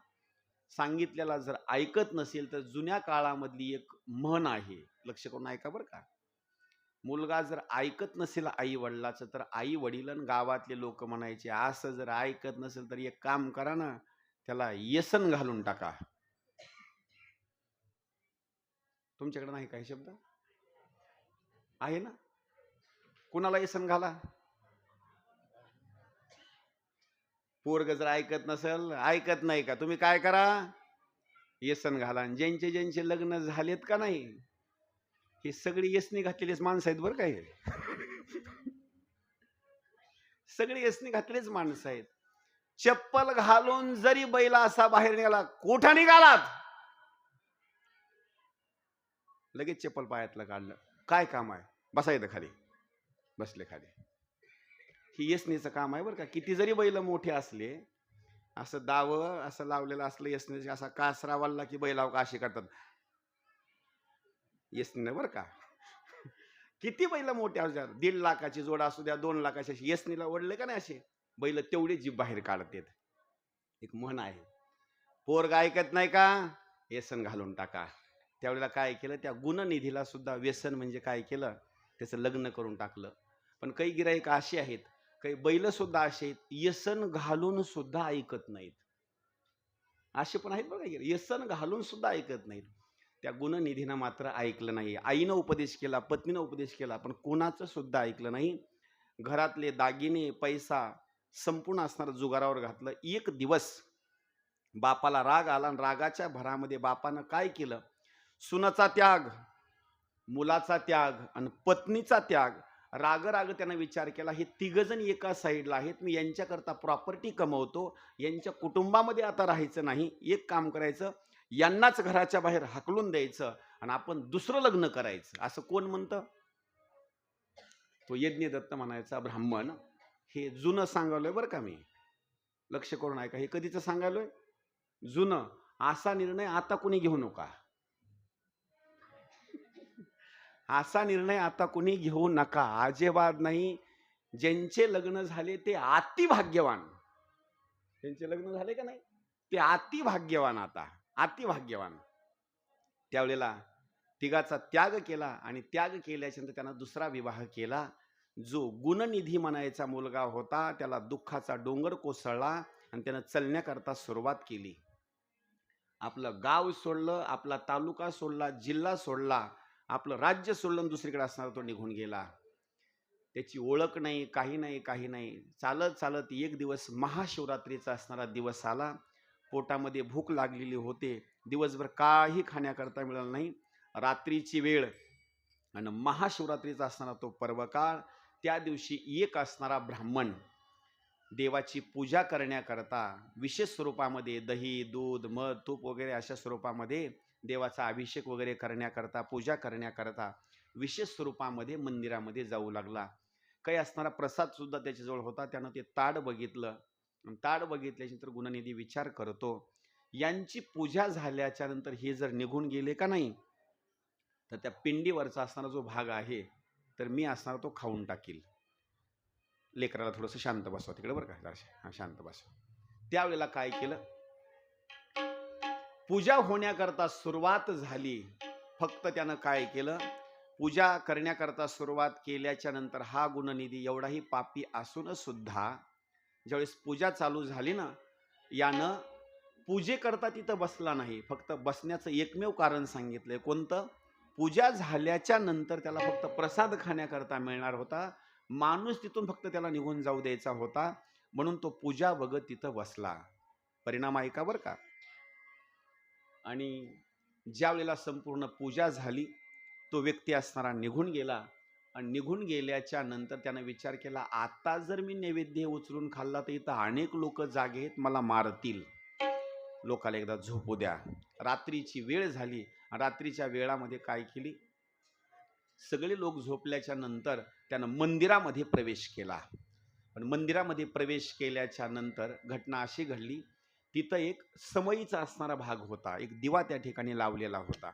सांगितलेला जर ऐकत नसेल, तर जुन्या काळामधली एक म्हण आहे, लक्ष करून ऐका बरं का। मुलगा जर ऐकत नसेल आई वडिलाचं, तर आई वडील आणि गावातले लोक म्हणायचे, असं जर ऐकत नसेल तर एक काम करा ना, त्याला व्यसन घालून टाका। तुमच्याकडे नाही काही शब्द आहे ना? कुणाला व्यसन घाला? पोरग जर ऐकत नसेल, ऐकत नाही का, तुम्ही काय करा, व्यसन घाला। ज्यांचे ज्यांचे लग्न झालेत का नाही, हे सगळी व्यसनी घातलेलीच माणसं आहेत बरं काय। सगळी व्यसनी घातलेलीच माणसं आहेत। चप्पल घालून जरी बैला असा बाहेर निघाला, कुठं निघालात, लगेच चप्पल पायातलं काढलं, काय काम आहे, बसायचं खाली, बसले खाली। ही यसनीचं काम आहे बरं का। किती जरी बैल मोठे असले, असं दाव असं लावलेलं असलं यसनीचं, असा कासरा वाढला की बैलाव का असे करतात यसनीनं बरं का। किती बैल मोठे असू द्या, 1.5 लाखाची जोड असू द्या, 2 लाखाची, अशी यसनीला ओढले का नाही, असे बैल तेवढे जीभ बाहेर काढतात। एक म्हण आहे, पोरग ऐकत नाही का, व्यसन घालून टाका। त्यावेळेला काय केलं, त्या गुणनिधीला सुद्धा व्यसन म्हणजे काय केलं, त्याचं लग्न करून टाकलं। पण काही गिराईक अशी आहेत, काही बैल सुद्धा असे आहेत, व्यसन घालून सुद्धा ऐकत नाहीत। असे पण आहेत बघा, व्यसन घालून सुद्धा ऐकत नाहीत। त्या गुणनिधीनं मात्र ऐकलं नाही। आईनं उपदेश केला, पत्नीनं उपदेश केला, पण कोणाचं सुद्धा ऐकलं नाही। घरातले दागिने, पैसा संपूर्ण असणारं जुगारावर घातलं। एक दिवस बापाला राग आला आणि रागाच्या भरामध्ये बापानं काय केलं, सुनाचा त्याग, मुलाचा त्याग आणि पत्नीचा त्याग, राग त्यानं विचार केला, हे तिघजण एका साईडला आहेत, मी यांच्याकरता प्रॉपर्टी कमवतो, यांच्या कुटुंबामध्ये आता राहायचं नाही, एक काम करायचं, यांनाच घराच्या बाहेर हाकलून द्यायचं आणि आपण दुसरं लग्न करायचं। असं कोण म्हणतं? तो यज्ञदत्त म्हणायचा ब्राह्मण। हे जुनं सांगालोय बरं का मी, लक्ष करून ऐका, हे कधीच सांगालोय, जुनं। असा निर्णय आता कुणी घेऊ नका, असा निर्णय आता कुणी घेऊ नका, अजिबात नाही। ज्यांचे लग्न झाले ते अति भाग्यवान, त्यांचे लग्न झाले का नाही ते अति भाग्यवान, आता अति भाग्यवान। त्यावेळेला तिघाचा त्याग केला आणि त्याग केल्याच्या नंतर त्यानं दुसरा विवाह केला। जो गुणनिधी म्हणायचा मुलगा होता, त्याला दुःखाचा डोंगर कोसळला आणि त्यानं चलण्याकरता सुरुवात केली। आपलं गाव सोडलं, आपला तालुका सोडला, जिल्हा सोडला, आपलं राज्य सोडलं, दुसरीकडे असणारा तो निघून गेला। त्याची ओळख नाही, काही नाही, काही नाही। चालत चालत एक दिवस महाशिवरात्रीचा असणारा दिवस आला। पोटामध्ये भूक लागलेली होते, दिवसभर काही खाण्याकरता मिळालं नाही। रात्रीची वेळ आणि महाशिवरात्रीचा असणारा तो पर्वकाळ, त्या दिवशी एक असणारा ब्राह्मण देवाची पूजा करण्याकरता विशेष स्वरूपामध्ये दही, दूध, मध, तूप वगैरे अशा स्वरूपामध्ये देवाचा अभिषेक वगैरे करण्याकरता, पूजा करण्याकरता विशेष स्वरूपामध्ये मंदिरामध्ये जाऊ लागला। काही असणारा प्रसाद सुद्धा त्याच्याजवळ होता। त्यानं ते ताड बघितलं, ताड बघितल्यानंतर गुणनिधी विचार करतो, यांची पूजा झाल्याच्या नंतर हे जर निघून गेले का नाही, तर त्या पिंडीवरचा असणारा जो भाग आहे तर मी असणार तो खाऊन टाकील. लेकराला थोडंसं शांत बसवा तिकडे बरं का, हा शांत बसवा. त्यावेळेला काय केलं, पूजा होण्याकरता सुरुवात झाली. फक्त त्यानं काय केलं, पूजा करण्याकरता सुरुवात केल्याच्या नंतर हा गुणनिधी एवढाही पापी असून सुद्धा ज्यावेळेस पूजा चालू झाली ना, यानं पूजेकरता तिथं बसला नाही. फक्त बसण्याचं एकमेव कारण सांगितलंय, कोणतं? पूजा झाल्याच्या नंतर त्याला फक्त प्रसाद खाण्याकरता मिळणार होता. माणूस तिथून फक्त त्याला निघून जाऊ द्यायचा होता, म्हणून तो पूजा बघत तिथं बसला. परिणाम ऐका बरं का. आणि ज्या वेळेला संपूर्ण पूजा झाली, तो व्यक्ती असणारा निघून गेला. आणि निघून गेल्याच्या नंतर त्यानं विचार केला, आता जर मी नैवेद्य उचलून खाल्ला तर इथं अनेक लोक जागे आहेत, मला मारतील. लोकाला एकदा झोपू द्या. रात्रीची वेळ झाली. रात्रीच्या वेळामध्ये काय केली, सगळे लोक झोपल्याच्या नंतर त्यानं मंदिरामध्ये प्रवेश केला. पण मंदिरामध्ये प्रवेश केल्याच्या नंतर घटना अशी घडली, तिथं एक समईचा असणारा भाग होता. एक दिवा त्या ठिकाणी लावलेला होता.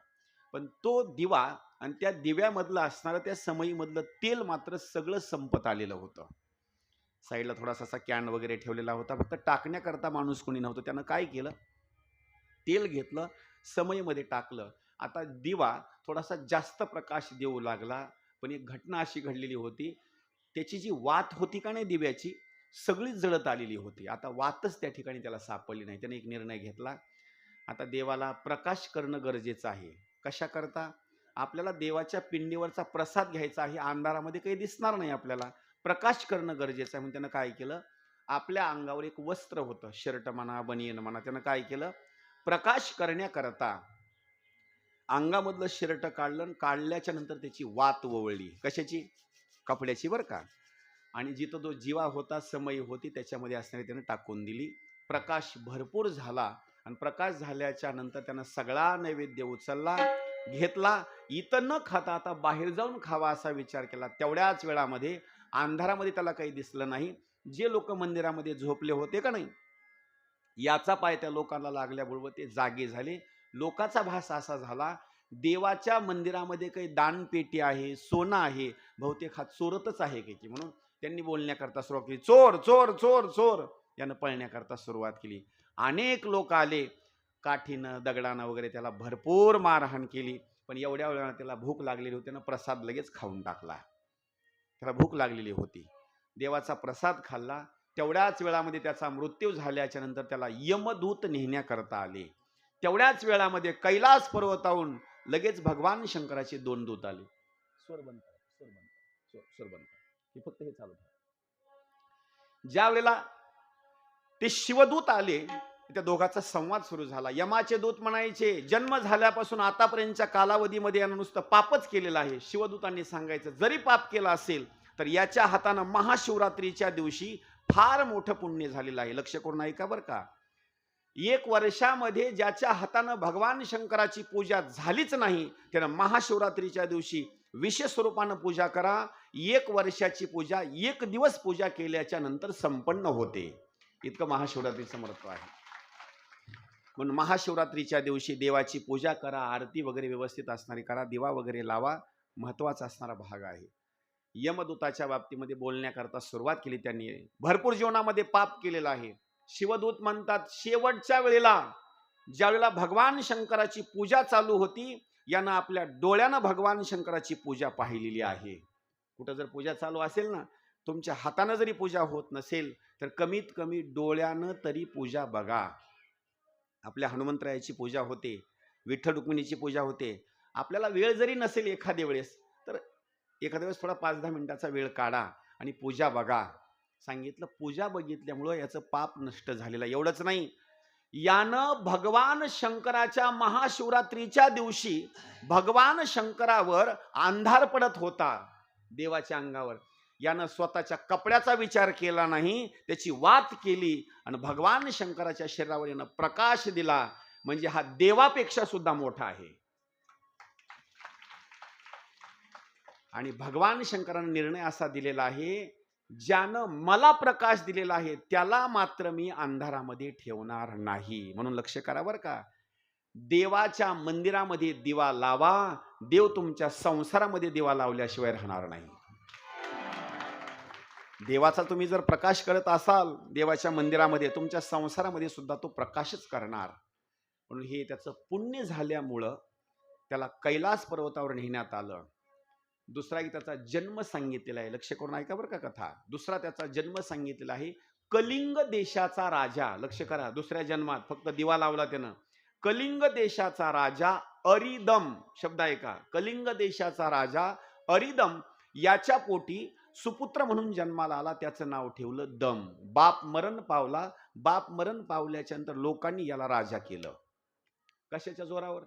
पण तो दिवा आणि त्या दिव्यामधलं असणारं त्या समईमधलं तेल मात्र सगळं संपत आलेलं होतं. साईडला थोडासा असा कॅन वगैरे ठेवलेला होता, फक्त टाकण्याकरता माणूस कोणी नव्हतं. त्यानं काय केलं, तेल घेतलं, समईमध्ये टाकलं. आता दिवा थोडासा जास्त प्रकाश देऊ लागला. पण एक घटना अशी घडलेली होती, त्याची जी वात होती का नाही दिव्याची, सगळीच जळत आलेली होती. आता वातच त्या ठिकाणी त्याला सापडली नाही. त्याने एक निर्णय घेतला, आता देवाला प्रकाश करणं गरजेचं आहे. कशा करता, आपल्याला देवाच्या पिंडीवरचा प्रसाद घ्यायचा आहे, अंधारामध्ये काही दिसणार नाही आपल्याला, प्रकाश करणं गरजेचं आहे. म्हणून त्यानं काय केलं, आपल्या अंगावर एक वस्त्र होतं, शर्ट म्हणा बनियन म्हणा, त्यानं काय केलं, प्रकाश करण्याकरता अंगामधलं शर्ट काढलं. काढल्याच्या नंतर त्याची वात वळली. कशाची? कपड्याची बरं का. आणि जिथं जो जीवा होता, समई होती, त्याच्यामध्ये असणारी त्यानं टाकून दिली. प्रकाश भरपूर झाला. आणि प्रकाश झाल्याच्या नंतर त्यानं सगळा नैवेद्य उचलला, घेतला. इथं न खाता आता बाहेर जाऊन खावा असा विचार केला. तेवढ्याच वेळामध्ये अंधारामध्ये त्याला काही दिसलं नाही. जे लोक मंदिरामध्ये झोपले होते का नाही, याचा पाय त्या लोकांना लागल्याबरोबर ते जागे झाले. लोकांचा भास असा झाला, देवाच्या मंदिरामध्ये काही दानपेटी आहे, सोनं आहे, बहुतेक हा चोरतच आहे की. म्हणून त्यांनी बोलण्याकरता सुरुवात केली, चोर चोर चोर चोर, यानं पळण्याकरता सुरुवात केली. अनेक लोक आले, काठीनं दगडानं वगैरे त्याला भरपूर मारहाण केली. पण एवढ्या वेळानं त्याला भूक लागलेली होती, त्यानं प्रसाद लगेच खाऊन टाकला. त्याला भूक लागलेली होती, देवाचा प्रसाद खाल्ला. तेवढ्याच वेळामध्ये त्याचा मृत्यू झाल्याच्या नंतर त्याला यमदूत नेण्याकरता आले. तेवढ्याच वेळामध्ये कैलास पर्वताहून लगेच भगवान शंकराचे 2 दूत आले. स्वर बंद हे फक्त हे चालू. ज्या वेळेला ते शिवदूत आले, त्या दोघांचा संवाद सुरू झाला. यमाचे दूत म्हणायचे, जन्म झाल्यापासून आतापर्यंतच्या कालावधीमध्ये यानं नुसतं पापच केलेलं आहे. शिवदूतांनी सांगायचं, जरी पाप केलं असेल तर याच्या हातानं महाशिवरात्रीच्या दिवशी फार मोठं पुण्य झालेलं आहे. लक्ष करून ऐका बरं का. 1 वर्षामध्ये ज्याच्या हातानं भगवान शंकराची पूजा झालीच नाही, त्यानं महाशिवरात्रीच्या दिवशी विशेष स्वरूपानं पूजा करा. 1 वर्षाची पूजा 1 दिवस पूजा केल्याच्या नंतर संपन्न होते. इतकं महाशिवरात्रीचं महत्त्व आहे. म्हणून महाशिवरात्रीच्या दिवशी देवाची पूजा करा, आरती वगैरे व्यवस्थित असणारी करा, दिवा वगैरे लावा, महत्त्वाचा असणारा भाग आहे. यमदूताच्या बाबतीमध्ये बोलण्याकरता सुरुवात केली त्यांनी. भरपूर जीवनामध्ये पाप केलेलं आहे. शिवदूत म्हणतात, शेवटच्या वेळेला ज्या वेळेला भगवान शंकराची पूजा चालू होती, यानं आपल्या डोळ्यानं भगवान शंकराची पूजा पाहिलेली आहे. कुठं जर पूजा चालू असेल ना, तुमच्या हातानं जरी पूजा होत नसेल तर कमीत कमी डोळ्यानं तरी पूजा बघा. आपल्या हनुमंतरायाची पूजा होते, विठ्ठल रुक्मिणीची पूजा होते. आपल्याला वेळ जरी नसेल एखाद्या वेळेस, तर एखाद्या वेळेस थोडा 5-10 मिनिटाचा वेळ काढा आणि पूजा बघा. सांगितलं, पूजा बघितल्यामुळं याचं पाप नष्ट झालेलं. एवढंच नाही, यानं भगवान शंकराच्या महाशिवरात्रीच्या दिवशी भगवान शंकरावर अंधार पडत होता देवाच्या अंगावर. यानं स्वतःच्या कपड्याचा विचार केला नाही, त्याची वात केली आणि भगवान शंकराच्या शरीरावर यानं प्रकाश दिला. म्हणजे हा देवापेक्षा सुद्धा मोठा आहे. आणि भगवान शंकराने निर्णय असा दिलेला आहे, ज्यानं मला प्रकाश दिलेला आहे त्याला मात्र मी अंधारामध्ये ठेवणार नाही. म्हणून लक्ष करा बरं का, देवाच्या मंदिरामध्ये दिवा लावा, देव तुमच्या संसारामध्ये दिवा लावल्याशिवाय राहणार नाही. देवाचा तुम्ही जर प्रकाश करत असाल देवाच्या मंदिरामध्ये, तुमच्या संसारामध्ये सुद्धा तो प्रकाशच करणार. म्हणून हे त्याचं पुण्य झाल्यामुळं त्याला कैलास पर्वतावर नेण्यात आलं. दुसरा एक त्याचा जन्म सांगितलेला आहे, लक्ष करून ऐका बरं का कथा. दुसरा त्याचा जन्म सांगितलेला आहे, कलिंग देशाचा राजा. लक्ष करा, दुसऱ्या जन्मात फक्त दिवा लावला त्यानं. कलिंग देशाचा राजा अरिदम, शब्द आहे का, कलिंग देशाचा राजा अरिदम याच्या पोटी सुपुत्र म्हणून जन्माला आला. त्याचं नाव ठेवलं दम. बाप मरण पावला. बाप मरण पावल्याच्या नंतर लोकांनी याला राजा केलं. कशाच्या जोरावर?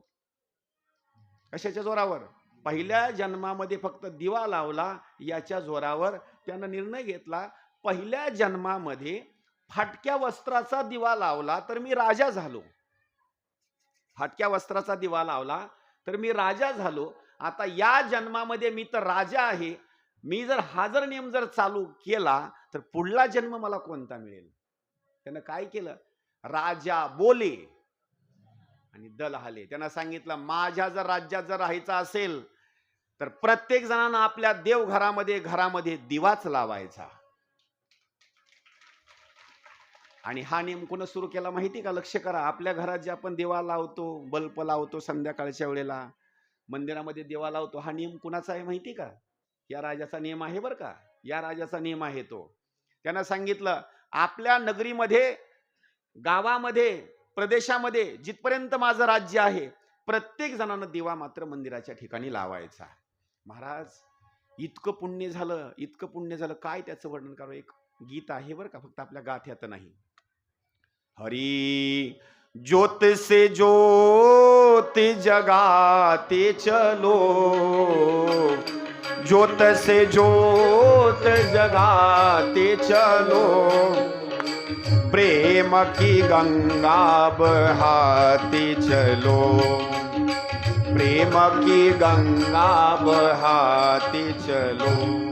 कशाच्या जोरावर? पहिल्या जन्मामध्ये फक्त दिवा लावला याच्या जोरावर त्यानं निर्णय घेतला, पहिल्या जन्मामध्ये फाटक्या वस्त्राचा दिवा लावला तर मी राजा झालो. फाटक्या वस्त्राचा दिवा लावला तर मी राजा झालो. आता या जन्मामध्ये मी तर राजा आहे, मी जर हा जर नियम जर चालू केला तर पुढला जन्म मला कोणता मिळेल? त्यानं काय केलं? राजा बोले आणि दल हाले. त्यांना सांगितलं, माझ्या जर राज्यात जर राहायचं असेल तर प्रत्येक जणांना आपल्या देवघरामध्ये घरामध्ये दिवाच लावायचा. आणि हा नियम कोण सुरू केला माहिती का? लक्ष करा, आपल्या घरात जे आपण दिवा लावतो, बल्ब लावतो संध्याकाळच्या वेळेला, मंदिरामध्ये दिवा लावतो, हा नियम कुणाचा आहे माहिती का? या राजाचा नियम आहे बरं का, या राजाचा नियम आहे तो. त्यांना सांगितलं, आपल्या नगरीमध्ये, गावामध्ये, प्रदेशामध्ये जिथपर्यंत माझं राज्य आहे प्रत्येक जणांना दिवा मात्र मंदिराच्या ठिकाणी लावायचा. महाराज इतकं पुण्य झालं, इतकं पुण्य झालं, काय त्याचं वर्णन करू? एक गीत आहे बरं का, फक्त आपल्या गाथ्यात नाही. हरी ज्योत से ज्योत जगाते चलो, ज्योत से ज्योत जगाते चलो, प्रेम की गंगा बहाते चलो, प्रेम की गंगा बहाते चलो.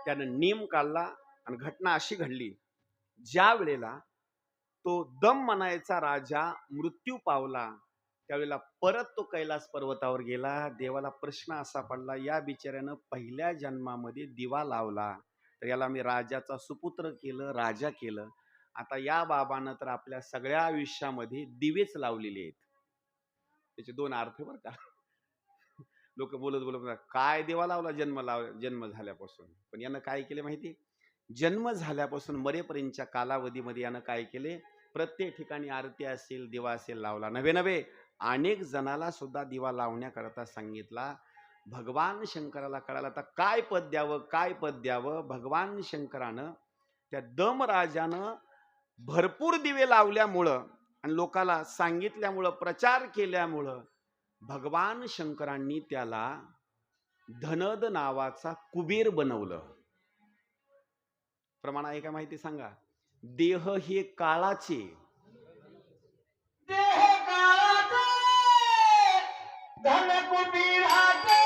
त्यानं नियम काढला आणि घटना अशी घडली, ज्या वेळेला तो दम म्हणायचा राजा मृत्यू पावला त्यावेळेला परत तो कैलास पर्वतावर गेला. देवाला प्रश्न असा पडला, या बिचाऱ्यानं पहिल्या जन्मामध्ये दिवा लावला तर याला मी राजाचा सुपुत्र केलं, राजा केलं. आता या बाबानं तर आपल्या सगळ्या आयुष्यामध्ये दिवेच लावलेले आहेत. त्याचे दोन अर्थ बरं का. लोक बोलत बोलत काय देवा लावला जन्म झाल्यापासून, पण यानं काय केले माहिती? जन्म झाल्यापासून मरेपर्यंतच्या कालावधीमध्ये यानं काय केले? प्रत्येक ठिकाणी आरती असेल, दिवा असेल लावला. नव्हे अनेक जणाला सुद्धा दिवा लावण्याकरता सांगितला. भगवान शंकराला कळाला आता काय पद द्यावं, काय पद द्यावं. भगवान शंकरानं त्या दम राजानं भरपूर दिवे लावल्यामुळं आणि लोकाला सांगितल्यामुळं, प्रचार केल्यामुळं भगवान शंकरांनी त्याला धनद नावाचा कुबेर बनवलं. प्रमाण आहे का माहिती सांगा? देह हे काळाचे, देह काळाचे, धन कुबेराचे,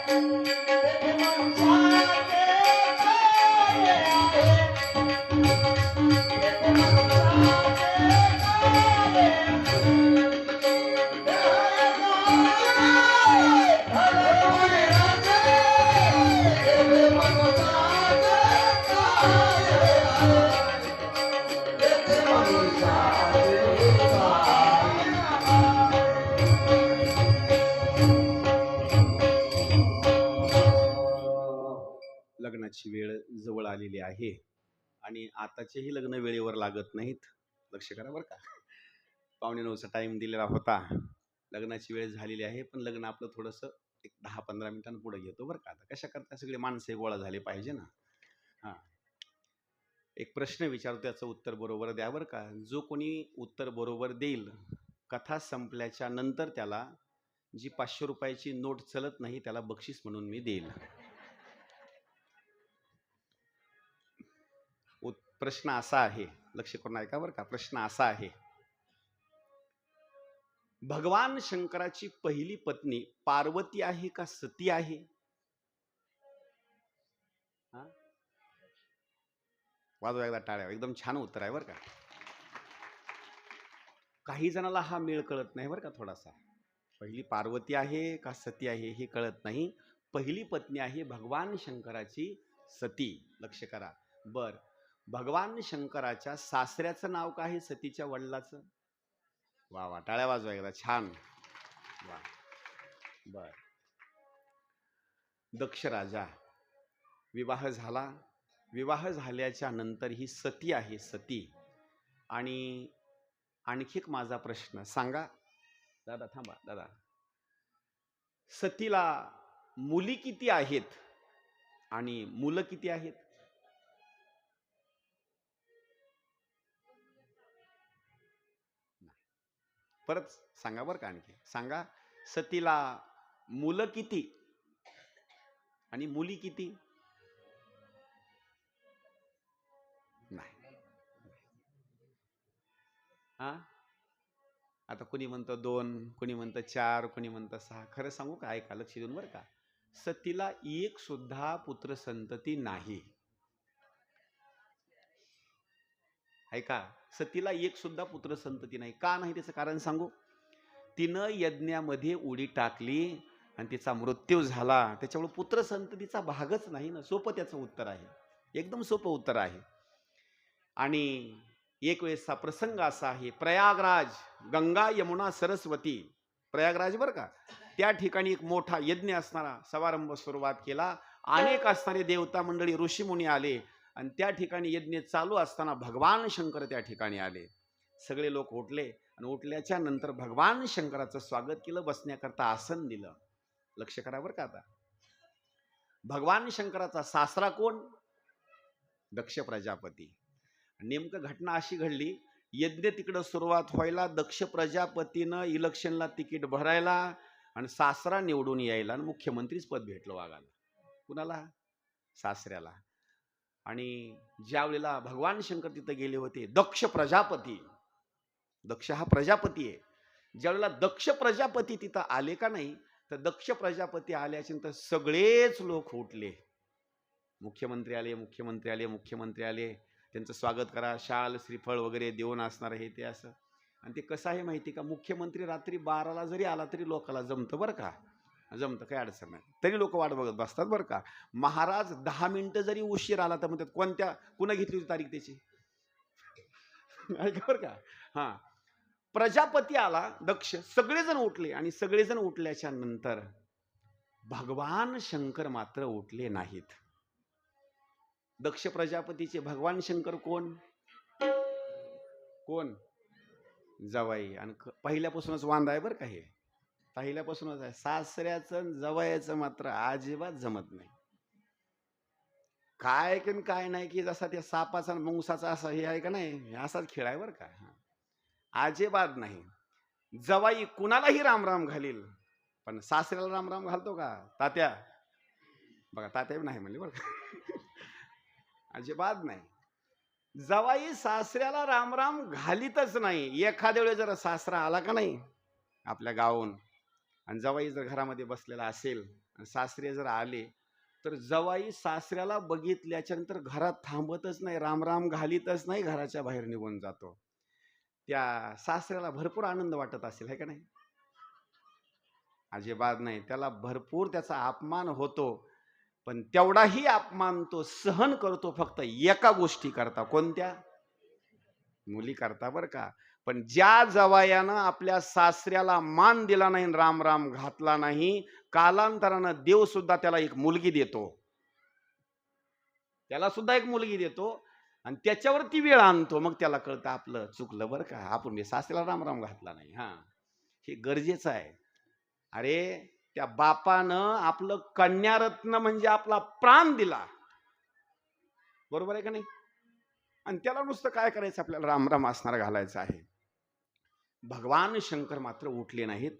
देह मनुष्याचे काळे आहे, देह मनुष्याचे काळे आहे. लग्नाची वेळ जवळ आलेली आहे आणि आताचेही लग्न वेळेवर लागत नाहीत. लक्ष करा बरं का. 8:45चा टाइम दिलेला होता, लग्नाची वेळ झालेली आहे, पण लग्न आपलं थोडंसं एक 10-15 मिनिटांनी पुढे घेतो बरं का. आता कशा करता सगळे माणसं गोळा झाले पाहिजे ना. हां, एक प्रश्न विचारतो, त्याचं उत्तर बरोबर द्या बरं का. जो कोणी उत्तर बरोबर देईल, कथा संपल्याच्या नंतर त्याला जी 500 रुपयाची नोट चलत नाही त्याला बक्षीस म्हणून मी देईल. प्रश्न असा आहे, लक्ष करून ऐका बरं का. प्रश्न असा आहे, भगवान शंकराची पहिली पत्नी पार्वती आहे का सती आहे? वाजवा एकदा टाळ्या. एकदम छान उत्तर आहे बरं का. काही जणाला हा मेळ कळत नाही बरं का. थोडासा पहिली पार्वती आहे का सती आहे हे कळत नाही. पहिली पत्नी आहे भगवान शंकराची सती. लक्ष करा. बर, भगवान शंकराच्या सासऱ्याचं नाव काय आहे सतीच्या वडिलाचं? वा वा, टाळ्या वाजवा एकदा. छान. वा. बर, दक्ष राजा. विवाह झाला. विवाह झाल्याच्या नंतर ही सती आहे, सती. आणि आणखी एक माझा प्रश्न सांगा दादा. थांबा दादा. सतीला मुली किती आहेत आणि मुलं किती आहेत? परत सांगा बरं का. आणखी सांगा. सतीला मुलं किती आणि मुली किती? नाही. हा, आता कुणी म्हणतं 2, कुणी म्हणतं 4, कुणी म्हणतं 6. खरं सांगू का? ऐका, लक्ष देऊन बरं का. सतीला एक सुद्धा पुत्र संतती नाही. ऐका, सतीला एक सुद्धा पुत्र संतती नाही. का नाही त्याचं कारण सांगू. तिनं यज्ञामध्ये उडी टाकली आणि तिचा मृत्यू झाला. त्याच्यामुळे पुत्र संततीचा भागच नाही ना. सोपं त्याचं उत्तर आहे, एकदम सोपं उत्तर आहे. आणि एक वेळेसचा प्रसंग असा आहे, प्रयागराज, गंगा यमुना सरस्वती, प्रयागराज बरं का. त्या ठिकाणी एक मोठा यज्ञ असणारा समारंभ सुरुवात केला. अनेक असणारे देवता मंडळी, ऋषीमुनी आले आणि त्या ठिकाणी यज्ञ चालू असताना भगवान शंकर त्या ठिकाणी आले. सगळे लोक उठले आणि उठल्याच्या नंतर भगवान शंकराचं स्वागत केलं, बसण्याकरता आसन दिलं. लक्ष करा बरं का. आता भगवान शंकराचा सासरा कोण? दक्ष प्रजापती. नेमकं घटना अशी घडली, यज्ञ तिकडं सुरुवात व्हायला, दक्ष प्रजापतीनं इलेक्शनला तिकीट भरायला आणि सासरा निवडून यायला आणि मुख्यमंत्रीच पद भेटलं वागायला. कुणाला? सासऱ्याला. आणि ज्या वेळेला भगवान शंकर तिथं गेले होते, दक्ष प्रजापती, दक्ष हा प्रजापती आहे, ज्यावेळेला दक्ष प्रजापती तिथं आले का नाही, तर दक्ष प्रजापती आल्याच्या नंतर सगळेच लोक उठले. मुख्यमंत्री आले, मुख्यमंत्री आले, मुख्यमंत्री आले. त्यांचं स्वागत करा, शाल श्रीफळ वगैरे देऊन असणार हे ते असं. आणि ते कसं आहे माहिती का, मुख्यमंत्री रात्री 12ला जरी आला तरी लोकांना जमतं बरं का, जमतं, काही अडचण नाही. तरी लोक वाट बघत बसतात बरं का. महाराज 10 मिनिटं जरी उशीर आला तर म्हणतात कुणा घेतली होती तारीख त्याची? ऐका बरं का. हा, प्रजापती आला दक्ष, सगळेजण उठले आणि सगळेजण उठल्याच्या नंतर भगवान शंकर मात्र उठले नाहीत. दक्ष प्रजापतीचे भगवान शंकर कोण? कोण? जवाई. आणि पहिल्यापासूनच वांदा आहे बरं का. हे पहिल्यापासूनच आहे. सासऱ्याचं जवायाचं मात्र अजिबात जमत नाही. काय की काय नाही की जसा त्या सापाचा मुंगसाचा असा हे आहे का नाही, असाच खेळ आहे बरं का. अजिबात नाही. जवाई कुणालाही रामराम घालील, पण सासऱ्याला रामराम घालतो का? तात्या बघा, तात्या नाही म्हणले बरं का. अजिबात नाही. जवाई सासऱ्याला रामराम घालीतच नाही. एखाद्या वेळेस जर सासरा आला का नाही आपल्या गावाहून आणि जवाई जर घरामध्ये बसलेला असेल आणि सासरे जर आले, तर जवाई सासऱ्याला बघितल्याच्या नंतर घरात थांबतच नाही, रामराम घालीतच नाही, घराच्या बाहेर निघून जातो. त्या सासऱ्याला भरपूर आनंद वाटत असेल, है का नाही? अजिबात नाही. त्याला भरपूर त्याचा अपमान होतो, पण तेवढाही अपमान तो सहन करतो फक्त एका गोष्टी करता. कोणत्या? मुली करता बरं का. पण ज्या जवायानं आपल्या सासऱ्याला मान दिला नाही, राम राम घातला नाही, कालांतरानं देव सुद्धा त्याला एक मुलगी देतो, त्याला सुद्धा एक मुलगी देतो आणि त्याच्यावरती वेळ आणतो. मग त्याला कळतं आपलं चुकलं बरं का, आपण सासऱ्याला राम राम घातला नाही. हा, हे गरजेचं आहे. अरे त्या बापानं आपलं कन्यारत्न म्हणजे आपला प्राण दिला, बरोबर आहे का नाही? आणि त्याला नुसतं काय करायचं, आपल्याला रामराम असणार घालायचं आहे. भगवान शंकर मात्र उठले नाहीत.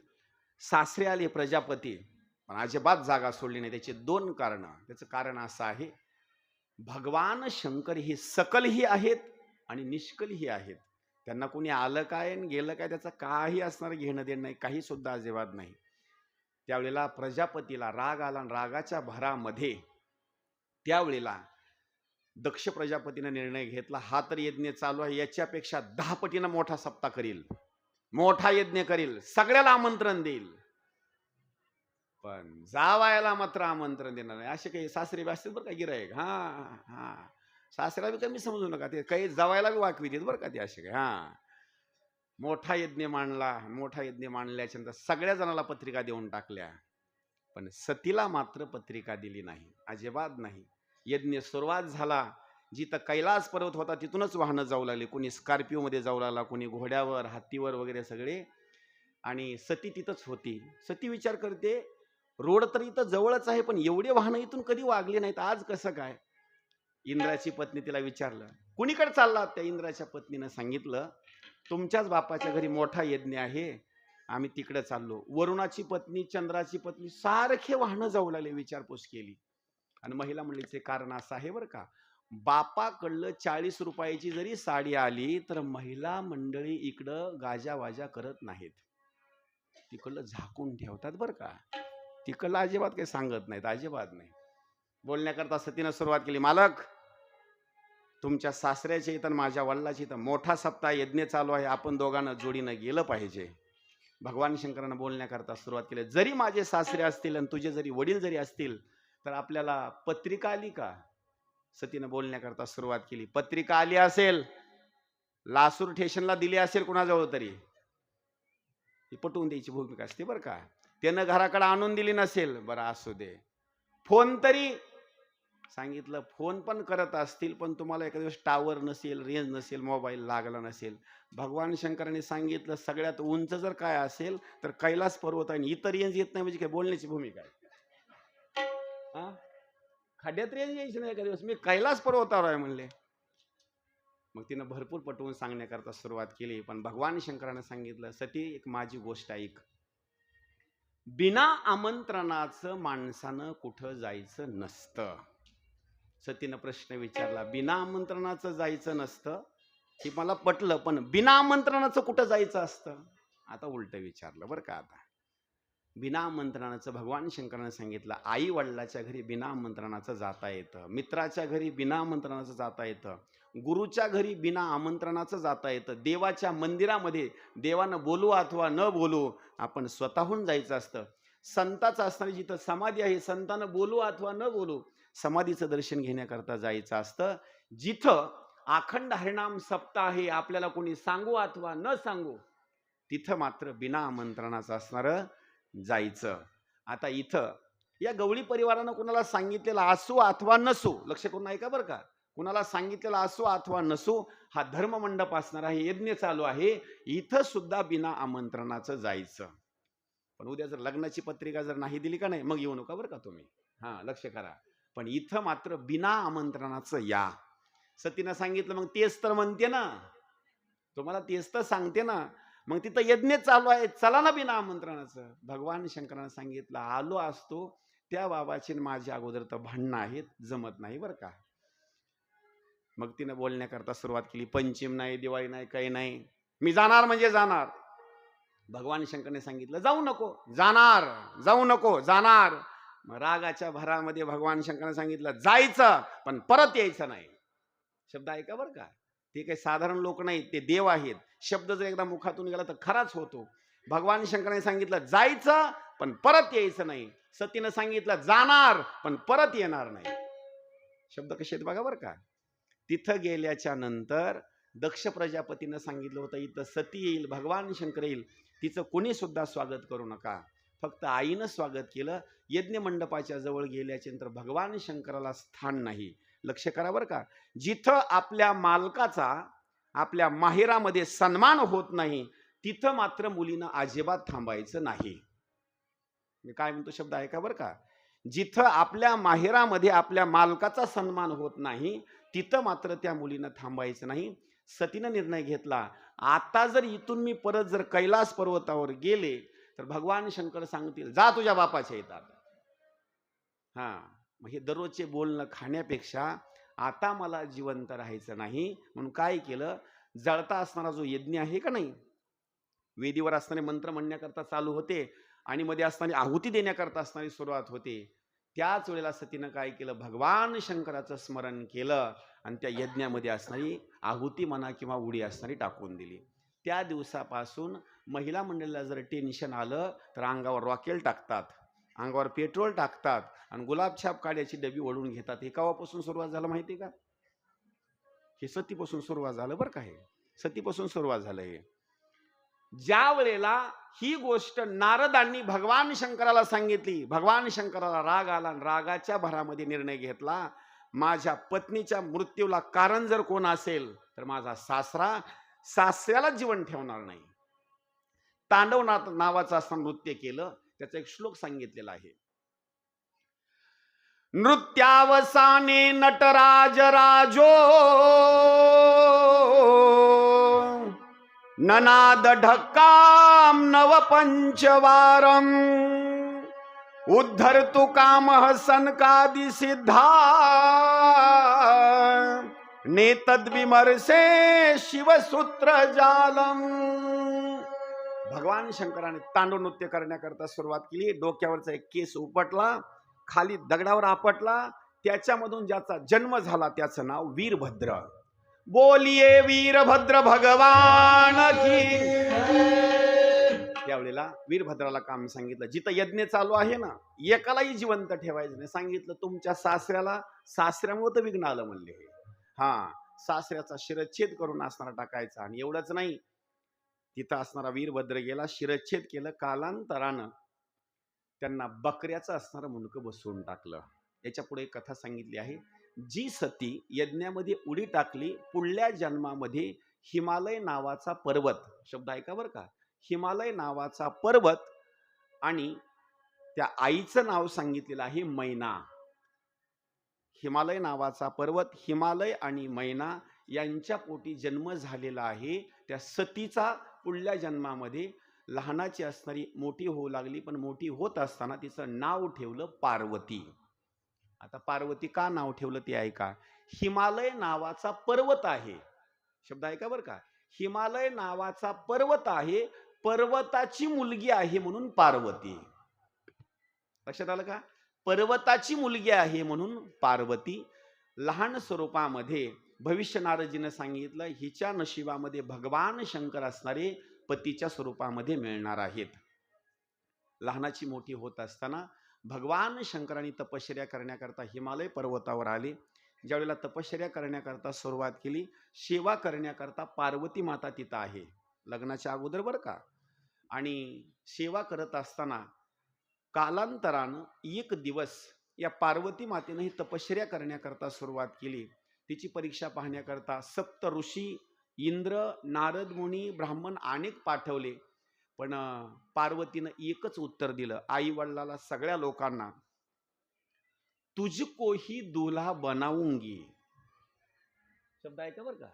सासरे आले प्रजापती, पण अजिबात जागा सोडली नाही. त्याचे दोन कारण. त्याचं कारण असं आहे, भगवान शंकर हे सकलही आहेत आणि निष्कलही आहेत. त्यांना कोणी आलं काय आणि गेलं काय त्याचं काही असणार घेणं देणं नाही, काही सुद्धा अजिबात नाही. त्यावेळेला प्रजापतीला राग आला आणि रागाच्या भरामध्ये त्यावेळेला दक्ष प्रजापतीने निर्णय घेतला, हा तर यज्ञ चालू आहे, याच्यापेक्षा 10 पटीनं मोठा सप्ताह करील, मोठा यज्ञ करील, सगळ्याला आमंत्रण देईल, पण जावायला मात्र आमंत्रण देणार नाही. असे काही सासरे बी असतील बरं का गिरायक, हा हा सासऱ्याला बी कमी समजू नका, ते काही जावायला बी वाकवी देत बरं का ते असे काही. हा मोठा यज्ञ मांडला. मोठा यज्ञ मांडल्याच्या नंतर सगळ्या जणाला पत्रिका देऊन टाकल्या, पण सतीला मात्र पत्रिका दिली नाही, अजिबात नाही. यज्ञ सुरुवात झाला. जिथं कैलास पर्वत होता तिथूनच वाहनं जाऊ लागली. कोणी स्कॉर्पिओमध्ये जाऊ लागला, कोणी घोड्यावर, हत्तीवर वगैरे सगळे. आणि सती तिथंच होती. सती विचार करते, रोड तर इथं जवळच आहे, पण एवढे वाहनं इथून कधी वागले नाहीत, आज कसं काय. इंद्राची पत्नी तिला विचारलं, कुणीकडे चालला. त्या इंद्राच्या पत्नीनं सांगितलं, तुमच्याच बापाच्या घरी मोठा यज्ञ आहे, आम्ही तिकडे चाललो. वरुणाची पत्नी, चंद्राची पत्नी सारखे वाहनं जाऊ लागले. विचारपूस केली आणि महिला मंडळीचे कारण असं आहे बरं का, बापाकडलं 40 रुपयाची जरी साडी आली तर महिला मंडळी इकडं गाजावाजा करत नाहीत, तिकडलं झाकून ठेवतात बरं का. तिकडलं अजिबात काही सांगत नाहीत, अजिबात नाही. बोलण्याकरता सतीनं सुरुवात केली, मालक तुमच्या सासऱ्याच्या इथं माझ्या वडिलाच्या इथं मोठा सप्ताह यज्ञ चालू आहे, आपण दोघांना जोडीनं गेलं पाहिजे. भगवान शंकरानं बोलण्याकरता सुरुवात केली, जरी माझे सासरे असतील आणि तुझे जरी वडील जरी असतील तर आपल्याला पत्रिका आली का. सतीनं बोलण्याकरता सुरुवात केली, पत्रिका आली असेल, लासूर स्टेशनला दिली असेल कुणाजवळ तरी, ही पटवून द्यायची भूमिका असते बरं का. त्यानं घराकडे आणून दिली नसेल, बरं असू दे, फोन तरी सांगितलं, फोन पण करत असतील पण तुम्हाला एखाद्या दिवस टावर नसेल, रेंज नसेल, मोबाईल लागला नसेल. भगवान शंकरांनी सांगितलं, सगळ्यात उंच जर काय असेल तर कैलास पर्वत आहे, इतर रेंज येत नाही, म्हणजे काय बोलण्याची भूमिका आहे. खड्यात रेंज यायची नाही एखाद्या दिवस, मी कैलास पर्वतावर आहे म्हणले. मग तिनं भरपूर पटवून सांगण्याकरता सुरुवात केली, पण भगवान शंकरानं सांगितलं, सती एक माझी गोष्ट ऐक, बिना आमंत्रणाचं माणसानं कुठं जायचं नसतं. सतीनं प्रश्न विचारला, बिना आमंत्रणाचं जायचं नसतं हे मला पटलं, पण बिना आमंत्रणाचं कुठं जायचं असतं. आता उलट विचारलं बरं का. आता बिना आमंत्रणाचं भगवान शंकरानं सांगितलं, आई वडिलाच्या घरी बिना आमंत्रणाचं जाता येतं, मित्राच्या घरी बिना आमंत्रणाचं जाता येतं, गुरुच्या घरी बिना आमंत्रणाचं जाता येतं, देवाच्या मंदिरामध्ये देवानं बोलू अथवा न बोलू आपण स्वतःहून जायचं असतं. संताचं असणारी जिथं समाधी आहे, संतानं बोलू अथवा न बोलू समाधीचं दर्शन घेण्याकरता जायचं असतं. जिथं अखंड हरिनाम सप्ताह आहे, आपल्याला कोणी सांगू अथवा न सांगू, तिथं मात्र बिना आमंत्रणाचं असणारं जायचं. आता इथं या गवळी परिवारानं कुणाला सांगितलेलं असो अथवा नसो, लक्ष करून ऐका बरं का, कुणाला सांगितलेलं असो अथवा नसो, हा धर्म मंडप असणार आहे, यज्ञ चालू आहे, इथं सुद्धा बिना आमंत्रणाचं जायचं. पण उद्या जर लग्नाची पत्रिका जर नाही दिली का नाही, मग येऊ नका बरं का तुम्ही, हा लक्ष करा. पण इथं मात्र बिना आमंत्रणाचं या. सतीनं सांगितलं, मग तेच तर म्हणते ना, तुम्हाला तेच तर सांगते ना, मग तिथं यज्ञ चालू आहे, चला ना बिना आमंत्रणाचं. भगवान शंकरानं सांगितलं, आलो असतो, त्या बाबाची माझ्या अगोदर तर भांडणं आहेत, जमत नाही बरं का. मग तिनं बोलण्याकरता सुरुवात केली, पंचम नाही, दिवाळी नाही, काही नाही, मी जाणार म्हणजे जाणार. भगवान शंकरने सांगितलं, जाऊ नको, जाणार, जाऊ नको, जाणार. मग रागाच्या भरामध्ये भगवान शंकराने सांगितलं, जायचं पण परत यायचं नाही. शब्द ऐका बरं का, ते काही साधारण लोक नाहीत, ते देव आहेत. शब्द जर एकदा मुखातून गेला तर खराच होतो. भगवान शंकराने सांगितलं, जायचं पण परत यायचं नाही. सतीनं सांगितलं, जाणार पण परत येणार नाही. शब्द कसे आहेत बघा बरं का. तिथं गेल्याच्या नंतर दक्ष प्रजापतीनं सांगितलं होतं, इथं सती येईल, भगवान शंकर येईल, तिचं कोणी सुद्धा स्वागत करू नका. फक्त आईनं स्वागत केलं. यज्ञ मंडपाच्या जवळ गेल्याच्या नंतर भगवान शंकराला स्थान नाही. लक्ष करा बरं का, जिथं आपल्या मालकाचा आपल्या माहेरामध्ये सन्मान होत नाही, तिथं मात्र मुलीनं अजिबात थांबायचं नाही. मी काय म्हणतो शब्द ऐका बरं का, जिथं आपल्या माहेरामध्ये आपल्या मालकाचा सन्मान होत नाही, तिथं मात्र त्या मुलीनं थांबायचं नाही. सतीनं निर्णय घेतला, आता जर इथून मी परत जर कैलास पर्वतावर गेले तर भगवान शंकर सांगतील जा तुझ्या बापाच्या इथं. हा, मग हे दररोजचे बोलणं खाण्यापेक्षा आता मला जिवंत राहायचं नाही म्हणून काय केलं, जळता असणारा जो यज्ञ आहे का नाही, वेदीवर असणारे मंत्र म्हणण्याकरता चालू होते आणि मध्ये असणारी आहुती देण्याकरता असणारी सुरुवात होते, त्याच वेळेला सतीनं काय केलं, भगवान शंकराचं स्मरण केलं आणि त्या यज्ञामध्ये असणारी आहुती म्हणा किंवा उडी असणारी टाकून दिली. त्या दिवसापासून महिला मंडळीला जर टेन्शन आलं तर अंगावर रॉकेल टाकतात, अंगावर पेट्रोल टाकतात आणि गुलाबछाप काड्याची डबी ओढून घेतात. हे केव्हापासून सुरुवात झालं माहिती आहे का? हे सतीपासून सुरुवात झालं बरं का, हे सतीपासून सुरुवात झालं. हे ज्या वेळेला ही गोष्ट नारदांनी भगवान शंकराला सांगितली, भगवान शंकराला राग आला आणि रागाच्या भरामध्ये निर्णय घेतला, माझ्या पत्नीच्या मृत्यूला कारण जर कोण असेल तर माझा सासरा, सासऱ्याला जीवन ठेवणार नाही. तांडव नावाचं असं नृत्य केलं, त्याचा एक श्लोक सांगितलेला आहे. नृत्यावसाने नटराज राजो ननाद ढक्काम नव पंचवारम उद्धर्तु कामः सनकादि सिद्धा नेतद्विमर्शे शिवसूत्र जालम. भगवान शंकराने तांडव नृत्य करण्याकरता सुरुवात केली. डोक्यावरचा एक केस उपटला, खाली दगडावर आपटला, त्याच्यामधून ज्याचा जन्म झाला त्याचं नाव वीरभद्र. बोलिये वीरभद्र भगवान की. त्यावेळेला वीरभद्राला काम सांगितलं, जिथं यज्ञ चालू आहे ना एकालाही जिवंत ठेवायचं नाही. सांगितलं तुमच्या सासऱ्याला, सासऱ्यामुळे तर विघ्न आलं म्हणले. हा, सासऱ्याचा शिरच्छेद करून असणारा टाकायचा. आणि एवढंच नाही, तिथं असणारा वीरभद्र गेला, शिरच्छेद केलं. कालांतरानं त्यांना बकऱ्याचं असणारं मुंडकं बसवून टाकलं. याच्या पुढे एक कथा सांगितली आहे, जी सती यज्ञामध्ये उडी टाकली, पुढल्या जन्मामध्ये हिमालय नावाचा पर्वत, शब्द ऐका बरं का, हिमालय नावाचा पर्वत आणि त्या आईचं नाव सांगितलेलं आहे मैना. हिमालय नावाचा पर्वत, हिमालय आणि मैना यांच्या पोटी जन्म झालेला आहे. त्या सतीचा पुढल्या जन्मामध्ये लहानाची असणारी मोठी होऊ लागली, पण मोठी होत असताना तिचं नाव ठेवलं पार्वती. आता पार्वती का नाव ठेवलं ते ऐका. हिमालय नावाचा पर्वत आहे, शब्द ऐका बरं का, हिमालय नावाचा पर्वत आहे, पर्वताची मुलगी आहे म्हणून पार्वती. लक्षात आलं का? पर्वताची मुलगी आहे म्हणून पार्वती. लहान स्वरूपामध्ये भविष्य नारदजीनं सांगितलं, हिच्या नशिबामध्ये भगवान शंकर असणारे पतीच्या स्वरूपामध्ये मिळणार आहेत. लहानाची मोठी होत असताना भगवान शंकरांनी तपश्चर्या करण्याकरता हिमालय पर्वतावर आले. ज्यावेळेला तपश्चर्या करण्याकरता सुरुवात केली, सेवा करण्याकरता पार्वती माता तिथं आहे, लग्नाच्या अगोदर बरं का. आणि सेवा करत असताना कालांतरानं एक दिवस या पार्वती मातेनं ही तपश्चर्या करण्याकरता सुरुवात केली. तिची परीक्षा पाहण्याकरता सप्त ऋषी, इंद्र, नारद मुनी, ब्राह्मण अनेक पाठवले, पण पार्वतीनं एकच उत्तर दिलं आई वडिलाला, सगळ्या लोकांना, तुझको ही दूल्हा बनाऊंगी. शब्द ऐका बरं का,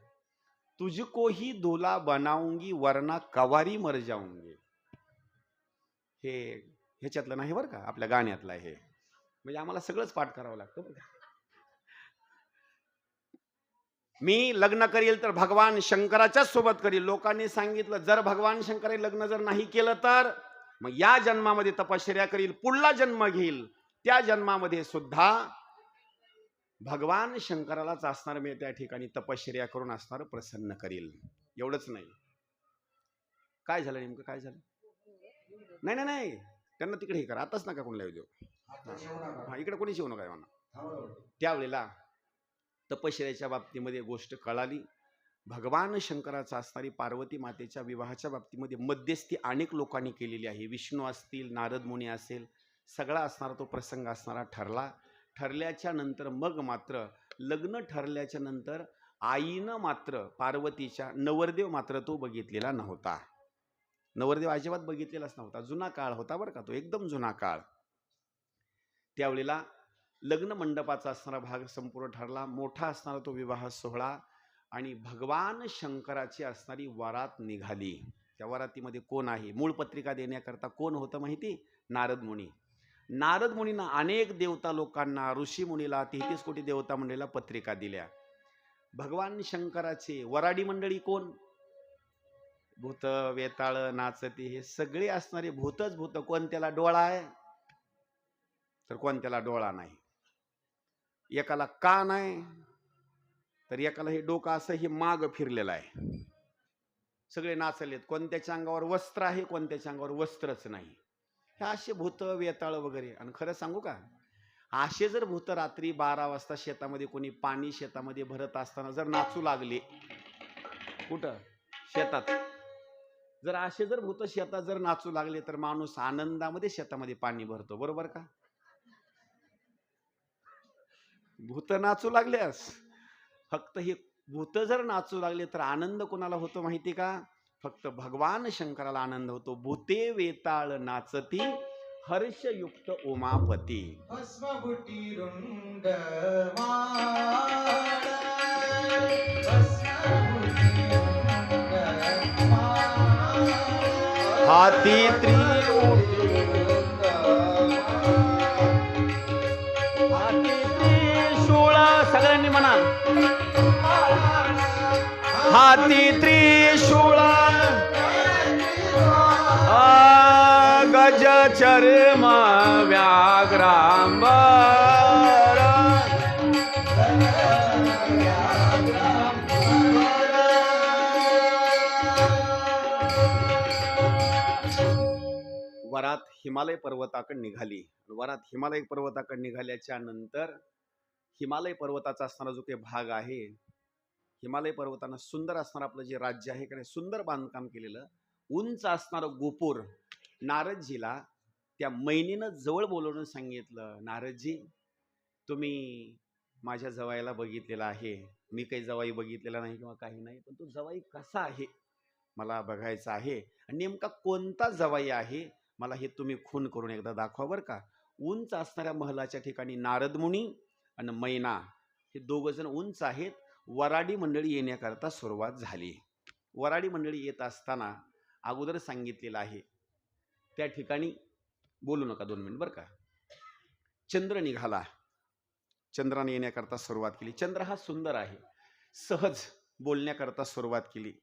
तुझको ही दूल्हा बनाऊंगी वरना कवारी मर जाऊंगी. हे ह्याच्यातलं नाही बरं का, आपल्या गाण्यातलं आहे. म्हणजे आम्हाला सगळंच पाठ करावं लागतं बरं का. मी लग्न करील तर भगवान शंकराच्याच सोबत करील. लोकांनी सांगितलं जर भगवान शंकराने लग्न जर नाही केलं तर मग या जन्मामध्ये तपश्चर्या करील, पुढला जन्म घेईल, त्या जन्मामध्ये सुद्धा भगवान शंकरालाच असणार, मी त्या ठिकाणी तपश्चर्या करून असणार प्रसन्न करील. एवढंच नाही, काय झालं नेमकं, काय झालं? नाही नाही नाही, त्यांना तिकडे हे करा, आताच नका कोणाला येऊ. हा, इकडे कोणी येऊ नका म्हणा. त्यावेळेला तपश्चर्याच्या बाबतीमध्ये गोष्ट कळाली. भगवान शंकराचा असणारी पार्वती मातेच्या विवाहाच्या बाबतीमध्ये मध्यस्थी अनेक लोकांनी केलेली आहे. विष्णू असतील, नारद मुनी असेल, सगळा असणारा तो प्रसंग असणारा ठरला. ठरल्याच्या नंतर मग मात्र लग्न ठरल्याच्या नंतर आईनं मात्र पार्वतीच्या नवरदेव मात्र तो बघितलेला नव्हता. नवरदेव अजिबात बघितलेलाच नव्हता. जुना काळ होता बरं का तो, एकदम जुना काळ. त्यावेळेला लग्न मंडपाचा असणारा भाग संपूर्ण ठरला. मोठा असणारा तो विवाह सोहळा आणि भगवान शंकराची असणारी वरात निघाली. त्या वरातीमध्ये कोण आहे? मूळ पत्रिका देण्याकरता कोण होतं माहिती? नारद मुनी. नारद मुनींना अनेक देवता लोकांना, ऋषी मुनीला, 33 कोटी देवता मंडळीला पत्रिका दिल्या. भगवान शंकराचे वराडी मंडळी कोण? भूत, वेताळ, नाचती, हे सगळे असणारे भूतच भूत. कोण त्याला डोळा आहे तर कोण त्याला डोळा नाही. एकाला कान आहे तर एकाला हे डोकं असं हे माग फिरलेलं आहे. सगळे नाचलेत. कोणत्याच्या अंगावर वस्त्र आहे, कोणत्याच्या अंगावर वस्त्रच नाही. हे असे भूत, वेताळ वगैरे. आणि खरं सांगू का, असे जर भूत रात्री 12 वाजता शेतामध्ये कोणी पाणी शेतामध्ये भरत असताना जर नाचू लागले, कुठं? शेतात. जर असे जर भूत शेतात जर नाचू लागले तर माणूस आनंदामध्ये शेतामध्ये पाणी भरतो. बरोबर का? भूत नाचू लागल्यास, फक्त हे भूत जर नाचू लागले तर आनंद कोणाला होतो माहिती का? फक्त भगवान शंकराला आनंद होतो. भूते वेताळ नाचती हर्षयुक्त उमापती. भस्मबुटी रुंड माळ, भस्मबुटी रुंड माळ, हाती त्रिशूळ, सगळ्यांनी म्हणा. हाती त्रिशूळ, गज चर्म व्याघ्रांबर. वरात हिमालय पर्वताकडे निघाली. वरात हिमालय पर्वताकडे निघाल्याच्या नंतर हिमालय पर्वताचा असणारा जो काही भाग आहे, हिमालय पर्वतानं सुंदर असणारं आपलं जे राज्य आहे कडे सुंदर बांधकाम केलेलं उंच असणारं गोपूर. नारदजीला त्या मैनीनं जवळ बोलवून सांगितलं, नारदजी, तुम्ही माझ्या जवाईला बघितलेला आहे. मी काही जवाई बघितलेला नाही किंवा काही नाही, पण तो जवाई कसा आहे मला बघायचा आहे. आणि नेमका कोणता जवाई आहे मला हे तुम्ही खून करून एकदा दाखवा बरं का. उंच असणाऱ्या महलाच्या ठिकाणी नारद मुनी आणि मैना हे दोघं जण उंच आहेत. वराडी मंडळी येण्याकरता सुरुवात झाली. वराडी मंडळी येत असताना अगोदर सांगितलेलं आहे त्या ठिकाणी बोलू नका 2 मिनिट बरं का. चंद्र निघाला. चंद्राने येण्याकरता सुरुवात केली. चंद्र हा सुंदर आहे. सहज बोलण्याकरता सुरुवात केली.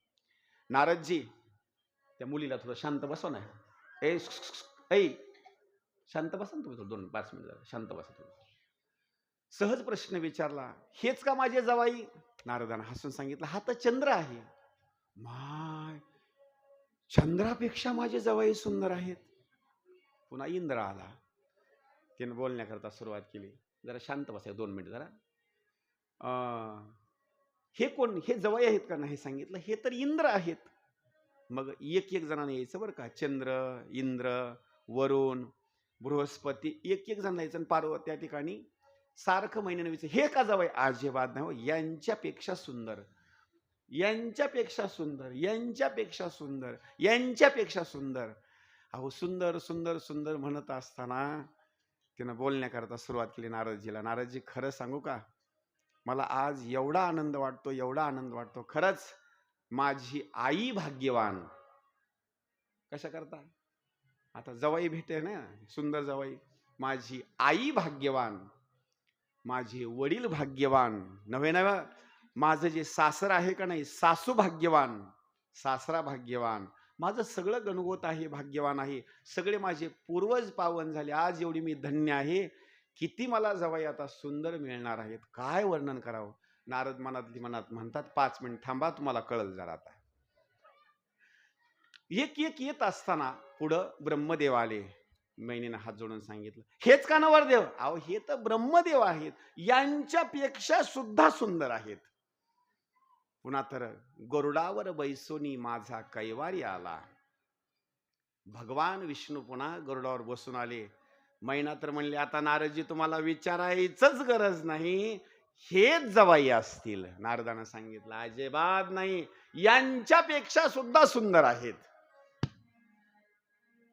नारदजी, त्या मुलीला थोडं शांत बसव ना. ऐ शांत बसा ना तुम्ही, 2-5 मिनिट शांत बसा तुम्ही. सहज प्रश्न विचारला, हेच का माझे जवाई? नारदानं हसून सांगितलं, हा तर चंद्र आहे. माय, चंद्रापेक्षा माझे जवाई सुंदर आहेत. पुन्हा इंद्र आला. त्याने बोलण्याकरता सुरुवात केली. जरा शांत बसा 2 मिनिट जरा. हे कोण? हे जवाई आहेत का? नाही सांगितलं, हे तर इंद्र आहेत. मग एक जणांना यायचं बरं का. चंद्र, इंद्र, वरुण, बृहस्पती, एक जण यायचं. पार्वती त्या ठिकाणी सारखं महिन्याने विचार, हे का जवाई? अजिबात नाही हो, यांच्यापेक्षा सुंदर, यांच्यापेक्षा सुंदर, यांच्यापेक्षा सुंदर, यांच्यापेक्षा सुंदर. अहो सुंदर सुंदर सुंदर म्हणत असताना तिनं बोलण्याकरता सुरुवात केली नारदजीला. नारदजी, खरं सांगू का, मला आज एवढा आनंद वाटतो, एवढा आनंद वाटतो. खरंच माझी आई भाग्यवान. कशा करता? आता जवाई भेटे ना, सुंदर जवाई. माझी आई भाग्यवान, माझे वडील भाग्यवान, नव्हे नव्हे माझं जे सासर आहे का नाही, सासू भाग्यवान, सासरा भाग्यवान, माझं सगळं गणगोत आहे, भाग्यवान आहे. सगळे माझे पूर्वज पावन झाले. आज एवढी मी धन्य आहे. किती मला जवाई आता सुंदर मिळणार आहेत, काय वर्णन करावं. नारद मनातली मनात म्हणतात, 5 मिनिट थांबा, तुम्हाला कळल जरा. आता एक येत असताना पुढं ब्रह्मदेव आले. मैनीनं हात जोडून सांगितलं, हेच का नवरदेव? अहो हे तर ब्रह्मदेव आहेत, यांच्यापेक्षा सुद्धा सुंदर आहेत. पुन्हा तर गरुडावर बैसोनी माझा कैवारी आला. भगवान विष्णू पुन्हा गरुडावर बसून आले. मैना तर म्हणले, आता नारदजी तुम्हाला विचारायचंच गरज नाही, हेच जवाई असतील. नारदानं सांगितलं, अजिबात नाही, यांच्यापेक्षा सुद्धा सुंदर आहेत.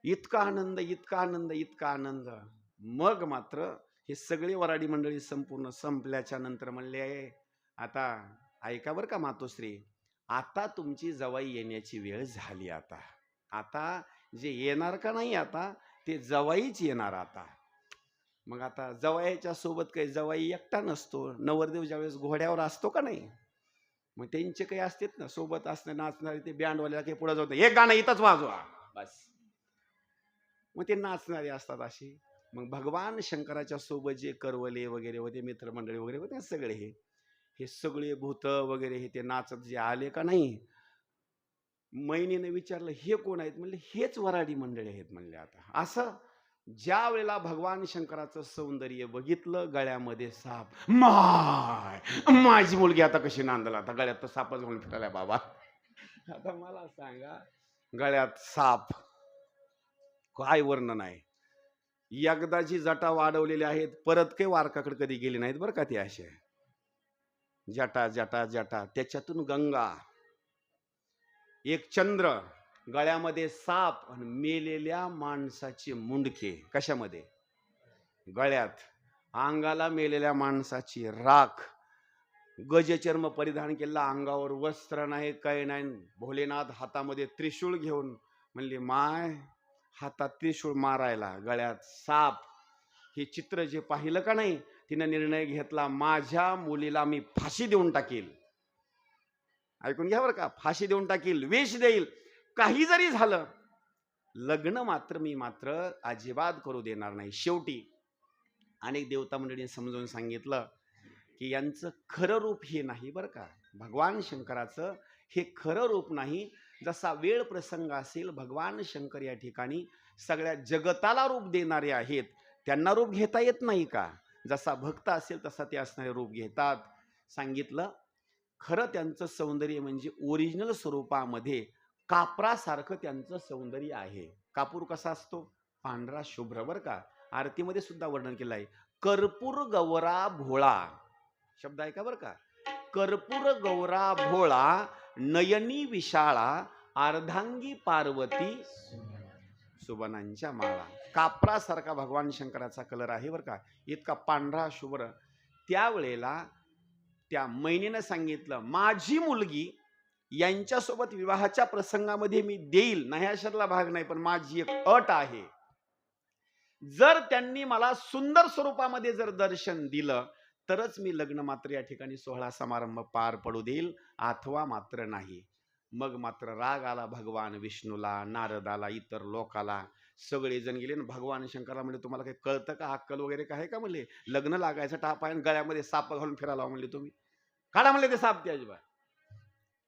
इतका आनंद, इतका आनंद, इतका आनंद. मग मात्र हे सगळे वराडी मंडळी संपूर्ण संपल्याच्या नंतर म्हणले, आता ऐका बरं का मातोश्री, आता तुमची जवाई येण्याची वेळ झाली. आता आता जे येणार का नाही आता ते जवाईच येणार आता. मग आता जवाईच्या सोबत काही जवाई एकटा नसतो, नवरदेव ज्यावेळेस घोड्यावर असतो का नाही, मग त्यांचे काही असतात ना सोबत असणे नाचणारे, ते बँडवाल्याला काही पुढे जाऊ एक गाणं इथंच वाजवा बस, मग ते नाचणारे असतात असे. मग भगवान शंकराच्या सोबत जे करवले वगैरे होते, मित्रमंडळी वगैरे होते, सगळे हे सगळे भूत वगैरे हे ते नाचत जे आले का नाही, मैनीने विचारलं हे कोण आहेत, म्हणले हेच वराडी मंडळी आहेत म्हणले. आता असं ज्या वेळेला भगवान शंकराचं सौंदर्य बघितलं, गळ्यामध्ये साप, माझी मुलगी आता कशी नांदला, आता गळ्यात तर सापच म्हणून फिरायला बाबा. आता मला सांगा, गळ्यात साप, काय वर्णन आहे. एकदाची जटा वाढवलेली आहेत, परत काही वारकाकडे कधी गेली नाहीत बरं का. ते असे जटा जटा जटा, त्याच्यातून गंगा, एक चंद्र, गळ्यामध्ये साप आणि मेलेल्या माणसाचे मुंडके. कशामध्ये? गळ्यात. अंगाला मेलेल्या माणसाची राख, गजचर्म परिधान केला, अंगावर वस्त्र नाही, काही नाही. भोलेनाथ हातामध्ये त्रिशूळ घेऊन म्हणले, माय हातात त्रिशूळ मारायला, गळ्यात साप. हे चित्र जे पाहिलं का नाही, तिनं निर्णय घेतला, माझ्या मुलीला मी फाशी देऊन टाकील. ऐकून घ्या बरं का, फाशी देऊन टाकील, विष देईल, काही जरी झालं, लग्न मात्र मी अजिबात करू देणार नाही. शेवटी अनेक देवता मंडळींनी समजावून सांगितलं की यांचं खरं रूप हे नाही बरं का, भगवान शंकराचं हे खरं रूप नाही. जसा वेळ प्रसंग असेल, भगवान शंकर या ठिकाणी सगळ्या जगताला रूप देणारे आहेत, त्यांना रूप घेता येत नाही का? जसा भक्त असेल तसा ते असणारे रूप घेतात. सांगितलं खरं त्यांचं सौंदर्य म्हणजे ओरिजिनल स्वरूपामध्ये कापरासारखं त्यांचं सौंदर्य आहे. कापूर कसा असतो? पांढरा शुभ्र बरं का. आरतीमध्ये सुद्धा वर्णन केलं आहे, कर्पूर गौरा भोळा, शब्द आहे का बरं का. कर्पूर गौरा भोळा, नयनी विशाळा, अर्धांगी पार्वती सुबनांच्या माळा. कापरासारखा भगवान शंकराचा कलर आहे बरं का, इतका पांढरा शुभ्र. त्यावेळेला त्या मैनीनं सांगितलं, माझी मुलगी यांच्यासोबत विवाहाच्या प्रसंगामध्ये मी देईल, नाही अशातला भाग नाही, पण माझी एक अट आहे, जर त्यांनी मला सुंदर स्वरूपामध्ये जर दर्शन दिलं तरच मी लग्न मात्र या ठिकाणी सोहळा समारंभ पार पडू देईल, अथवा मात्र नाही. मग मात्र राग आला भगवान विष्णूला, नारदाला, इतर लोकाला. सगळेजण गेले ना भगवान शंकरला म्हणले, तुम्हाला काही कळतं का, अक्कल वगैरे काय का म्हणले, लग्न लागायचं टाप आहे, गळ्यामध्ये साप घालून फिरायला म्हणले, तुम्ही काढा म्हणले ते साप. ते अजिबात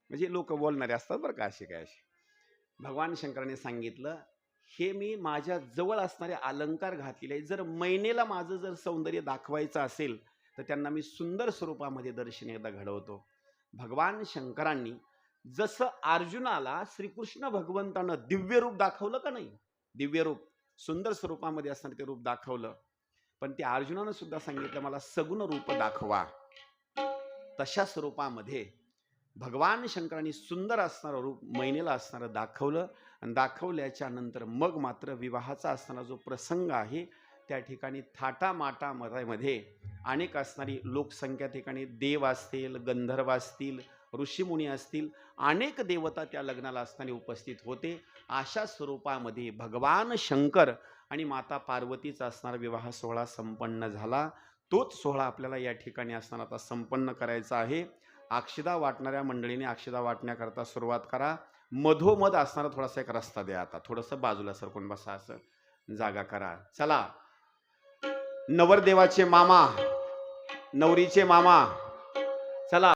म्हणजे लोक बोलणारे असतात बरं का असे काय. असे भगवान शंकराने सांगितलं, हे मी माझ्या जवळ असणारे अलंकार घातलेले आहे, जर मैनेला माझं जर सौंदर्य दाखवायचं असेल तर त्यांना मी सुंदर स्वरूपामध्ये दर्शन एकदा घडवतो. भगवान शंकरांनी जसं अर्जुनाला श्रीकृष्ण भगवंतानं दिव्य रूप दाखवलं का नाही, दिव्य रूप सुंदर स्वरूपामध्ये असणारे ते रूप दाखवलं, पण त्या अर्जुनानं सुद्धा सांगितलं मला सगुण रूप दाखवा. तशा स्वरूपामध्ये भगवान शंकरांनी सुंदर असणारं रूप मैनेला असणारं दाखवलं, आणि दाखवल्याच्या नंतर मग मात्र विवाहाचा असणारा जो प्रसंग आहे त्या ठिकाणी थाटामाटामध्ये अनेक असणारी लोकसंख्या, ठिकाणी देव असतील, गंधर्व असतील, ऋषीमुनी असतील, अनेक देवता त्या लग्नाला असताना उपस्थित होते. अशा स्वरूपामध्ये भगवान शंकर आणि माता पार्वतीचा असणारा विवाह सोहळा संपन्न झाला. तोच सोहळा आपल्याला या ठिकाणी असताना आता संपन्न करायचा आहे. अक्षदा वाटणाऱ्या मंडळीने अक्षदा वाटण्याकरता सुरुवात करा. मधोमध असणारा थोडासा एक रस्ता द्या, आता थोडंसं बाजूला सरकून बसा, असं जागा करा. चला, नवरदेवाचे मामा, नवरीचे मामा, चला